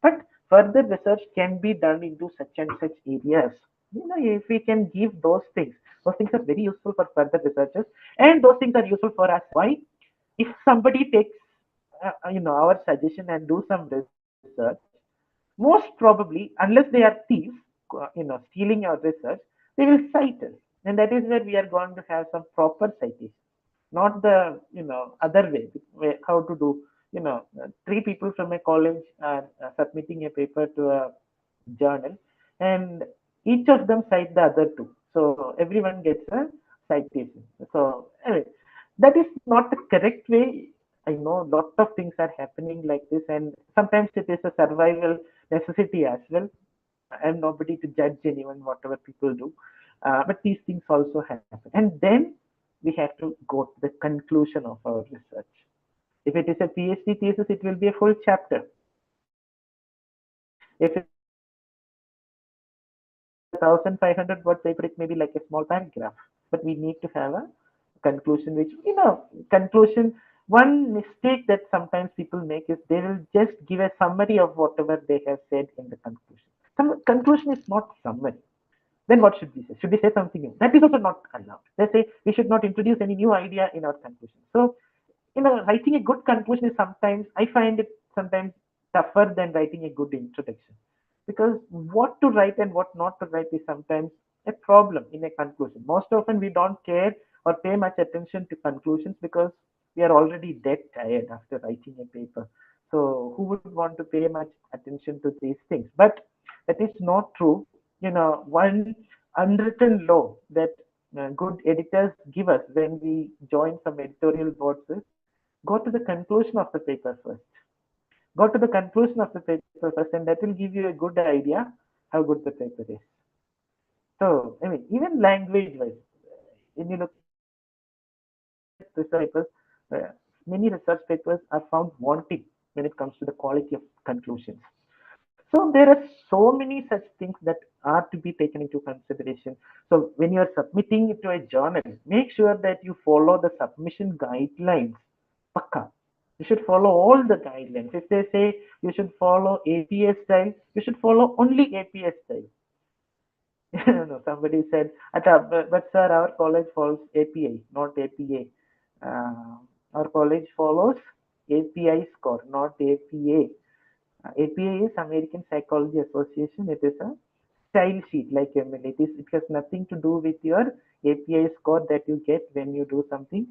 but further research can be done into such and such areas. If we can give those things are very useful for further researchers, and those things are useful for us. Why? If somebody takes our suggestion and do some research, most probably, unless they are thieves, stealing our research, they will cite us, and that is where we are going to have some proper citation, not the other way. How to do? Three people from a college are submitting a paper to a journal, and each of them cite the other two, so everyone gets a citation. So anyway, that is not the correct way. I know a lot of things are happening like this, and sometimes it is a survival necessity as well. I'm nobody to judge anyone, whatever people do, but these things also happen. And then we have to go to the conclusion of our research. If it is a PhD thesis, it will be a full chapter. If it's 1,500 word paper, it may be like a small paragraph, but we need to have a conclusion, which, conclusion. One mistake that sometimes people make is they will just give a summary of whatever they have said in the conclusion. Some conclusion is not summary. Then what should we say? Should we say something new? That is also not allowed. They say we should not introduce any new idea in our conclusion. So, writing a good conclusion is sometimes, I find it sometimes tougher than writing a good introduction, because what to write and what not to write is sometimes a problem in a conclusion. Most often we don't care or pay much attention to conclusions because we are already dead tired after writing a paper. So who would want to pay much attention to these things? But that is not true. One unwritten law that good editors give us when we join some editorial boards is, go to the conclusion of the paper first. Go to the conclusion of the paper first, and that will give you a good idea how good the paper is. So, even language-wise, when you look at research papers, many research papers are found wanting when it comes to the quality of conclusions. So there are so many such things that are to be taken into consideration. So when you are submitting it to a journal, make sure that you follow the submission guidelines. Pakka. You should follow all the guidelines. If they say you should follow APA style, you should follow only APA style. Somebody said, but sir, our college follows APA, not APA. Our college follows API score, not APA. APA is American Psychology Association. It is a style sheet like ML. It has nothing to do with your API score that you get when you do something.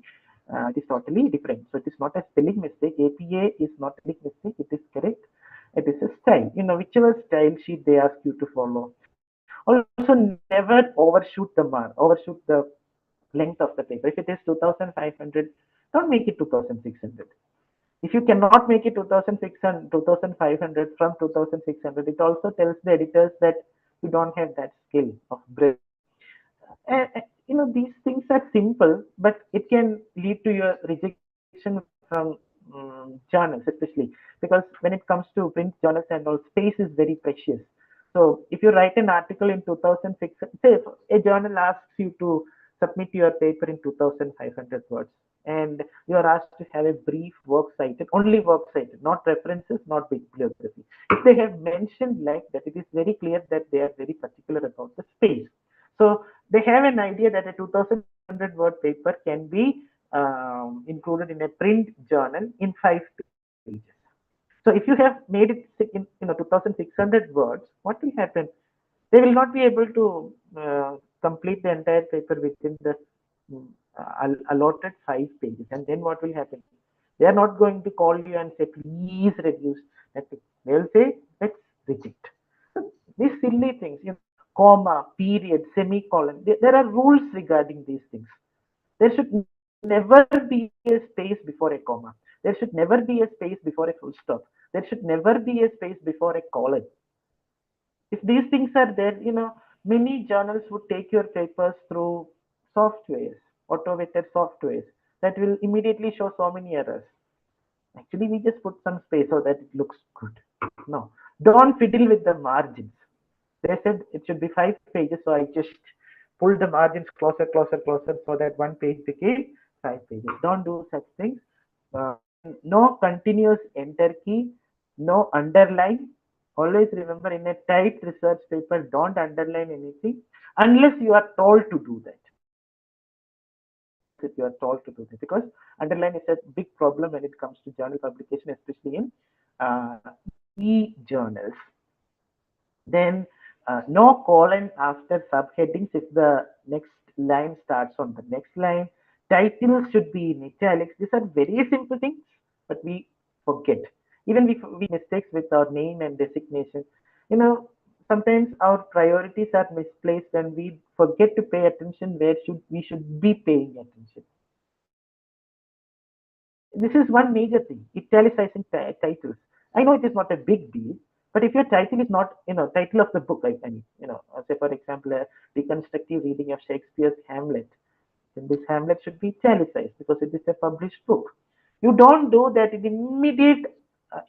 It is totally different. So it is not a spelling mistake. APA is not a spelling mistake. It is correct. It is a style. Whichever style sheet they ask you to follow. Also, never overshoot the mark, overshoot the length of the paper. If it is 2,500, don't make it 2,600. If you cannot make it 2,600, 2,500 from 2,600, it also tells the editors that you don't have that skill of breadth. These things are simple, but it can lead to your rejection from journals, especially because when it comes to print journals and all, space is very precious. So if you write an article in 2006, say a journal asks you to submit your paper in 2,500 words, and you are asked to have a brief work cited, only work cited, not references, not bibliography. If they have mentioned like that, it is very clear that they are very particular about the space. So they have an idea that a 2,500 word paper can be included in a print journal in 5 pages. So if you have made it in 2,600 words, what will happen? They will not be able to complete the entire paper within the allotted 5 pages. And then what will happen? They are not going to call you and say, please reduce that. They will say, let's reject. So these silly things, comma, period, semicolon, there are rules regarding these things. There should never be a space before a comma. There should never be a space before a full stop. There should never be a space before a colon. If these things are there, many journals would take your papers through softwares, automated softwares that will immediately show so many errors. Actually, we just put some space so that it looks good. No, don't fiddle with the margins. They said it should be 5 pages, so I just pulled the margins closer so that one page became 5 pages. Don't do such things. No continuous enter key, no underline. Always remember, in a tight research paper, don't underline anything unless you are told to do that. If you are told to do that, because underline is a big problem when it comes to journal publication, especially in e-journals. Then no colon after subheadings if the next line starts on the next line. Titles should be in italics. These are very simple things, but we forget. Even we mistakes with our name and designation. Sometimes our priorities are misplaced and we forget to pay attention where we should be paying attention. This is one major thing, italicizing titles. I know it is not a big deal, but if your title is not, title of the book, I mean, say for example, a reconstructive reading of Shakespeare's Hamlet, then this Hamlet should be italicized because it is a published book. You don't do that, the immediate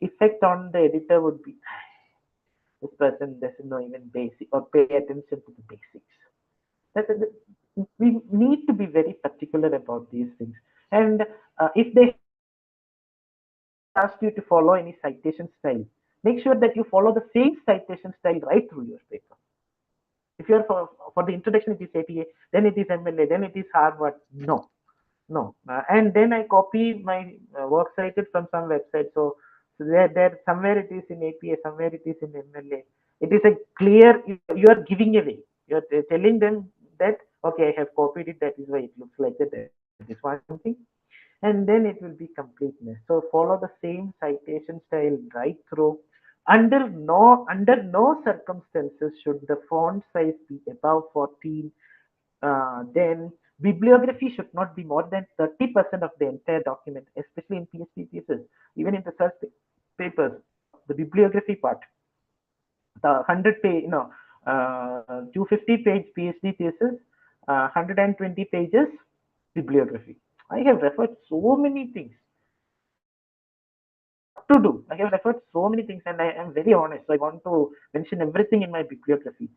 effect on the editor would be, this person doesn't know even basic or pay attention to the basics. We need to be very particular about these things. And if they ask you to follow any citation style, make sure that you follow the same citation style right through your paper. If you're for the introduction, it is APA, then it is MLA, then it is Harvard. No. And then I copy my work cited from some website. So there somewhere it is in APA, somewhere it is in MLA. It is a clear, you are giving away. You are telling them that, okay, I have copied it, that is why it looks like that. That is one thing. And then it will be completeness. So follow the same citation style right through. Under no circumstances should the font size be above 14. Then bibliography should not be more than 30% of the entire document, especially in PhD thesis. Even in research papers, the bibliography part, the 100-page, 250-page PhD thesis, 120 pages bibliography. I have referred so many things to do. I have referred so many things, and I am very honest. So I want to mention everything in my bibliography.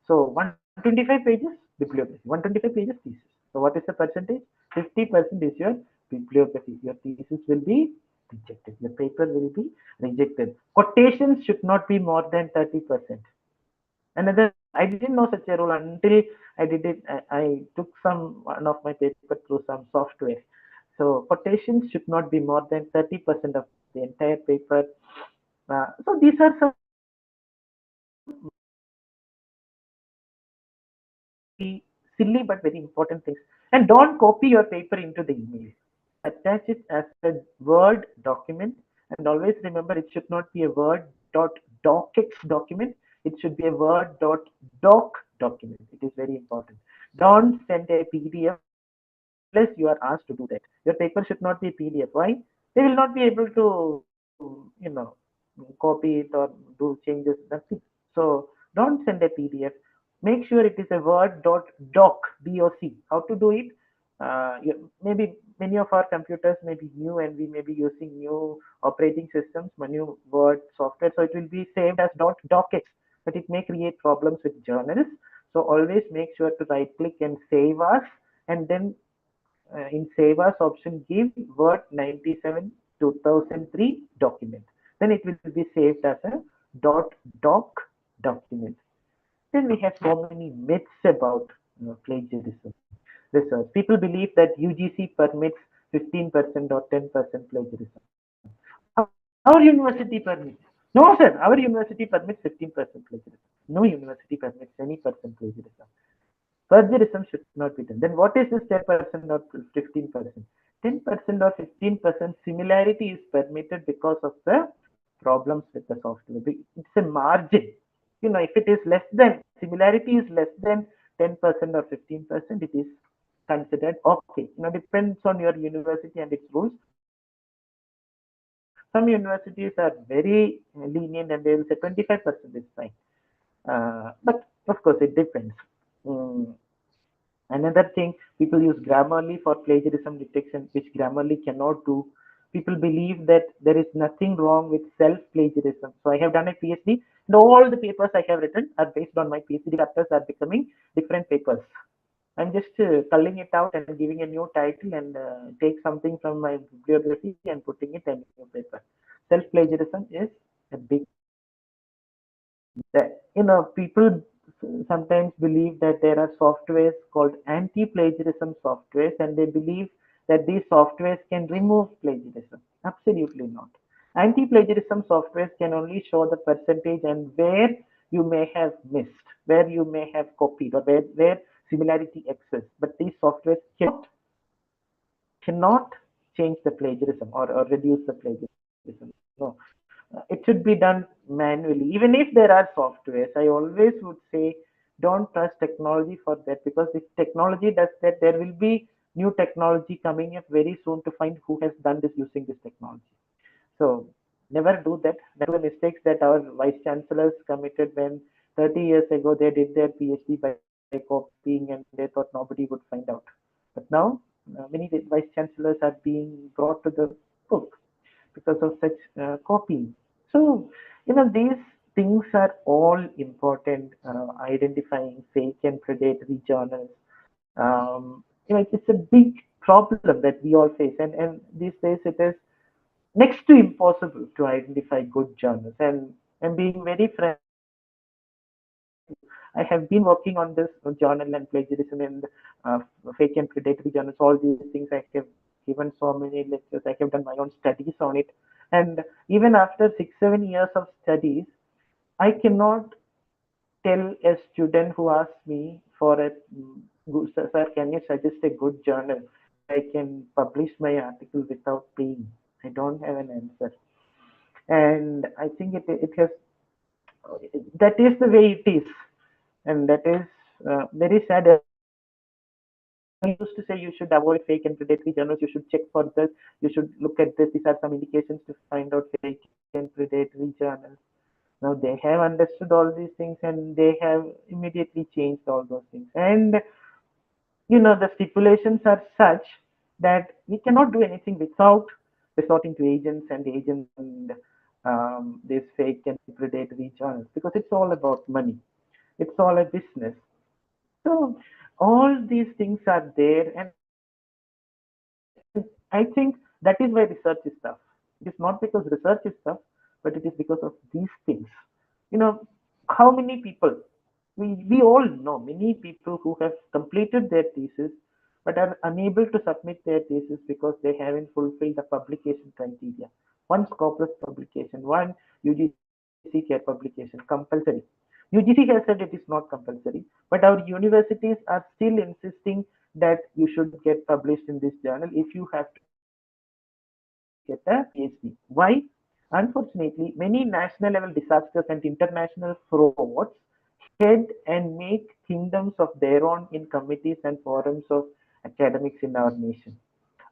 So 125 pages bibliography, 125 pages thesis. So what is the percentage? 50% is your bibliography. Your thesis will be rejected. Your paper will be rejected. Quotations should not be more than 30%. Another, I didn't know such a rule until I did it. I took one of my paper through some software. So quotations should not be more than 30% of the entire paper. So these are some silly but very important things. And don't copy your paper into the email. Attach it as a Word document. And always remember, it should not be a Word dot docx document. It should be a Word dot doc document. It is very important. Don't send a PDF unless you are asked to do that. Your paper should not be a PDF. Why? They will not be able to, copy it or do changes. Nothing. So don't send a PDF. Make sure it is a Word dot doc, doc. How to do it? Maybe many of our computers may be new and we may be using new operating systems, new Word software. So it will be saved as dot docx, but it may create problems with journals. So always make sure to right click and save as, and then in save as option, give Word 97 2003 document. Then it will be saved as a dot doc document. Then we have so many myths about plagiarism research. People believe that UGC permits 15% or 10% plagiarism. Our university permits. No, sir, our university permits 15% plagiarism. No university permits any percent plagiarism. Plagiarism should not be done. Then what is this 10% or 15%? 10% or 15% similarity is permitted because of the problems with the software. It's a margin. If it is less than, similarity is less than 10% or 15%, it is considered okay. Depends on your university and its rules. Some universities are very lenient and they will say 25% is fine. But of course, it depends. Another thing, people use Grammarly for plagiarism detection, which Grammarly cannot do. People believe that there is nothing wrong with self-plagiarism. So I have done a PhD, and all the papers I have written are based on my PhD chapters are becoming different papers. I'm just culling it out and giving a new title and take something from my bibliography and putting it in a new paper. Self-plagiarism is a big that people sometimes believe that there are softwares called anti-plagiarism softwares, and they believe that these softwares can remove plagiarism. Absolutely not. Anti-plagiarism softwares can only show the percentage and where you may have missed, where you may have copied, or where similarity exists. But these softwares cannot change the plagiarism or reduce the plagiarism. No, it should be done manually. Even if there are softwares, I always would say don't trust technology for that, because if technology does that, there will be new technology coming up very soon to find who has done this using this technology. So never do that. That were mistakes that our vice chancellors committed when 30 years ago they did their PhD by copying and they thought nobody would find out. But now many vice chancellors are being brought to the book because of such copying. So, these things are all important. Identifying fake and predatory journals. It's a big problem that we all face, and these days it is next to impossible to identify good journals. And being very frank, I have been working on this journal and plagiarism and fake and predatory journals. All these things I have given so many lectures. I have done my own studies on it. And even after 6-7 years of studies, I cannot tell a student who asks me for a sir, can you suggest a good journal I can publish my article without paying? I don't have an answer. And I think it has, that is the way it is. And that is very sad. I used to say you should avoid fake and predatory journals. You should check for this. You should look at this. These are some indications to find out fake and predatory journals. Now they have understood all these things and they have immediately changed all those things. And the stipulations are such that we cannot do anything without resorting to agents and these fake and predatory journals, because it's all about money. It's all a business. So all these things are there, and I think that is why research is tough. It is not because research is tough, but it is because of these things. How many people, we all know many people who have completed their thesis but are unable to submit their thesis because they haven't fulfilled the publication criteria. One Scopus publication, one UGC care publication, compulsory. UGC has said it is not compulsory, but our universities are still insisting that you should get published in this journal if you have to get a PhD. Why? Unfortunately, many national level disasters and international frauds head and make kingdoms of their own in committees and forums of academics in our nation.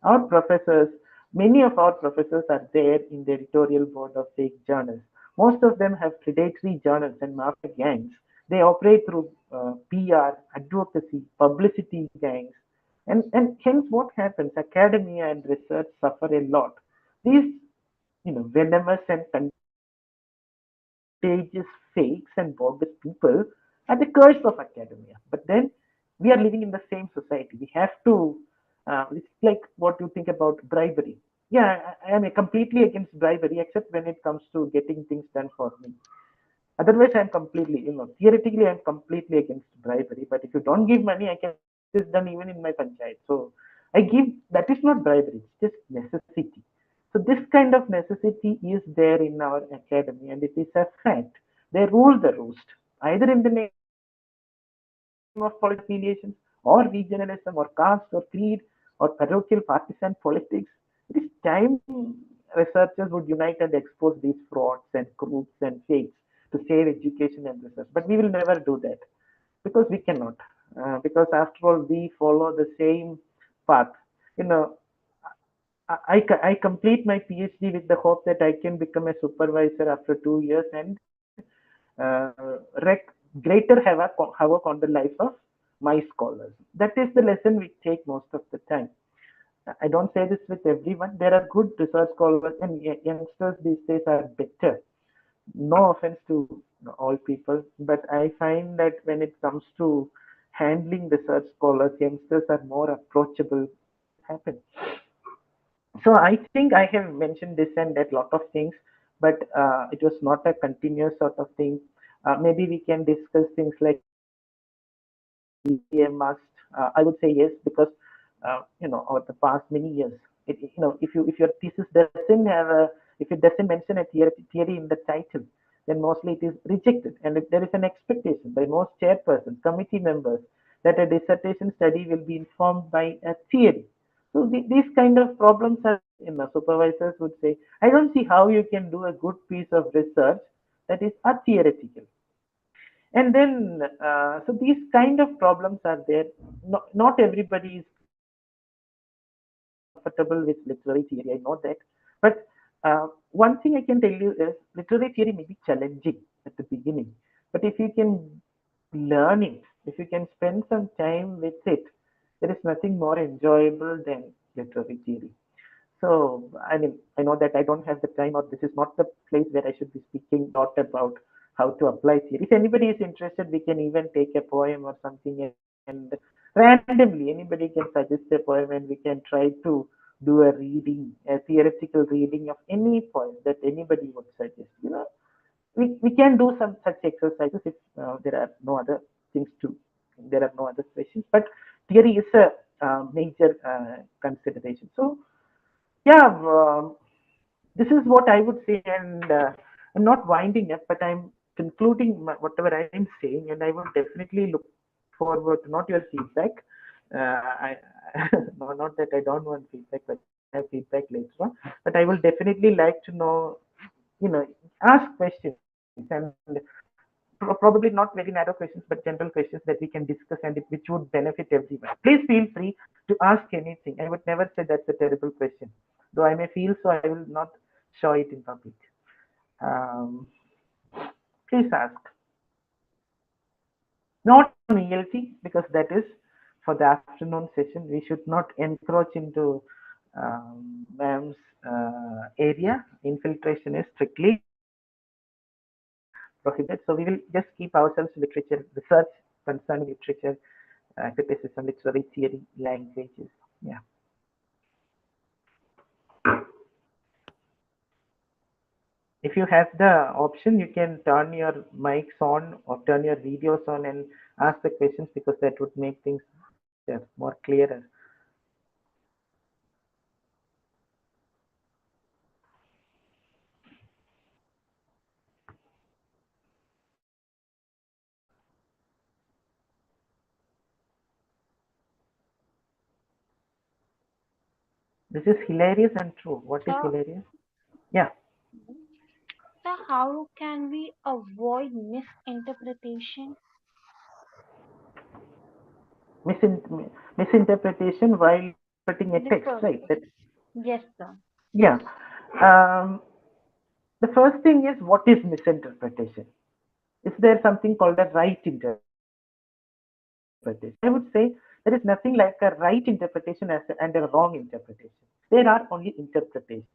Our professors, many of our professors are there in the editorial board of big journals. Most of them have predatory journals and mafia gangs. They operate through PR, advocacy, publicity gangs. And hence what happens, academia and research suffer a lot. These venomous and contagious fakes and bogus people are the curse of academia. But then we are living in the same society. We have to, it's like what you think about bribery. Yeah, I am completely against bribery, except when it comes to getting things done for me. Otherwise, I'm completely, theoretically, I'm completely against bribery. But if you don't give money, I can get this done even in my panchayat. So I give, that is not bribery, it's just necessity. So this kind of necessity is there in our academy, and it is a fact. They rule the roost, either in the name of political affiliations or regionalism or caste or creed or parochial partisan politics. It is time researchers would unite and expose these frauds and groups and fakes to save education and research. But we will never do that because we cannot. Because after all, we follow the same path. I complete my PhD with the hope that I can become a supervisor after 2 years and wreak greater havoc on the lives of my scholars. That is the lesson we take most of the time. I don't say this with everyone. There are good research scholars, and youngsters these days are better. No offense to all people, but I find that when it comes to handling research scholars, youngsters are more approachable. Happen. So I think I have mentioned this and that lot of things, but it was not a continuous sort of thing. Maybe we can discuss things like a must. I would say yes, because over the past many years, if your thesis doesn't have a, if it doesn't mention a theory in the title, then mostly it is rejected, and if there is an expectation by most chairpersons, committee members, that a dissertation study will be informed by a theory. So these kind of problems are, supervisors would say, I don't see how you can do a good piece of research that is theoretical. And then, so these kind of problems are there. Not everybody is comfortable with literary theory, I know that. But one thing I can tell you is literary theory may be challenging at the beginning. But if you can learn it, if you can spend some time with it, there is nothing more enjoyable than literary theory. So, I mean, I know that I don't have the time, or this is not the place where I should be speaking a lot about how to apply theory. If anybody is interested, we can even take a poem or something, and randomly anybody can suggest a poem, and we can try to do a reading, a theoretical reading of any poem that anybody would suggest. We can do some such exercises if there are no other things to, there are no other questions. But theory is a major consideration. So yeah, this is what I would say, and I'm not winding up, but I'm concluding whatever I'm saying, and I will definitely look forward to not your feedback. I no, not that I don't want feedback, but I have feedback later on. But I will definitely like to know, ask questions, and probably not very narrow questions, but general questions that we can discuss and which would benefit everyone. Please feel free to ask anything. I would never say that's a terrible question, though I may feel so. I will not show it in public. Please ask. Not on ELT, because that is for the afternoon session. We should not encroach into ma'am's area. Infiltration is strictly prohibited. So we will just keep ourselves to literature, research concerning literature, criticism, literary theory, languages. Yeah. If you have the option, you can turn your mics on or turn your videos on and ask the questions, because that would make things more clearer. This is hilarious and true. What is So, hilarious? Yeah. so how can we avoid misinterpretation? Misinterpretation while interpreting a text, Research. right? Yes, sir. Yeah. Um, the first thing is, what is misinterpretation? Is there something called a right interpretation? I would say there is nothing like a right interpretation and a wrong interpretation. There are only interpretations.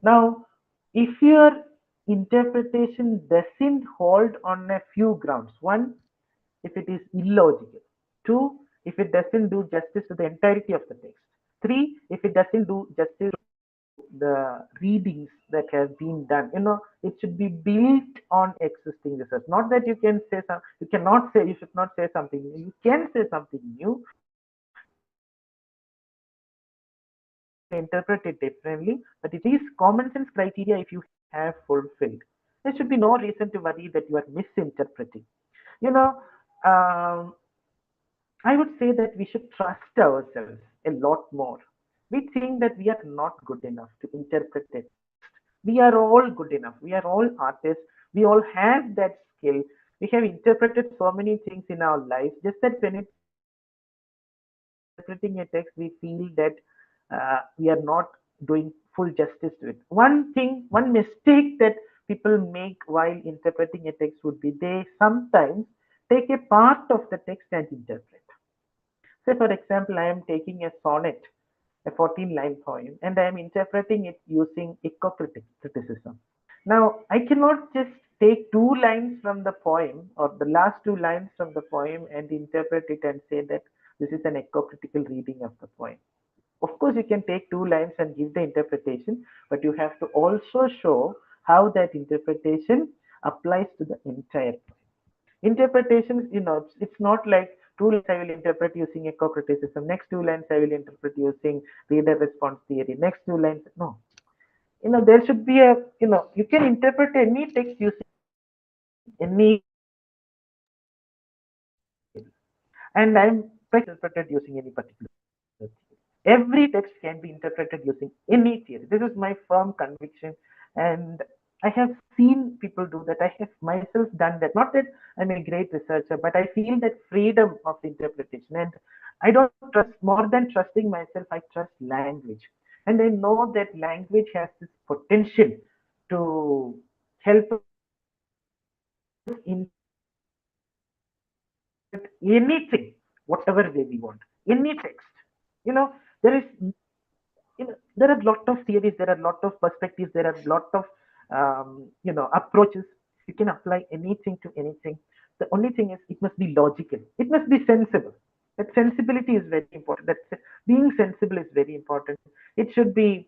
Now, if your interpretation doesn't hold on a few grounds, one, if it is illogical, two, if it doesn't do justice to the entirety of the text, three, if it doesn't do justice to the readings that have been done, it should be built on existing research. Not that you can say some, you cannot say, you should not say something new. You can say something new. Interpret it differently, but it is common sense criteria if you have fulfilled. There should be no reason to worry that you are misinterpreting. You know, um, I would say that we should trust ourselves a lot more. We think that we are not good enough to interpret a text. We are all good enough. We are all artists. We all have that skill. We have interpreted so many things in our lives. Just that when it's interpreting a text, we feel that we are not doing full justice to it. One mistake that people make while interpreting a text would be they sometimes take a part of the text and interpret. Say, for example, I am taking a sonnet, a 14-line poem, and I am interpreting it using eco-criticism. Now, I cannot just take 2 lines from the poem or the last 2 lines from the poem and interpret it and say that this is an eco-critical reading of the poem. Of course, you can take 2 lines and give the interpretation, but you have to also show how that interpretation applies to the entire poem. Interpretations, it's not like 2 lines I will interpret using eco-criticism, next 2 lines I will interpret using reader response theory, next 2 lines. No. There should be you can interpret any text using any, and I'm interpreted using any particular theory. Every text can be interpreted using any theory. This is my firm conviction, and I have seen people do that. I have myself done that. Not that I'm a great researcher, but I feel that freedom of interpretation. And I don't trust, more than trusting myself, I trust language. And I know that language has this potential to help us in anything, whatever way we want, any text. You know, there is there are a lot of theories, there are a lot of perspectives, there are a lot of approaches. You can apply anything to anything. The only thing is it must be logical, it must be sensible. That sensibility is very important. That being sensible is very important. It should be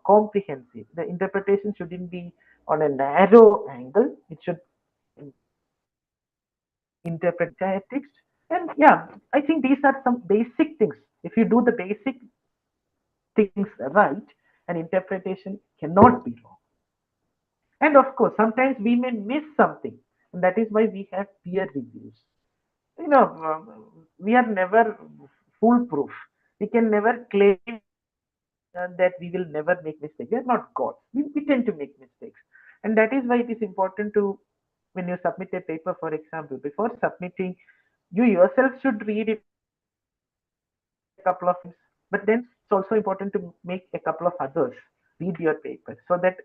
comprehensive. The interpretation shouldn't be on a narrow angle. It should interpret entire text. And yeah, I think these are some basic things. If you do the basic things right, an interpretation cannot be wrong. And of course, sometimes we may miss something, and that is why we have peer reviews. We are never foolproof. We can never claim that we will never make mistakes. We are not God. We tend to make mistakes. And that is why it is important to, when you submit a paper, for example, before submitting, you yourself should read it a couple of times. But then it's also important to make a couple of others read your paper so that,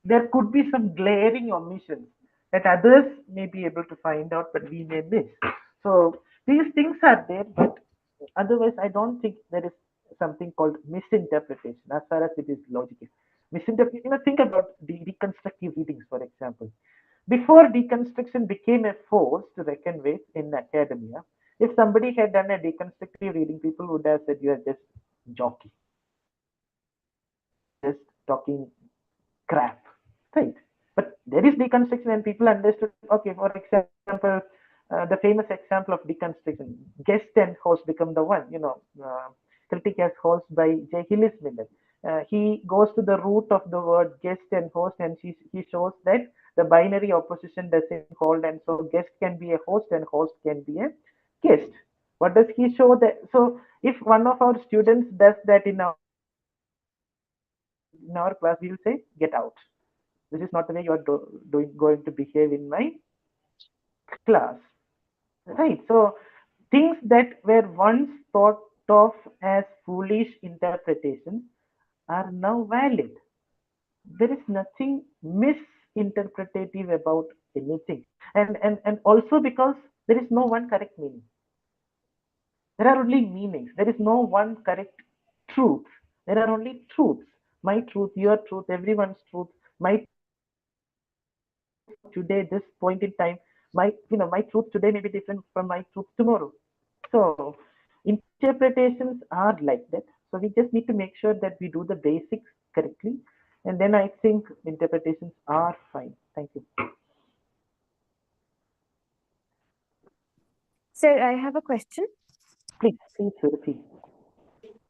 there could be some glaring omissions that others may be able to find out, but we may miss. So these things are there, but otherwise, I don't think there is something called misinterpretation as far as it is logical. Misinterpretation. Think about the deconstructive readings, for example. Before deconstruction became a force to reckon with in academia, if somebody had done a deconstructive reading, people would have said you are just jockey, just talking crap, right? But there is deconstruction, and people understood. Okay, for example, the famous example of deconstruction: guest and host become the one. Critic as host by J. Hillis Miller. He goes to the root of the word guest and host, and he shows that the binary opposition doesn't hold, and so guest can be a host and host can be a guest. What does he show that? So if one of our students does that in our class, we will say, get out. This is not the way you are going to behave in my class. Right. So things that were once thought of as foolish interpretations are now valid. There is nothing misinterpretative about anything. And also because there is no one correct meaning. There are only meanings. There is no one correct truth. There are only truths. My truth, your truth, everyone's truth. My today, this point in time, my truth today may be different from my truth tomorrow. So interpretations are like that. So we just need to make sure that we do the basics correctly. And then I think interpretations are fine. Thank you. Sir, I have a question. Please, repeat.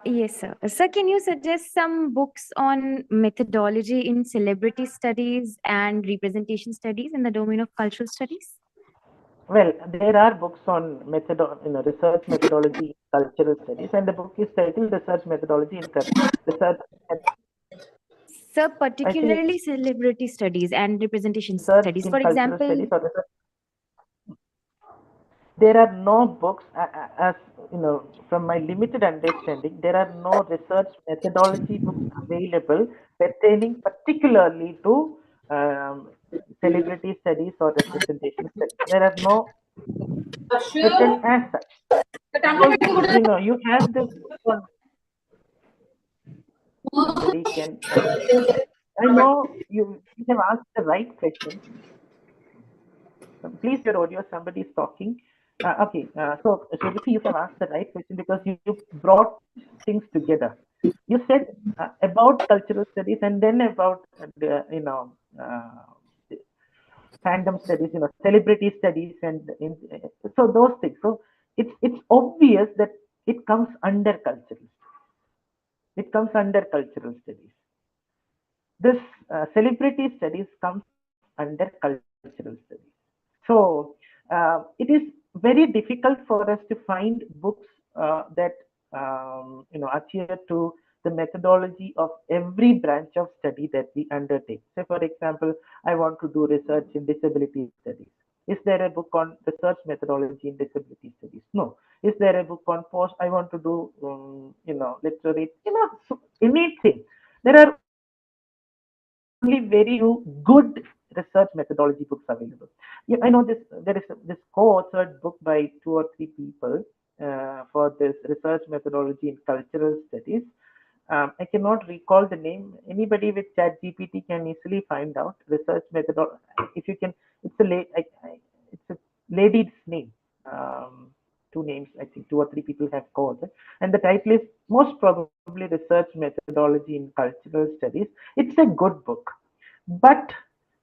Yes, sir. Sir, can you suggest some books on methodology in celebrity studies and representation studies in the domain of cultural studies? Well, there are books on research methodology in cultural studies, and the book is titled Research Methodology in Research. Sir, particularly celebrity studies and representation Research studies. in For cultural example, studies or research. There are no books, as from my limited understanding, there are no research methodology books available pertaining particularly to celebrity studies or representation studies. There are no written as such. Because, you have this book on somebody can. I know you have asked the right question. Please, your audio, somebody is talking. Okay, so Rupi, you have asked the right question because you brought things together. You said about cultural studies and then about fandom studies, celebrity studies, and so those things. So it's obvious that it comes under cultural. It comes under cultural studies. This celebrity studies comes under cultural studies. So it is very difficult for us to find books that adhere to the methodology of every branch of study that we undertake. Say, for example, I want to do research in disability studies. Is there a book on research methodology in disability studies? No. Is there a book on post? I want to do, literary, anything. There are only very few good research methodology books available. I know there is this co-authored book by 2 or 3 people for this research methodology in cultural studies. I cannot recall the name. Anybody with ChatGPT can easily find out research methodology. If you can, it's a lady's name. 2 names, I think 2 or 3 people have co-authored, and the title is most probably Research Methodology in Cultural Studies. It's a good book, but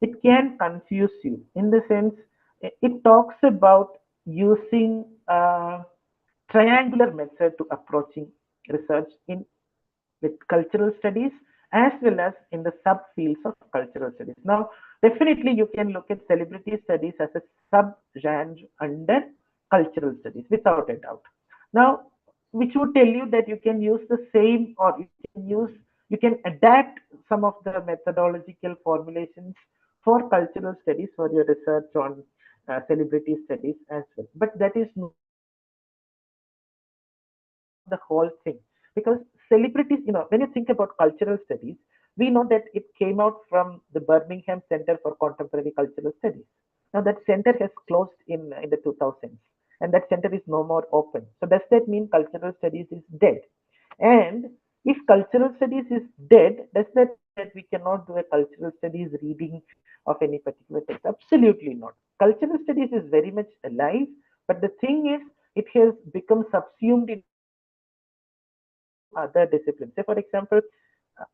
it can confuse you in the sense it talks about using a triangular method to approaching research in with cultural studies as well as in the subfields of cultural studies. Now, definitely you can look at celebrity studies as a sub-genre under cultural studies without a doubt. Now, which would tell you that you can use the same, or you can adapt some of the methodological formulations for cultural studies for your research on celebrity studies as well. But that is not the whole thing, because celebrities, when you think about cultural studies, we know that it came out from the Birmingham Center for Contemporary Cultural Studies. Now that center has closed in the 2000s, and that center is no more open. So does that mean cultural studies is dead? And if cultural studies is dead, does that mean that we cannot do a cultural studies reading of any particular text? Absolutely not. Cultural studies is very much alive, but the thing is, it has become subsumed in other disciplines. Say, for example,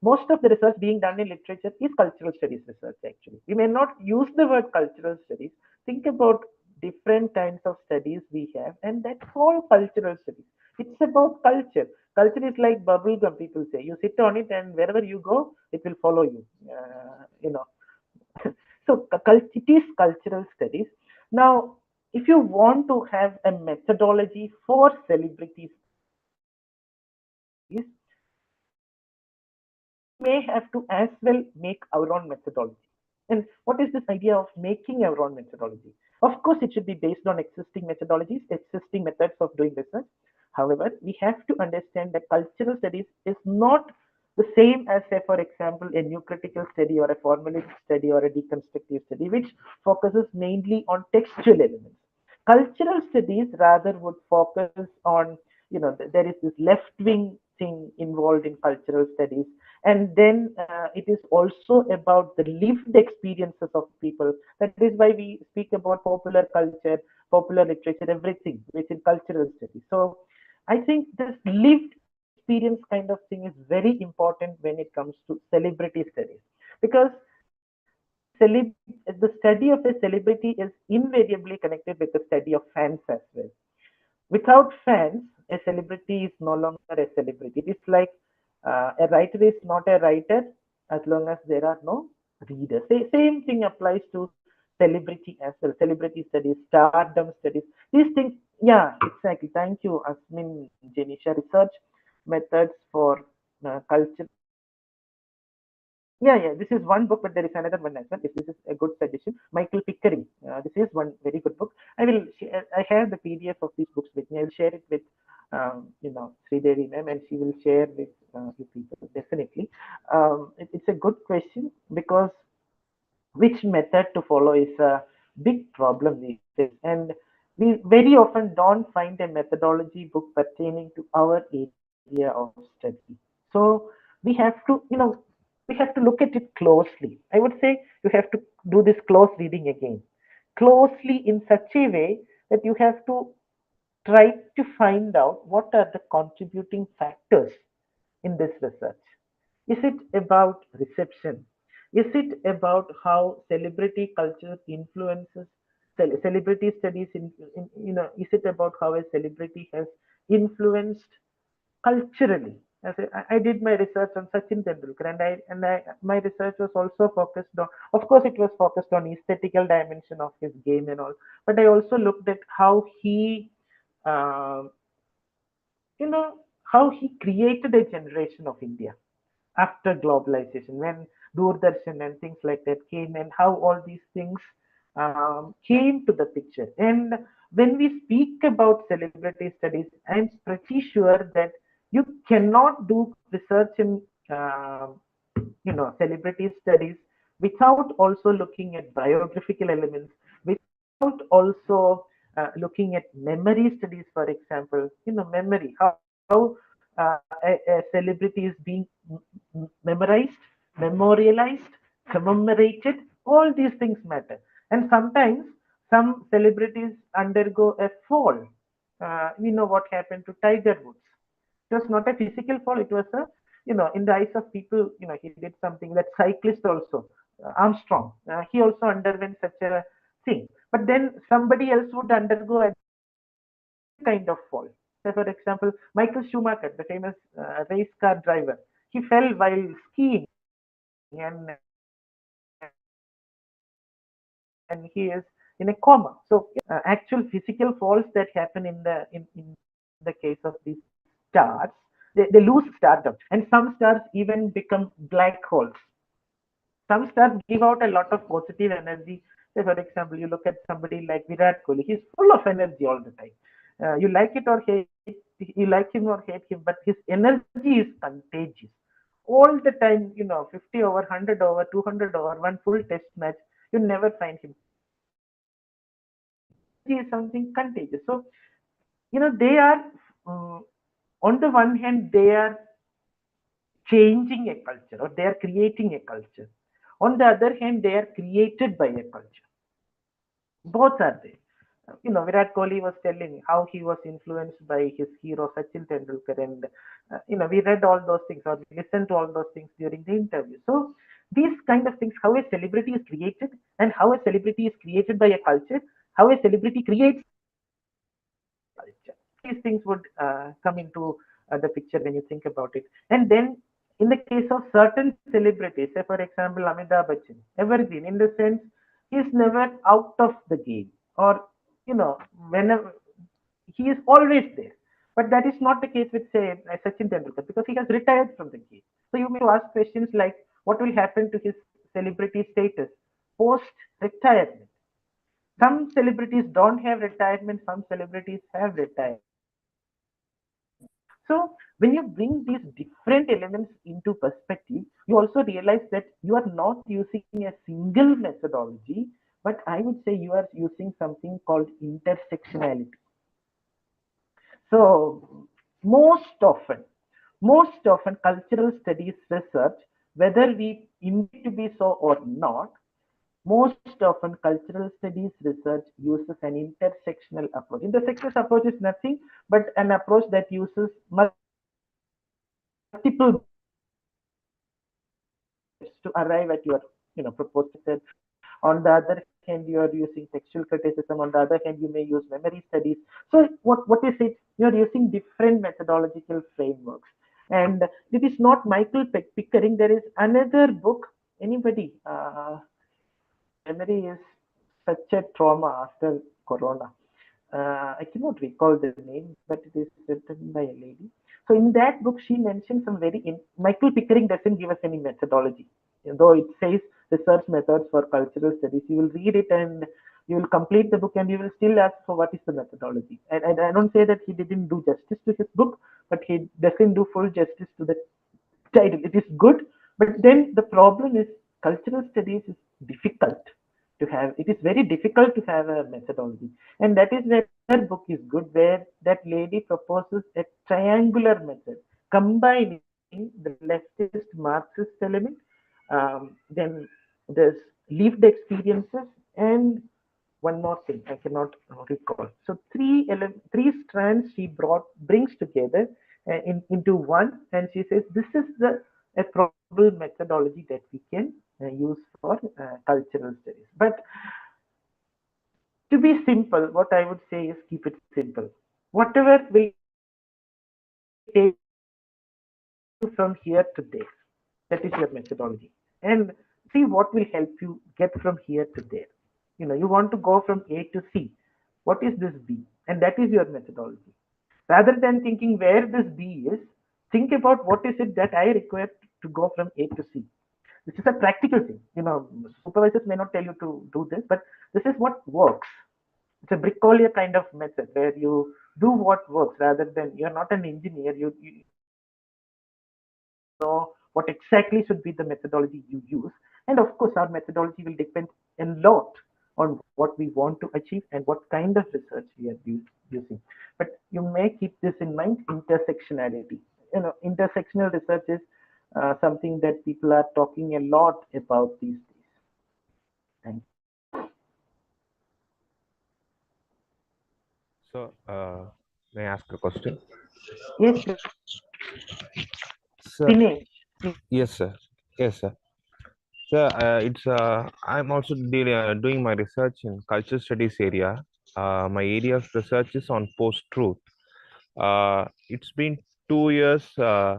most of the research being done in literature is cultural studies research, actually. We may not use the word cultural studies. Think about different kinds of studies we have, and that's all cultural studies. It's about culture. Culture is like bubble gum, people say. You sit on it, and wherever you go, it will follow you. So it is cultural studies. Now, if you want to have a methodology for celebrities, may have to as well make our own methodology. And what is this idea of making our own methodology? Of course, it should be based on existing methodologies, existing methods of doing research. However, we have to understand that cultural studies is not the same as, say, for example, a new critical study or a formalist study or a deconstructive study, which focuses mainly on textual elements. Cultural studies rather would focus on, there is this left-wing thing involved in cultural studies, and then it is also about the lived experiences of people. That is why we speak about popular culture, popular literature, everything within cultural studies. So I think this lived experience kind of thing is very important when it comes to celebrity studies, because the study of a celebrity is invariably connected with the study of fans as well. Without fans, a celebrity is no longer a celebrity. It is like a writer is not a writer as long as there are no readers. Same thing applies to celebrity as well. Celebrity studies, stardom studies, these things. Yeah, exactly. Thank you, Asmin Janisha. Research methods for culture. Yeah. This is one book, but there is another one as well. If this is a good suggestion, Michael Pickering. This is one very good book. I have the PDF of these books with me. I will share it with, Sridevi ma'am, and she will share with you people definitely. It's a good question, because which method to follow is a big problem these days, and we very often don't find a methodology book pertaining to our area of study. So we have to, we have to look at it closely. I would say you have to do this close reading again, closely in such a way that you have to try to find out what are the contributing factors in this research. Is it about reception? Is it about how celebrity culture influences celebrity studies? Is it about how a celebrity has influenced culturally? As I did my research on Sachin Tendulkar, my research was also focused on, of course, it was focused on aesthetical dimension of his game and all, but I also looked at how he, uh, you know, how he created a generation of India after globalization, when Doordarshan and things like that came, and how all these things came to the picture. And when we speak about celebrity studies, I'm pretty sure that you cannot do research in celebrity studies without also looking at biographical elements, without also looking at memory studies, for example. Memory, how a celebrity is being memorized, memorialized, commemorated. All these things matter. And sometimes some celebrities undergo a fall. We know what happened to Tiger Woods. It was not a physical fall. It was a, in the eyes of people, he did something. That cyclist also, Armstrong, he also underwent such a thing. But then somebody else would undergo a kind of fall. Say, for example, Michael Schumacher, the famous race car driver, he fell while skiing, and he is in a coma. So actual physical falls that happen in the case of these stars, they lose stardom, and some stars even become black holes. Some stars give out a lot of positive energy. Say, for example, you look at somebody like Virat Kohli, he's full of energy all the time. You like it or hate, you like him or hate him, but his energy is contagious. All the time, 50 over, 100 over, 200 over, one full test match, you never find him. Energy is something contagious. So, they are, on the one hand, they are changing a culture, or they are creating a culture. On the other hand, they are created by a culture. Both are there. Virat Kohli was telling how he was influenced by his hero Sachin Tendulkar, and we read all those things, or we listened to all those things during the interview. So these kind of things, how a celebrity is created, and how a celebrity is created by a culture, how a celebrity creates culture. These things would come into the picture when you think about it. And then, in the case of certain celebrities, say for example Amitabh Bachchan, evergreen in the sense he's never out of the game, or whenever he is always there. But that is not the case with, say, Sachin Tendulkar, because he has retired from the game. So you may ask questions like, what will happen to his celebrity status post-retirement? Some celebrities don't have retirement, some celebrities have retirement. So when you bring these different elements into perspective, you also realize that you are not using a single methodology, but I would say you are using something called intersectionality. So most often cultural studies research, whether we intend to be so or not, most often cultural studies research uses an intersectional approach. Intersectional approach is nothing but an approach that uses multiple to arrive at your proposed method. On the other hand, you are using textual criticism. On the other hand, you may use memory studies. So what is it? You're using different methodological frameworks. And it is not Michael Pickering. There is another book. Anybody? Memory is such a trauma after Corona. I cannot recall the name, but it is written by a lady. So in that book, she mentioned some Michael Pickering doesn't give us any methodology, though it says research methods for cultural studies. You will read it and you will complete the book and you will still ask for what is the methodology. And I don't say that he didn't do justice to his book, but he doesn't do full justice to the title. It is good, but then the problem is cultural studies is difficult to have. It is very difficult to have a methodology, and that is where her book is good, where that lady proposes a triangular method combining the leftist Marxist element, then there's lived experiences, and one more thing I cannot recall. So three strands she brings together into one, and she says this is a probable methodology that we can use for cultural studies. But to be simple, what I would say is keep it simple. Whatever will take you from here to there, that is your methodology, and see what will help you get from here to there. You want to go from A to C. What is this B? And that is your methodology. Rather than thinking where this B is, think about what is it that I require to go from A to C. This is a practical thing. Supervisors may not tell you to do this, but this is what works. It's a bricklayer kind of method where you do what works rather than, you're not an engineer. You know what exactly should be the methodology you use. And of course, our methodology will depend a lot on what we want to achieve and what kind of research we are using. But you may keep this in mind, intersectionality. Intersectional research is something that people are talking a lot about these days. Thank you. So, may I ask a question? Yes, Sir, Dinesh. yes, sir. Yes, sir. Sir, I'm also doing my research in cultural studies area. My area of research is on post-truth. It's been 2 years. I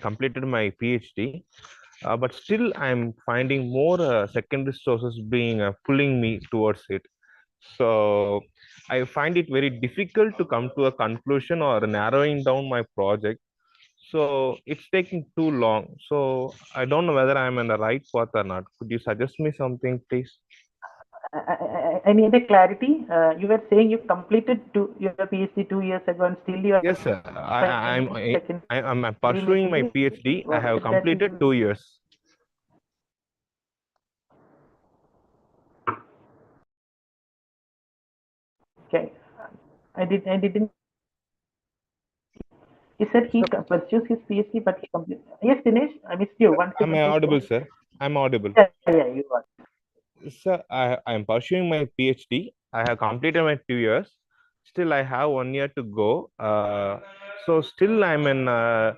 completed my PhD, but still I'm finding more secondary sources being pulling me towards it. So I find it very difficult to come to a conclusion or narrowing down my project. So it's taking too long. So I don't know whether I'm in the right path or not. Could you suggest me something, please? I need a clarity. You were saying you completed your PhD 2 years ago, and still you are. Yes, sir. I'm pursuing my PhD. I have completed 2 years. Okay, I didn't. He said he pursues his PhD, but he completed. Yes, Dinesh, I missed you. Am I audible, sir? I'm audible. Yeah, you are. Sir, I am pursuing my PhD. I have completed my 2 years. Still, I have 1 year to go. So still, I'm in a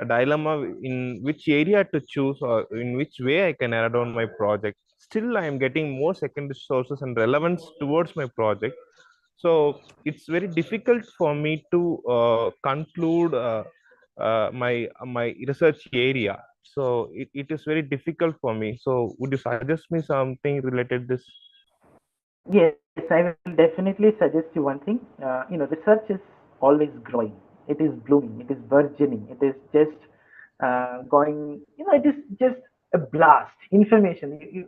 dilemma in which area to choose or in which way I can narrow down my project. Still, I am getting more secondary sources and relevance towards my project. So it's very difficult for me to conclude my research area. So it is very difficult for me. So would you suggest me something related to this? Yes, I will definitely suggest you one thing. Research is always growing. It is blooming. It is burgeoning. It is just going. It is just a blast. Information.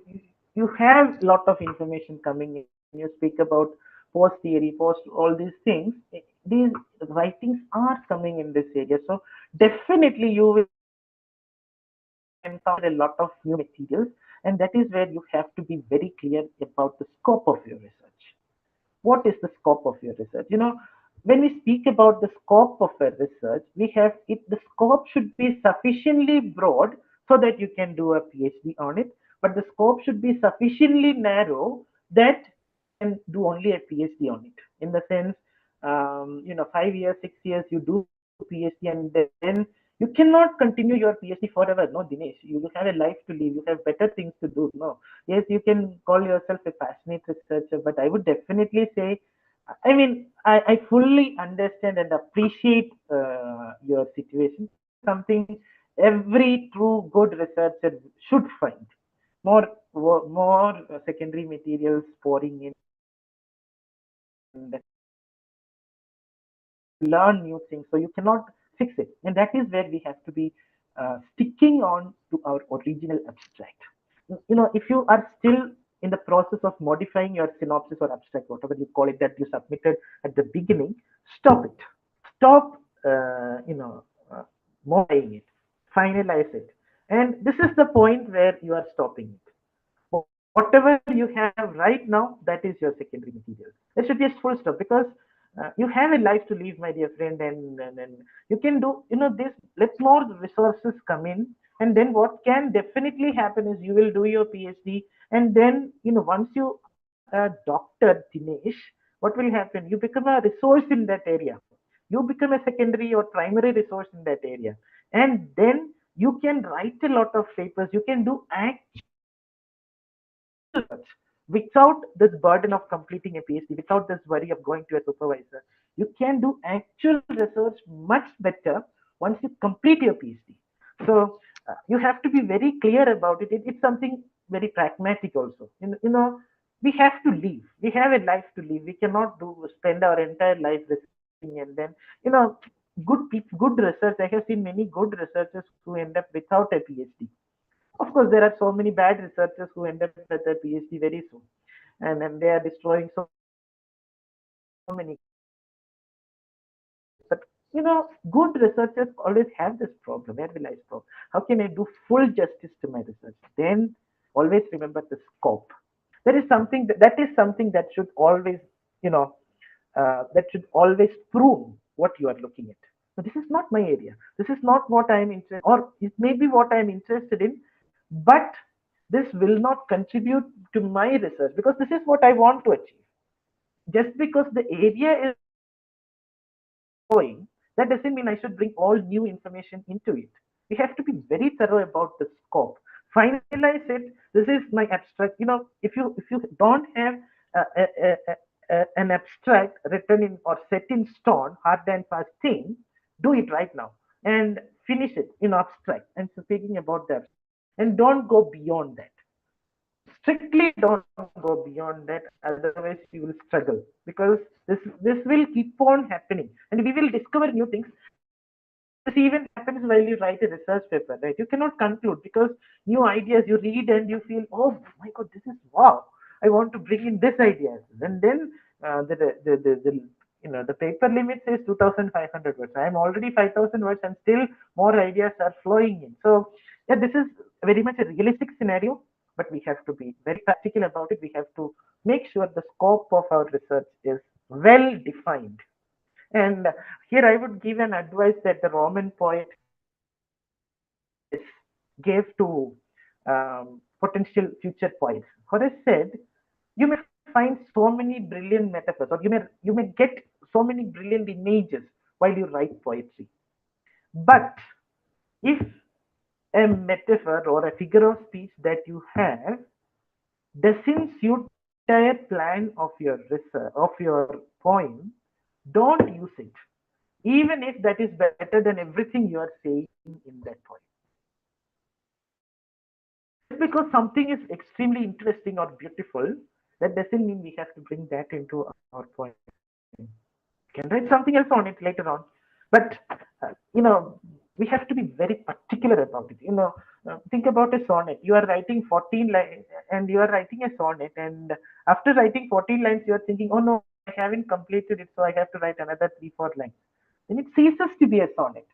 You have a lot of information coming in. You speak about post theory, post all these things. These writings are coming in this area. So definitely you will encounter a lot of new materials, and that is where you have to be very clear about the scope of your research. What is the scope of your research? When we speak about the scope of a research, we have it, the scope should be sufficiently broad so that you can do a PhD on it, but the scope should be sufficiently narrow that you can do only a PhD on it. In the sense, 5 years, 6 years, you do PhD, and then you cannot continue your PhD forever. No, Dinesh, you have a life to live. You have better things to do. No, yes, you can call yourself a passionate researcher, but I would definitely say, I mean, I fully understand and appreciate your situation. This is something every true good researcher should find. More secondary materials pouring in, and learn new things. So you cannot fix it, and that is where we have to be sticking on to our original abstract. If you are still in the process of modifying your synopsis or abstract, whatever you call it, that you submitted at the beginning, stop it. Stop, modifying it. Finalize it. And this is the point where you are stopping it. Whatever you have right now, that is your secondary material. There should be a full stop, because you have a life to live, my dear friend, and you can do, this. Let more resources come in, and then what can definitely happen is you will do your PhD, and then, once you are a doctor, Dinesh, what will happen? You become a resource in that area. You become a secondary or primary resource in that area, and then you can write a lot of papers. You can do research without this burden of completing a PhD, without this worry of going to a supervisor. You can do actual research much better once you complete your PhD. So you have to be very clear about it. It's something very pragmatic also. We have to live. We have a life to live. We cannot spend our entire life researching, and then, good people, good research. I have seen many good researchers who end up without a PhD. Of course, there are so many bad researchers who end up with their PhD very soon, and they are destroying so many. But good researchers always have this problem. Where will I stop? How can I do full justice to my research? Then always remember the scope. That is something that should always, prune what you are looking at. So this is not my area. This is not what I am interested, or it may be what I am interested in, but this will not contribute to my research because this is what I want to achieve. Just because the area is growing, that doesn't mean I should bring all new information into it. We have to be very thorough about the scope. Finalize it. This is my abstract. If you don't have an abstract written in or set in stone, hard and fast thing, do it right now and finish it in abstract. And speaking about that, and don't go beyond that. Strictly don't go beyond that, otherwise you will struggle, because this will keep on happening and we will discover new things. This even happens while you write a research paper, right? You cannot conclude because new ideas you read and you feel, oh my god, this is wow, I want to bring in this idea, and then the paper limit says 2500 words. I am already 5000 words and still more ideas are flowing in. So yeah, this is very much a realistic scenario, but we have to be very practical about it. We have to make sure the scope of our research is well defined. And here I would give an advice that the Roman poet gave to potential future poets. Horace said, "You may find so many brilliant metaphors, or you may get so many brilliant images while you write poetry. But if a metaphor or a figure of speech that you have doesn't suit the entire plan of your research, of your poem, don't use it, even if that is better than everything you are saying in that poem. Just because something is extremely interesting or beautiful that doesn't mean we have to bring that into our point. We can write something else on it later on, but we have to be very particular about it. Think about a sonnet. You are writing 14 lines, and you are writing a sonnet, and after writing 14 lines, you are thinking, oh no, I haven't completed it, so I have to write another 3-4 lines. Then it ceases to be a sonnet.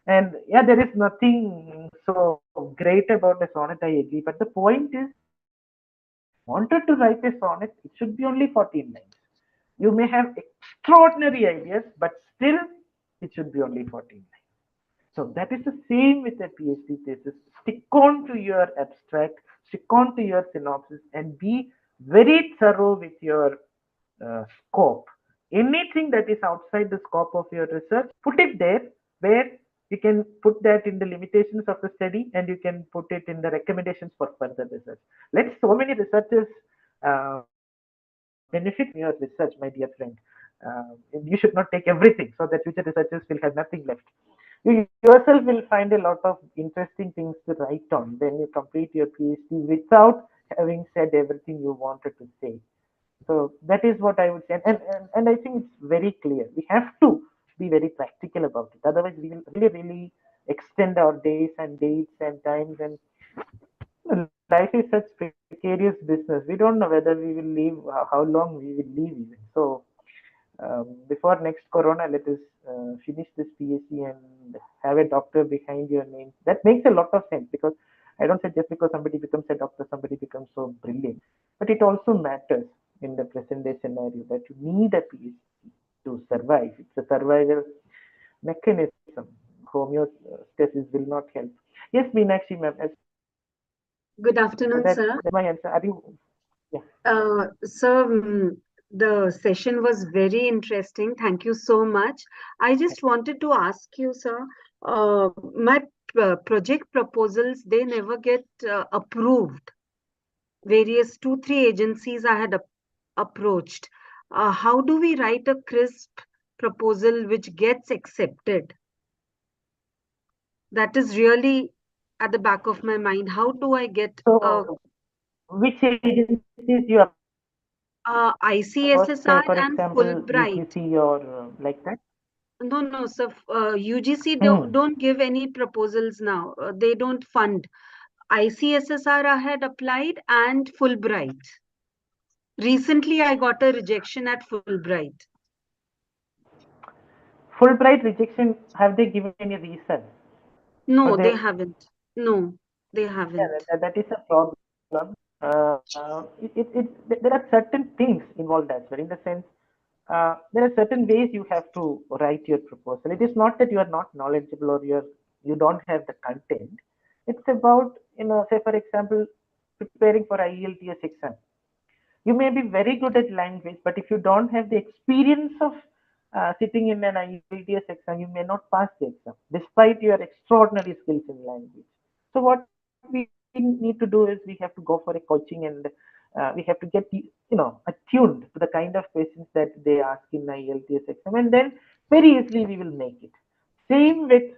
And yeah, there is nothing so great about a sonnet, I agree. But the point is, wanted to write a sonnet, it should be only 14 lines. You may have extraordinary ideas, but still it should be only 14 lines. So that is the same with a PhD thesis. Stick on to your abstract, stick on to your synopsis, and be very thorough with your scope. Anything that is outside the scope of your research, put it there where you can put that in the limitations of the study, and you can put it in the recommendations for further research. Let so many researchers benefit from your research, my dear friend. You should not take everything, so that future researchers will have nothing left. You yourself will find a lot of interesting things to write on when you complete your PhD without having said everything you wanted to say. So that is what I would say. And I think it's very clear. We have to be very practical about it. Otherwise, we will really extend our days and dates and times. And life is such precarious business. We don't know whether we will live, how long we will live even. So before next corona, let us finish this PhD and have a doctor behind your name. That makes a lot of sense, because I don't say just because somebody becomes a doctor, somebody becomes so brilliant. But it also matters in the present day scenario that you need a PhD to survive. It's a survival mechanism. Homeostasis will not help. Yes, Meenakshi ma'am. Good afternoon, sir. That's my answer. Are you? Sir, the session was very interesting. Thank you so much. I just wanted to ask you, sir, my project proposals, they never get approved. Various 2-3 agencies I had approached. How do we write a crisp proposal which gets accepted? That is really at the back of my mind. How do I get which agencies you are? ICSSR for and example, Fulbright. UGC or like that? No, sir. UGC don't give any proposals now. They don't fund. ICSSR I had applied and Fulbright. Recently, I got a rejection at Fulbright. Fulbright rejection, have they given any reason? No, they haven't. No, they haven't. Yeah, that is a problem. There are certain things involved as well, in the sense there are certain ways you have to write your proposal. It is not that you are not knowledgeable or you don't have the content. It's about, say for example, preparing for IELTS exam. You may be very good at language, but if you don't have the experience of sitting in an IELTS exam, you may not pass the exam, despite your extraordinary skills in language. So what we need to do is we have to go for a coaching, and we have to get attuned to the kind of questions that they ask in IELTS exam, and then very easily we will make it. Same with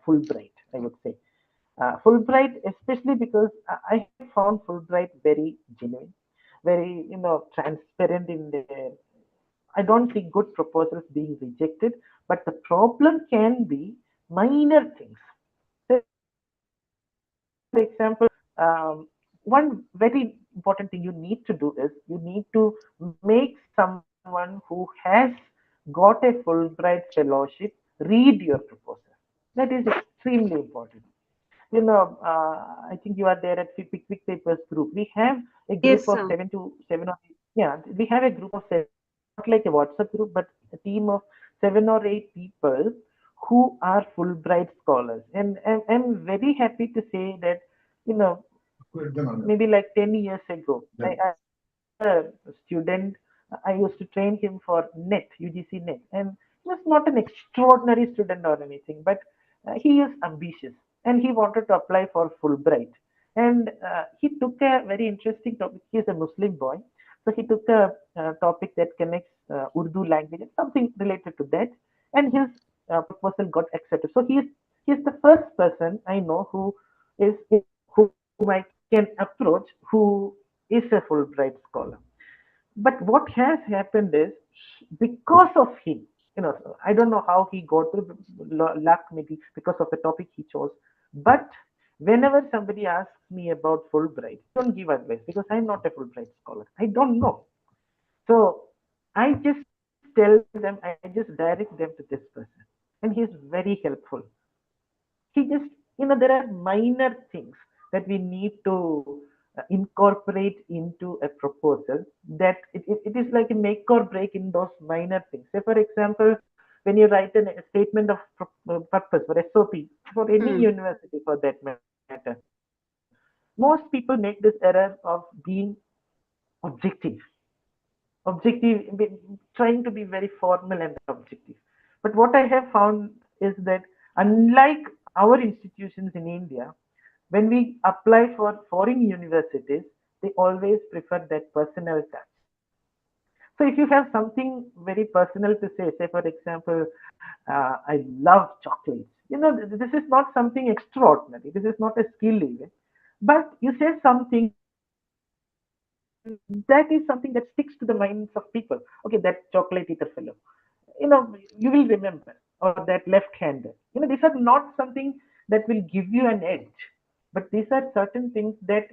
Fulbright, I would say. Fulbright, especially because I found Fulbright very genuine, very transparent in their. I don't see good proposals being rejected, but the problem can be minor things. For example, one very important thing you need to do is you need to make someone who has got a Fulbright fellowship read your proposal. That is extremely important. I think you are there at Quick Papers group. We have a group of 7 or 8. Yeah, we have a group of 7, not like a WhatsApp group, but a team of 7 or 8 people who are Fulbright scholars. And I'm very happy to say that, maybe like 10 years ago, I a student, I used to train him for NET, UGC NET, and he was not an extraordinary student or anything, but he is ambitious and he wanted to apply for Fulbright. And he took a very interesting topic. He is a Muslim boy, so he took a topic that connects Urdu language, something related to that, and his proposal got accepted. So he is the first person I know who I can approach who is a Fulbright scholar. But what has happened is, because of him, I don't know how he got to luck, maybe because of the topic he chose. But whenever somebody asks me about Fulbright, I don't give advice because I'm not a Fulbright scholar. I don't know. So I just tell them, I just direct them to this person. And he's very helpful. He just, there are minor things that we need to incorporate into a proposal, that it is like a make or break in those minor things. Say, for example, when you write a statement of purpose for SOP, for any university for that matter, most people make this error of being objective trying to be very formal and objective. But what I have found is that, unlike our institutions in India, when we apply for foreign universities, they always prefer that personal touch. So if you have something very personal to say for example, I love chocolates. This is not something extraordinary. This is not a skill even. But you say something that is something that sticks to the minds of people. Okay, that chocolate eater fellow, you will remember, or that left-hander. These are not something that will give you an edge, but these are certain things that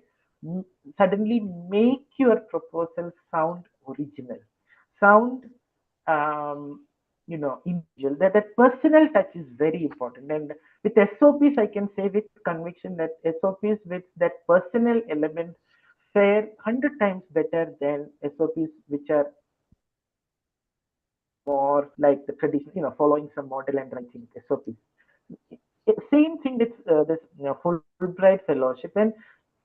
suddenly make your proposal sound original, sound individual. That personal touch is very important. And with SOPs, I can say with conviction that SOPs with that personal element fare 100 times better than SOPs which are more like the tradition, following some model and writing SOPs. Same thing with this Fulbright fellowship. And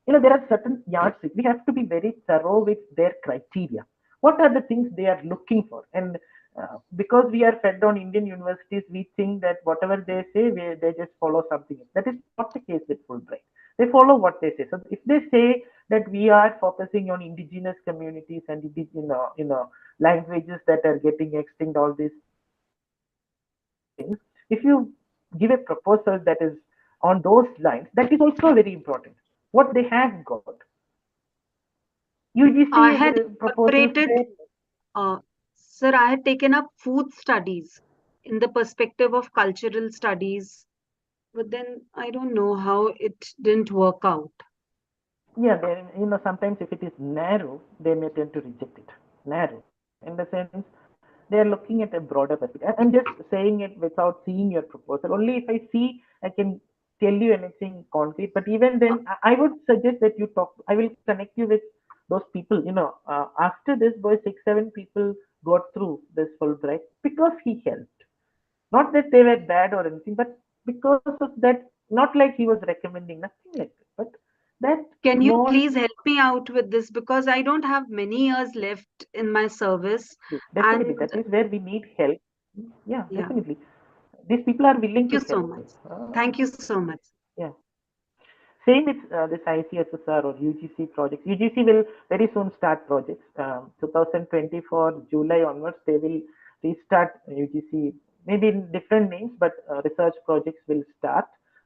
there are certain yardsticks. We have to be very thorough with their criteria. What are the things they are looking for? And because we are fed on Indian universities, we think that whatever they say, they just follow something. That is not the case with Fulbright. They follow what they say. So if they say that we are focusing on indigenous communities and languages that are getting extinct, all these things, if you give a proposal that is on those lines, that is also very important. What they have got. UGC I had proposals. Sir, I had taken up food studies in the perspective of cultural studies, but then I don't know how it didn't work out. Yeah, sometimes if it is narrow, they may tend to reject it. Narrow, in the sense, they are looking at a broader perspective. I'm just saying it without seeing your proposal. Only if I see, I can tell you anything concrete. But even then, I would suggest that you talk. I will connect you with those people. After this, boy, 6-7 people got through this Fulbright because he helped. Not that they were bad or anything, but because of that. Not like he was recommending, nothing like that. But that. Can you please help me out with this, because I don't have many years left in my service. Definitely, And that is where we need help. Yeah, definitely. These people are willing to help. Thank you so much. Thank you so much. Yeah. Same with this ICSSR or UGC projects. UGC will very soon start projects. 2024 July onwards, they will restart UGC, maybe in different names, but research projects will start.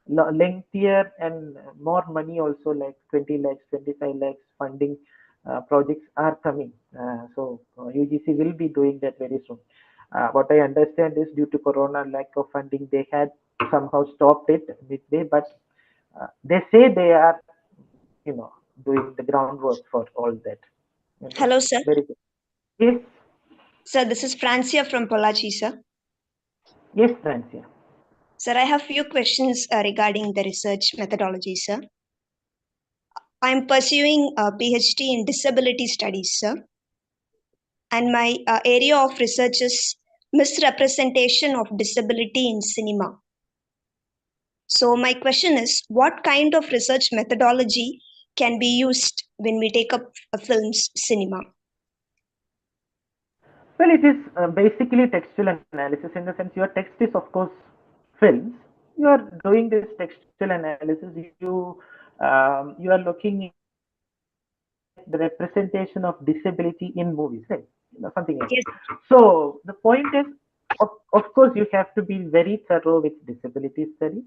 Lengthier and more money also, like 20 lakhs, 25 lakhs funding projects are coming. So UGC will be doing that very soon. What I understand is, due to Corona, lack of funding, they had somehow stopped it midway, but they say they are, doing the groundwork for all that. Hello, sir. Very good. Yes. Sir, this is Francia from Pollachi, sir. Yes, Francia. Sir, I have few questions regarding the research methodology, sir. I am pursuing a PhD in disability studies, sir. And my area of research is misrepresentation of disability in cinema. So my question is, what kind of research methodology can be used when we take up a film's cinema? Well, it is basically textual analysis, in the sense your text is, of course, films. You are doing this textual analysis. You are looking at the representation of disability in movies, right? Something else. Yes. So the point is, of course, you have to be very thorough with disability studies.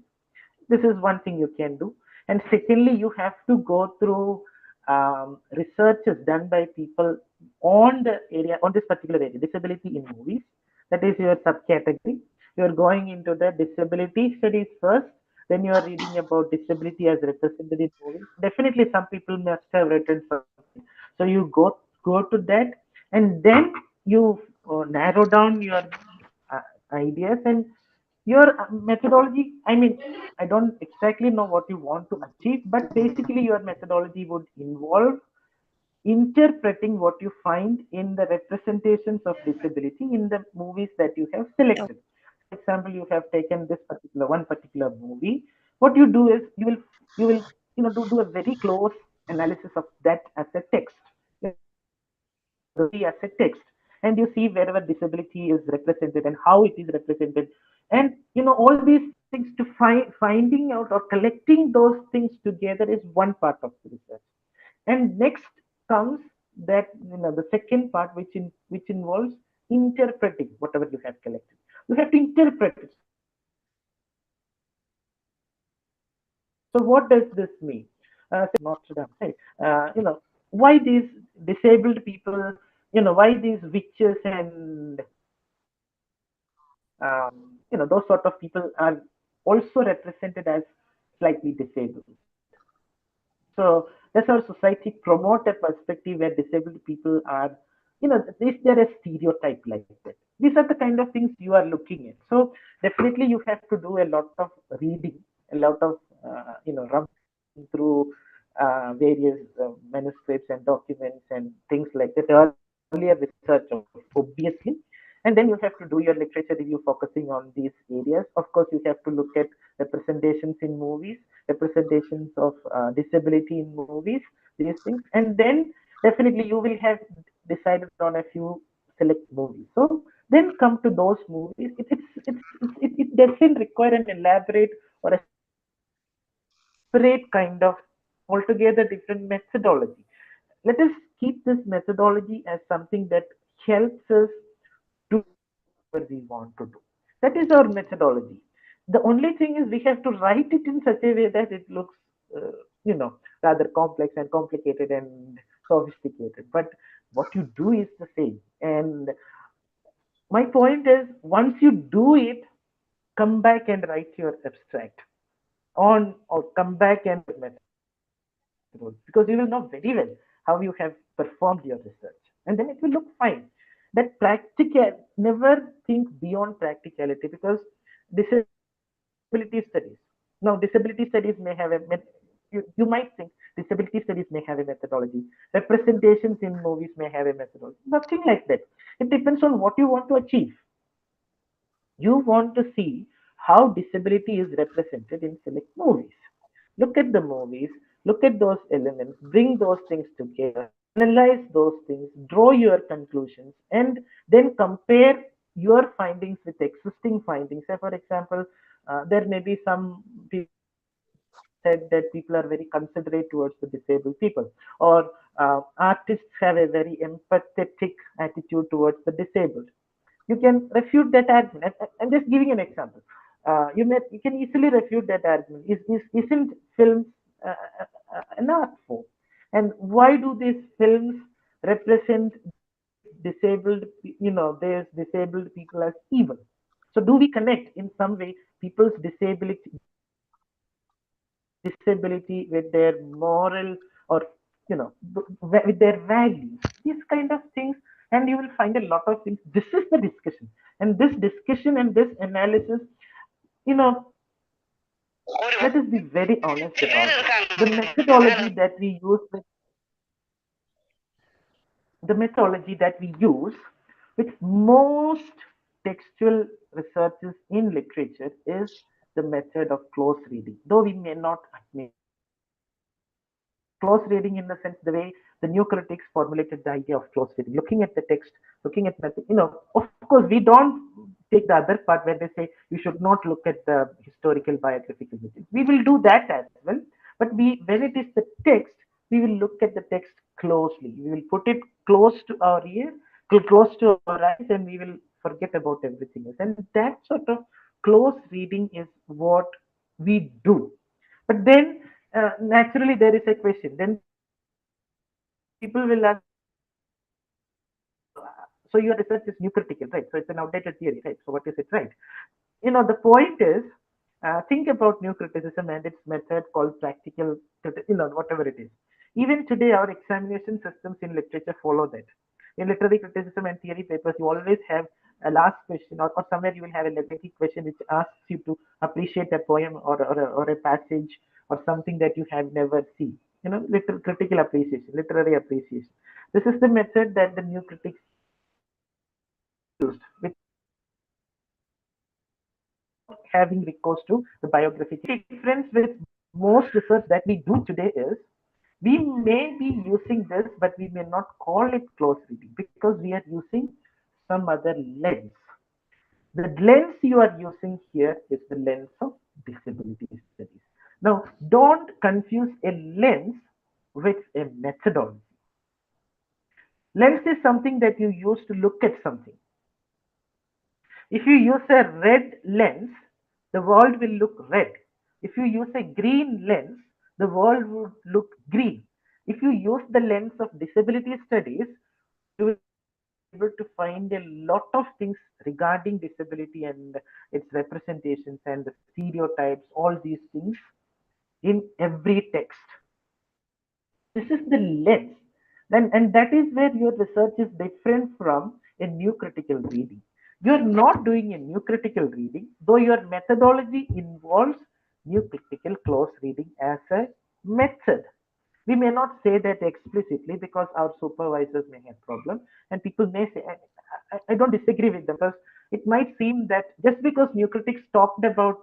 This is one thing you can do. And secondly, you have to go through researches done by people on the area, on this particular area, disability in movies. That is your subcategory. You are going into the disability studies first, then you are reading about disability as represented in movies. Definitely, some people must have written something. So you go to that, and then you narrow down your uh, ideas and your methodology. I mean, I don't exactly know what you want to achieve, but basically your methodology would involve interpreting what you find in the representations of disability in the movies that you have selected. For example, you have taken this particular movie. What you do is you will do a very close analysis of that as a text, the movie as a text, and you see wherever disability is represented and how it is represented, and all these things to finding out or collecting those things together is one part of the research. And next comes that the second part, which involves interpreting whatever you have collected. You have to interpret it. So what does this mean? Not right? Why these disabled people? Why these witches and those sort of people are also represented as slightly disabled. So does our society promote a perspective where disabled people are, is there a stereotype like that? These are the kind of things you are looking at. So definitely you have to do a lot of reading, a lot of, rummaging through various manuscripts and documents and things like that. Earlier research, obviously. And then you have to do your literature review focusing on these areas. Of course, you have to look at representations in movies, representations of disability in movies, these things. And then definitely you will have decided on a few select movies. So then come to those movies. It doesn't require an elaborate or a separate kind of altogether different methodology. Let us keep this methodology as something that helps us do what we want to do. That is our methodology. The only thing is we have to write it in such a way that it looks, rather complex and complicated and sophisticated. But what you do is the same. And my point is, once you do it, come back and write your abstract on, or come back and because you will know very well how you have performed your research, and then it will look fine. That practical, never think beyond practicality, because disability studies, now disability studies may have you might think disability studies may have a methodology, representations in movies may have a methodology. Nothing like that. It depends on what you want to achieve. You want to see how disability is represented in select movies. Look at the movies, look at those elements, bring those things together, analyze those things, draw your conclusions, and then compare your findings with existing findings. Say, for example, there may be some people said that people are very considerate towards the disabled people, or artists have a very empathetic attitude towards the disabled. You can refute that argument. I'm just giving an example. You can easily refute that argument. Isn't films an art form? And why do these films represent there's disabled people as evil? So do we connect in some way people's disability with their moral, or with their values, these kind of things? And you will find a lot of things. This is the discussion, and this discussion and this analysis, you know let us be very honest about it. The methodology that we use with most textual researches in literature is the method of close reading, though we may not admit close reading in the sense the way the new critics formulated the idea of close reading, looking at the text, looking at method. Of course, we don't take the other part where they say you should not look at the historical biographical material. We will do that as well, but when it is the text, we will look at the text closely. We will put it close to our ear, close to our eyes, and we will forget about everything else. And that sort of close reading is what we do. But then naturally there is a question. Then people will ask, so your research is new critical, right? So it's an outdated theory, right? So what is it, right? The point is, think about new criticism and its method called practical, whatever it is. Even today, our examination systems in literature follow that. In literary criticism and theory papers, you always have a last question, or somewhere you will have a literary question which asks you to appreciate a poem or a passage or something that you have never seen. Critical appreciation, literary appreciation. This is the method that the new critics used, with having recourse to the biography. The difference with most research that we do today is we may be using this, but we may not call it close reading because we are using some other lens. The lens you are using here is the lens of disability studies. Now, don't confuse a lens with a methodology. Lens is something that you use to look at something. If you use a red lens, the world will look red. If you use a green lens, the world would look green. If you use the lens of disability studies, you will be able to find a lot of things regarding disability and its representations and the stereotypes, all these things in every text. This is the lens. And that is where your research is different from a new critical reading. You're not doing a new critical reading, though your methodology involves new critical close reading as a method. We may not say that explicitly because our supervisors may have problems, and people may say, I don't disagree with them, because it might seem that just because new critics talked about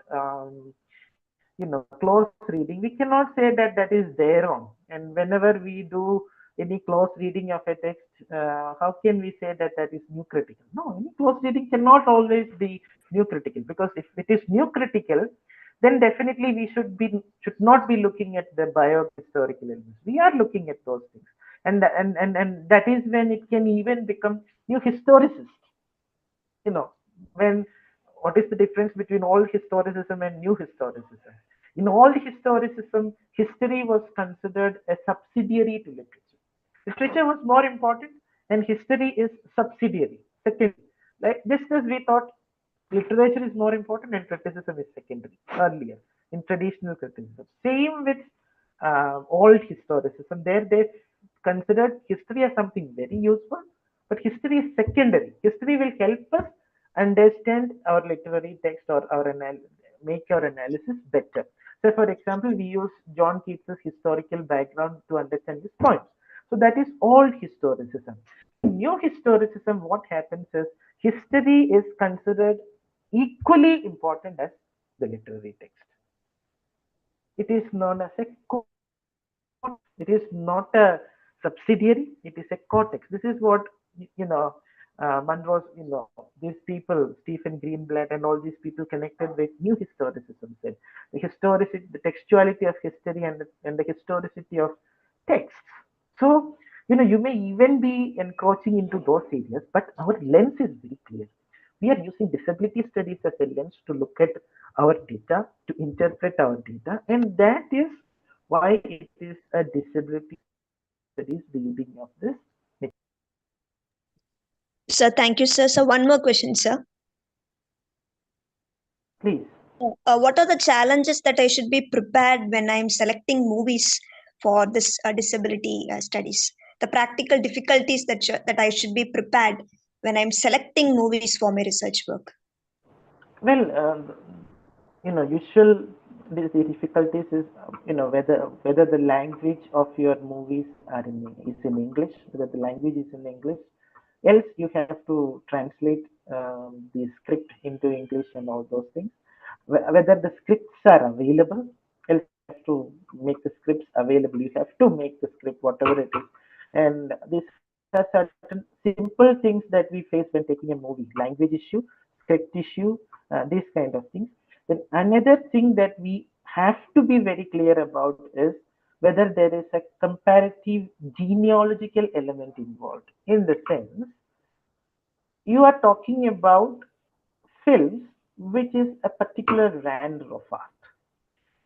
close reading, we cannot say that that is their own. And whenever we do any close reading of a text, how can we say that that is new critical? No, any close reading cannot always be new critical, because if it is new critical, then definitely we should not be looking at the biohistorical elements. We are looking at those things, and that is when it can even become new historicist. When what is the difference between old historicism and new historicism? In old historicism, history was considered a subsidiary to literature. Literature was more important, and history is subsidiary, secondary. Like just as we thought literature is more important and criticism is secondary earlier in traditional criticism. Same with old historicism. There they considered history as something very useful, but history is secondary. History will help us understand our literary text or make our analysis better. So, for example, we use John Keats's historical background to understand his poems. So that is old historicism. In new historicism, what happens is history is considered equally important as the literary text. It is known as a it is not a subsidiary, it is a cortex. This is what Monroe's, these people, Stephen Greenblatt and all these people connected with new historicism said. The textuality of history and the historicity of texts. So, you may even be encroaching into those areas, but our lens is very clear. We are using disability studies as a lens to look at our data, to interpret our data, and that is why it is a disability studies reading of this. Sir, thank you, sir. So one more question, sir. Please. What are the challenges that I should be prepared when I'm selecting movies for this disability studies? The practical difficulties that I should be prepared when I'm selecting movies for my research work. Well, usual difficulties is whether the language of your movies is in English, whether the language is in English. Else you have to translate the script into English and all those things. Whether the scripts are available, else you have to make the scripts available. You have to make the script, whatever it is. And these are certain simple things that we face when taking a movie: language issue, script issue, these kind of things. Then another thing that we have to be very clear about is whether there is a comparative genealogical element involved, in the sense you are talking about films which is a particular genre of art.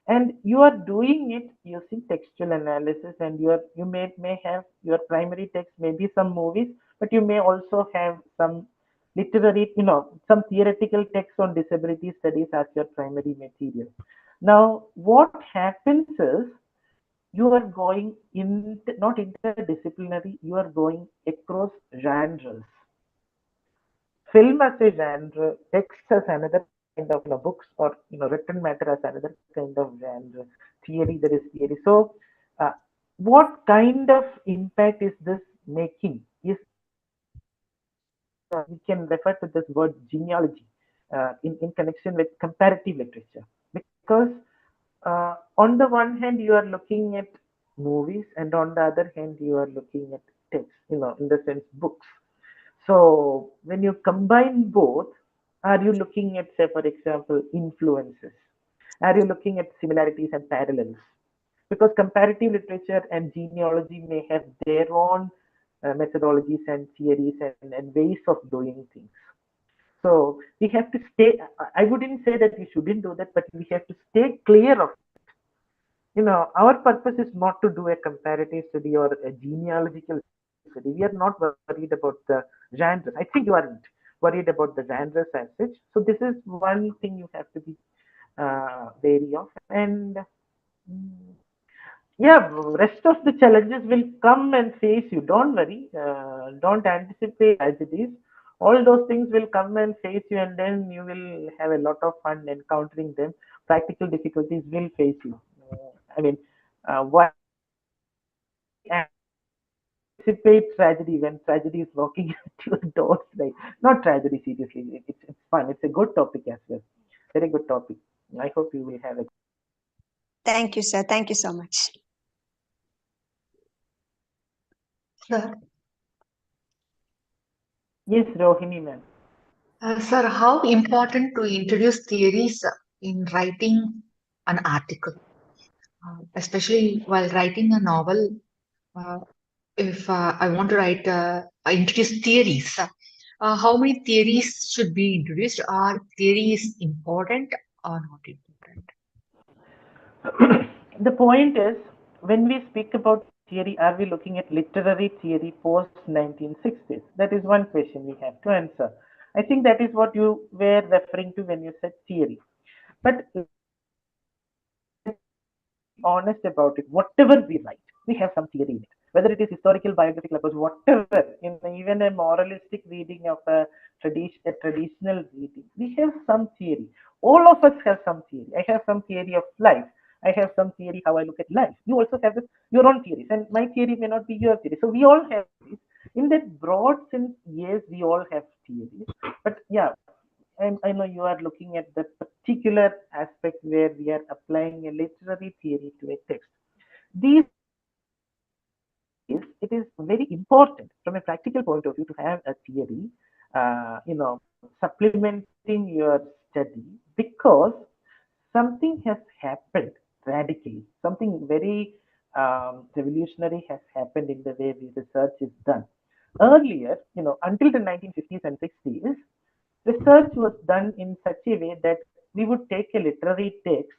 and you are doing it using textual analysis, and you may have your primary text, maybe some movies, but you may also have some literary, some theoretical text on disability studies as your primary material. Now what happens is, you are going in, not interdisciplinary, you are going across genres. Film as a genre, text as another kind of, books, or written matter as another kind of genre. Theory, there is theory. So what kind of impact is this making? Is we can refer to this word genealogy in connection with comparative literature, because on the one hand you are looking at movies, and on the other hand you are looking at text, in the sense books. So when you combine both, are you looking at, say, for example, influences? Are you looking at similarities and parallels? Because comparative literature and genealogy may have their own methodologies and theories and ways of doing things. So we have to stay, I wouldn't say that we shouldn't do that, but we have to stay clear of, our purpose is not to do a comparative study or a genealogical study. We are not worried about the genres. I think you aren't worried about the genres as such. So this is one thing you have to be wary of. And yeah, rest of the challenges will come and face you. Don't worry. Don't anticipate tragedies. All those things will come and face you, and then you will have a lot of fun encountering them. Practical difficulties will face you. I mean, why anticipate tragedy when tragedy is knocking at your doors? Like, not tragedy, seriously. It's fun. It's a good topic as well. Very good topic. I hope you will have a. Thank you, sir. Thank you so much. Sir, Yes, Rohini ma'am. sir, how important to introduce theories in writing an article, especially while writing a novel? Uh, if I want to write, introduce theories, how many theories should be introduced? Are theories important or not important? The point is, when we speak about theory, are we looking at literary theory post 1960s? That is one question we have to answer. I think that is what you were referring to when you said theory. But honest about it, whatever we write, we have some theory in it. Whether it is historical, biographical approach, whatever, in even a moralistic reading of a traditional reading, we have some theory. All of us have some theory. I have some theory of life. I have some theory how I look at life. You also have your own theories, and my theory may not be your theory. So we all have theories. In that broad sense, yes, we all have theories. But yeah, I know you are looking at the particular aspect where we are applying a literary theory to a text. These it is very important from a practical point of view to have a theory, supplementing your study, because something has happened radically. Something very revolutionary has happened in the way the research is done. Earlier, until the 1950s and 60s, research was done in such a way that we would take a literary text,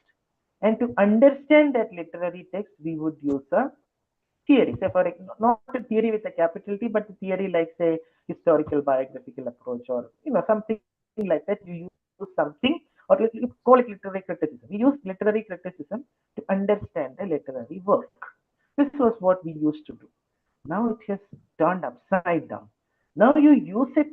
and to understand that literary text, we would use a theory. Say, for not a theory with a capital T, but a theory like, say, historical biographical approach, or something like that. You use something, or you call it literary criticism. We use literary criticism to understand a literary work. This was what we used to do. Now it has turned upside down. Now you use a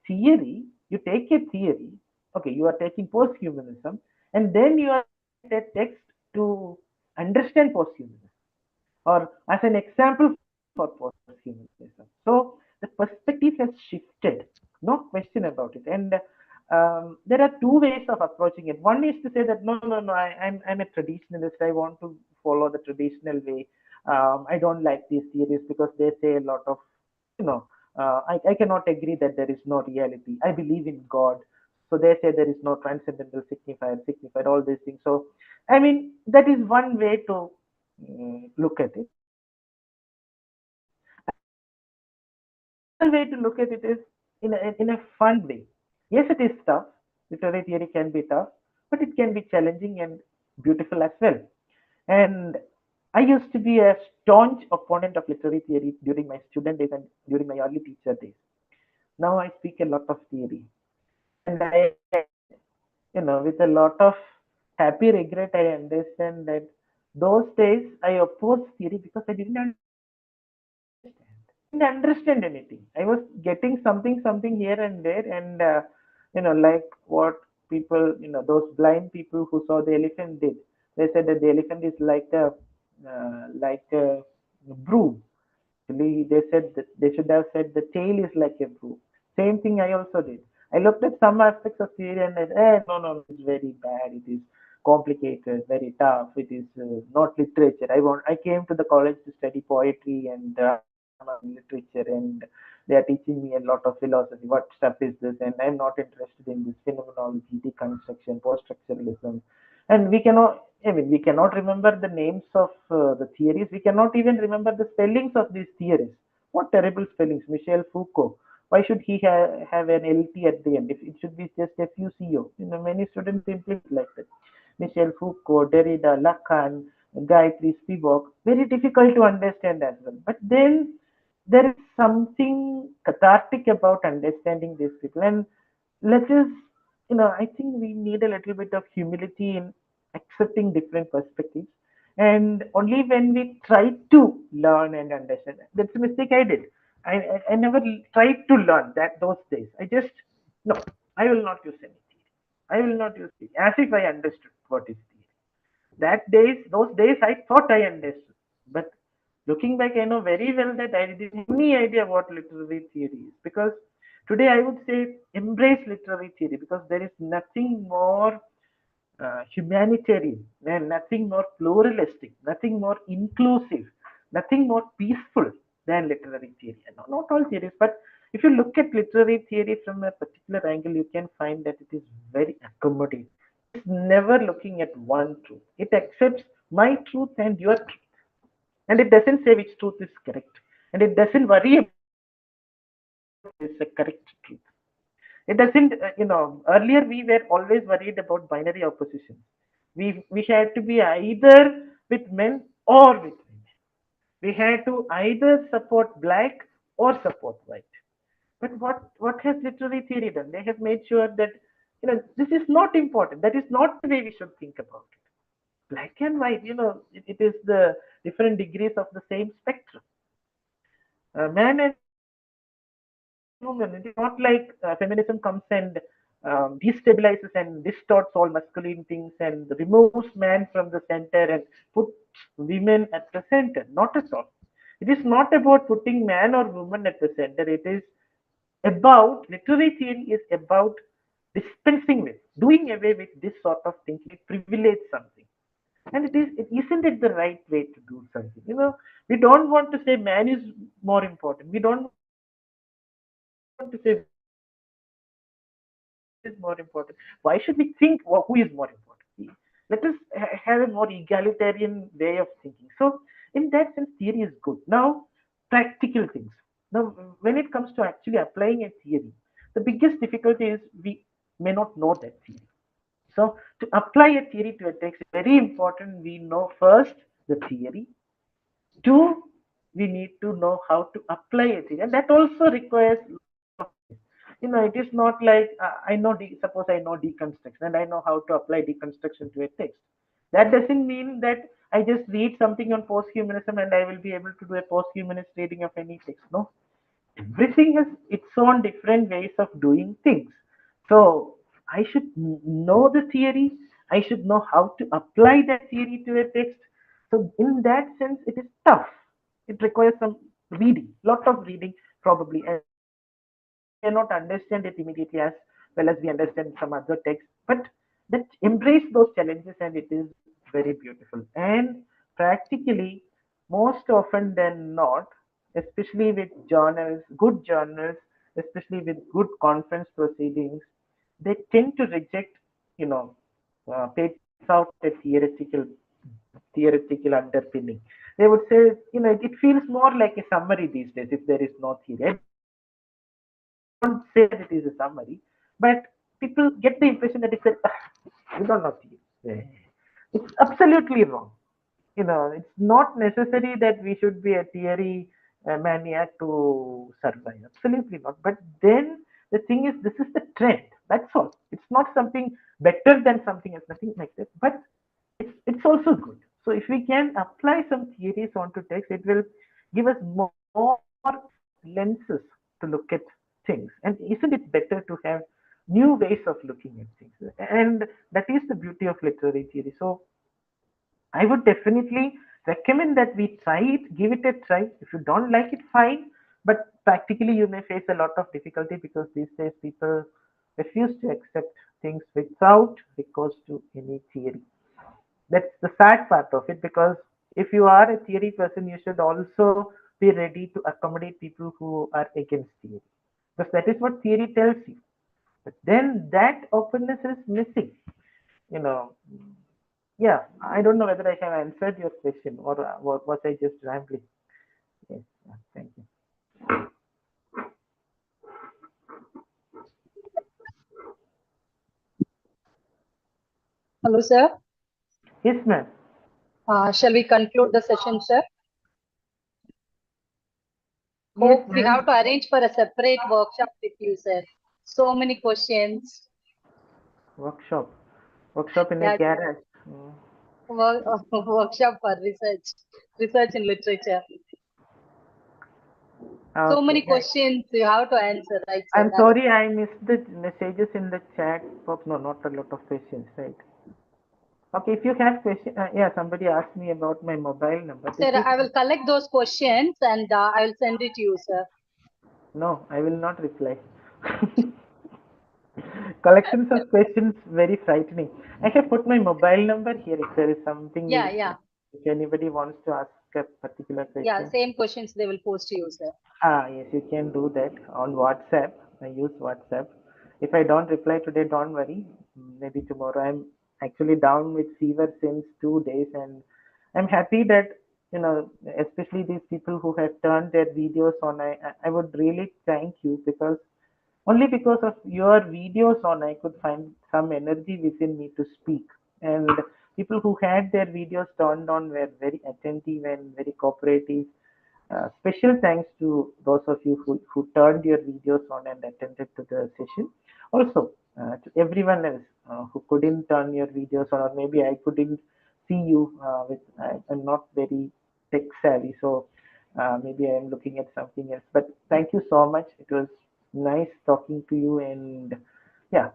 theory, you take a theory, okay, you are taking posthumanism, and then you are a text to understand posthumanism, or as an example for posthumanism. So the perspective has shifted, no question about it. And there are two ways of approaching it. One is to say that no, I'm a traditionalist. I want to follow the traditional way. I don't like these theories because they say a lot of, I cannot agree that there is no reality. I believe in God. So they say there is no transcendental signified, all these things. So, I mean, that is one way to look at it. Another way to look at it is in a fun way. Yes, it is tough. Literary theory can be tough, but it can be challenging, and beautiful as well. And I used to be a staunch opponent of literary theory during my student days and during my early teacher days. Now I speak a lot of theory, and with a lot of happy regret, I understand that those days I opposed theory because I didn't understand anything. I was getting something here and there, and like what people, those blind people who saw the elephant did. They said that the elephant is like a broom. Actually, they said that they should have said the tail is like a broom. Same thing I also did. I looked at some aspects of theory and I said, no, it's very bad. It is complicated, very tough. It is not literature. I came to the college to study poetry and drama and literature, and they are teaching me a lot of philosophy. What stuff is this? And I'm not interested in this phenomenology, deconstruction, post-structuralism. And we cannot remember the names of the theories. We cannot even remember the spellings of these theories. What terrible spellings. Michel Foucault. Why should he have an LT at the end? If it should be just FUCO. Many students simply like that. Michel Foucault, Derrida, Lacan, Gayatri Spivak. Very difficult to understand as well. But then there is something cathartic about understanding these people. And let us, I think we need a little bit of humility in accepting different perspectives. And only when we try to learn and understand, that's a mistake I did. I never tried to learn that those days. I just, no, I will not use any theory. I will not use theory, as if I understood what is theory. Those days, I thought I understood. But looking back, I know very well that I didn't have any idea what literary theory is. Because today I would say embrace literary theory, because there is nothing more humanitarian and nothing more pluralistic, nothing more inclusive, nothing more peaceful than literary theory. And not all theories, but if you look at literary theory from a particular angle, you can find that it is very accommodating. It's never looking at one truth. It accepts my truth and your truth. And it doesn't say which truth is correct. And it doesn't worry about it's a correct truth. It doesn't, earlier we were always worried about binary opposition. We had to be either with men or with women. We had to either support black or support white. But what has literary theory done? They have made sure that this is not important. That is not the way we should think about it. Black and white, it is the different degrees of the same spectrum. Man and woman. It is not like feminism comes and destabilizes and distorts all masculine things and removes man from the center and puts women at the center. Not at all. It is not about putting man or woman at the center. It is about, literary theory is about dispensing with, doing away with this sort of thinking. It privileges something. And isn't it the right way to do something? We don't want to say man is more important. We don't want to say is more important. Why should we think who is more important? Let us have a more egalitarian way of thinking. So, in that sense, theory is good. Now, practical things. Now, when it comes to actually applying a theory, the biggest difficulty is we may not know that theory. So, to apply a theory to a text, it's very important we know first the theory. Two, we need to know how to apply a theory, and that also requires it is not like suppose I know deconstruction and I know how to apply deconstruction to a text. That doesn't mean that I just read something on post-humanism and I will be able to do a post-humanist reading of any text. No, everything has its own different ways of doing things. So I should know the theory. I should know how to apply that theory to a text. So in that sense, it is tough. It requires some reading, lot of reading probably, and cannot understand it immediately as well as we understand some other texts, but that embrace those challenges, and it is very beautiful. And practically, most often than not, especially with journals, good journals, especially with good conference proceedings, they tend to reject, papers out a theoretical underpinning. They would say, it feels more like a summary these days if there is no theory. Don't say that it is a summary, but people get the impression that it's we don't know theory. It's absolutely wrong. It's not necessary that we should be a theory maniac to survive. Absolutely not. But then the thing is, this is the trend. That's all. It's not something better than something else, nothing like that. But it's also good. So if we can apply some theories onto text, it will give us more lenses to look at things. And isn't it better to have new ways of looking at things? And that is the beauty of literary theory. So I would definitely recommend that we try it, give it a try. If you don't like it, fine. But practically, you may face a lot of difficulty because these days people refuse to accept things without recourse to any theory. That's the sad part of it, because if you are a theory person, you should also be ready to accommodate people who are against theory, because that is what theory tells you. But then that openness is missing. You know, yeah, I don't know whether I have answered your question, or was I just rambling? Yes, thank you. Hello, sir. Yes, ma'am. Shall we conclude the session, sir? Yes, Hope we ma'am. have to arrange for a separate workshop with you, sir. So many questions. Workshop in a Yeah, garage. workshop for research in literature. So Okay. many questions you have to answer, right, sir? I'm sorry, I missed the messages in the chat box. No, not a lot of questions, right? Okay, if you have questions, yeah, somebody asked me about my mobile number. Sir, I will collect those questions and I will send it to you, sir. No, I will not reply. Collections of questions, very frightening. I have put my mobile number here if there is something. Yeah. If anybody wants to ask a particular question. Yeah, same questions they will post to you, sir. Yes, you can do that on WhatsApp. I use WhatsApp. If I don't reply today, don't worry. Maybe tomorrow. I'm actually down with fever since 2 days, and I'm happy that, especially these people who have turned their videos on. I would really thank you, because only because of your videos on, I could find some energy within me to speak. And people who had their videos turned on were very attentive and very cooperative. Special thanks to those of you who turned your videos on and attended to the session. Also, to everyone else who couldn't turn your videos on, or maybe I couldn't see you. I'm not very tech savvy, so maybe I am looking at something else. But thank you so much. It was nice talking to you, and yeah,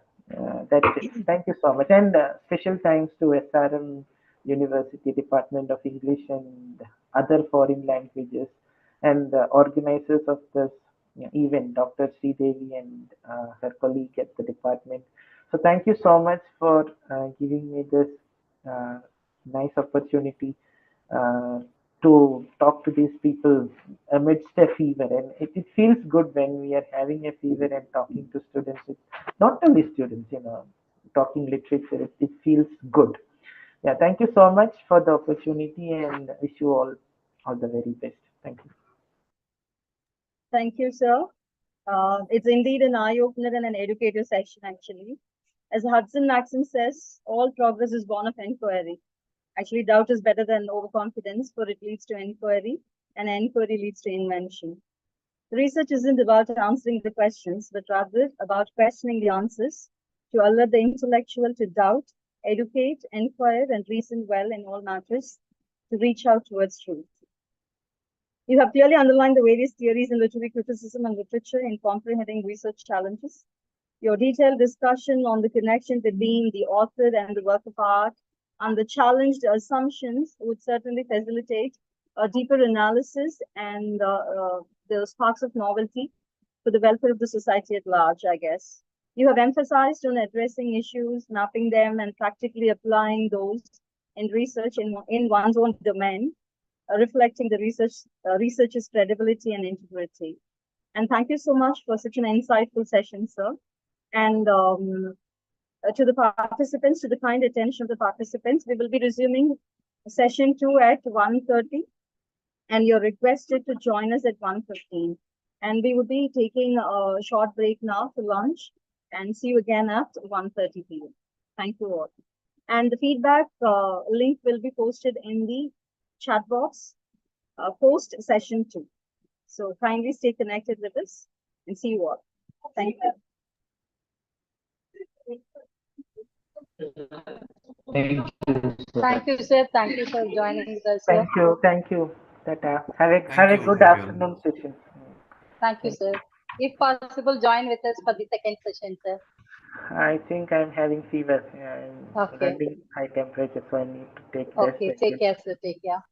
that's it. Thank you so much. And special thanks to SRM University Department of English and other foreign languages, and the organizers of this event, Dr. Sridevi and her colleague at the department. So thank you so much for giving me this nice opportunity to talk to these people amidst a fever. And it feels good when we are having a fever and talking to students. Not only students, talking literature, it feels good. Yeah, thank you so much for the opportunity, and wish you all the very best. Thank you. Thank you, sir. It's indeed an eye-opener and an educative session, actually. As Hudson Maxim says, all progress is born of inquiry. Actually, doubt is better than overconfidence, for it leads to inquiry, and inquiry leads to invention. Research isn't about answering the questions, but rather about questioning the answers, to alert the intellectual to doubt, educate, inquire, and reason well in all matters, to reach out towards truth. You have clearly underlined the various theories in literary criticism and literature in comprehending research challenges. Your detailed discussion on the connection between the author and the work of art and the challenged assumptions would certainly facilitate a deeper analysis and the sparks of novelty for the welfare of the society at large, I guess. You have emphasized on addressing issues, mapping them, and practically applying those in research in one's own domain, reflecting the researcher's credibility and integrity. And thank you so much for such an insightful session, sir. And to the participants, to the kind attention of the participants, we will be resuming session 2 at 1:30, and you're requested to join us at 1:15. And we will be taking a short break now for lunch, and see you again at 1:30 p.m. Thank you all. And the feedback link will be posted in the chat box post session 2. So kindly stay connected with us and see you all. Thank you. Thank you. Thank you, sir. Thank you for joining us, sir. Thank you. Thank you. Tata. Have a Thank you, good everyone. afternoon session. Thank you, sir. If possible, join with us for the second session, sir. I think I'm having fever. I'm Okay. running high temperature, so I need to take rest. Okay, take care, sir. Take care.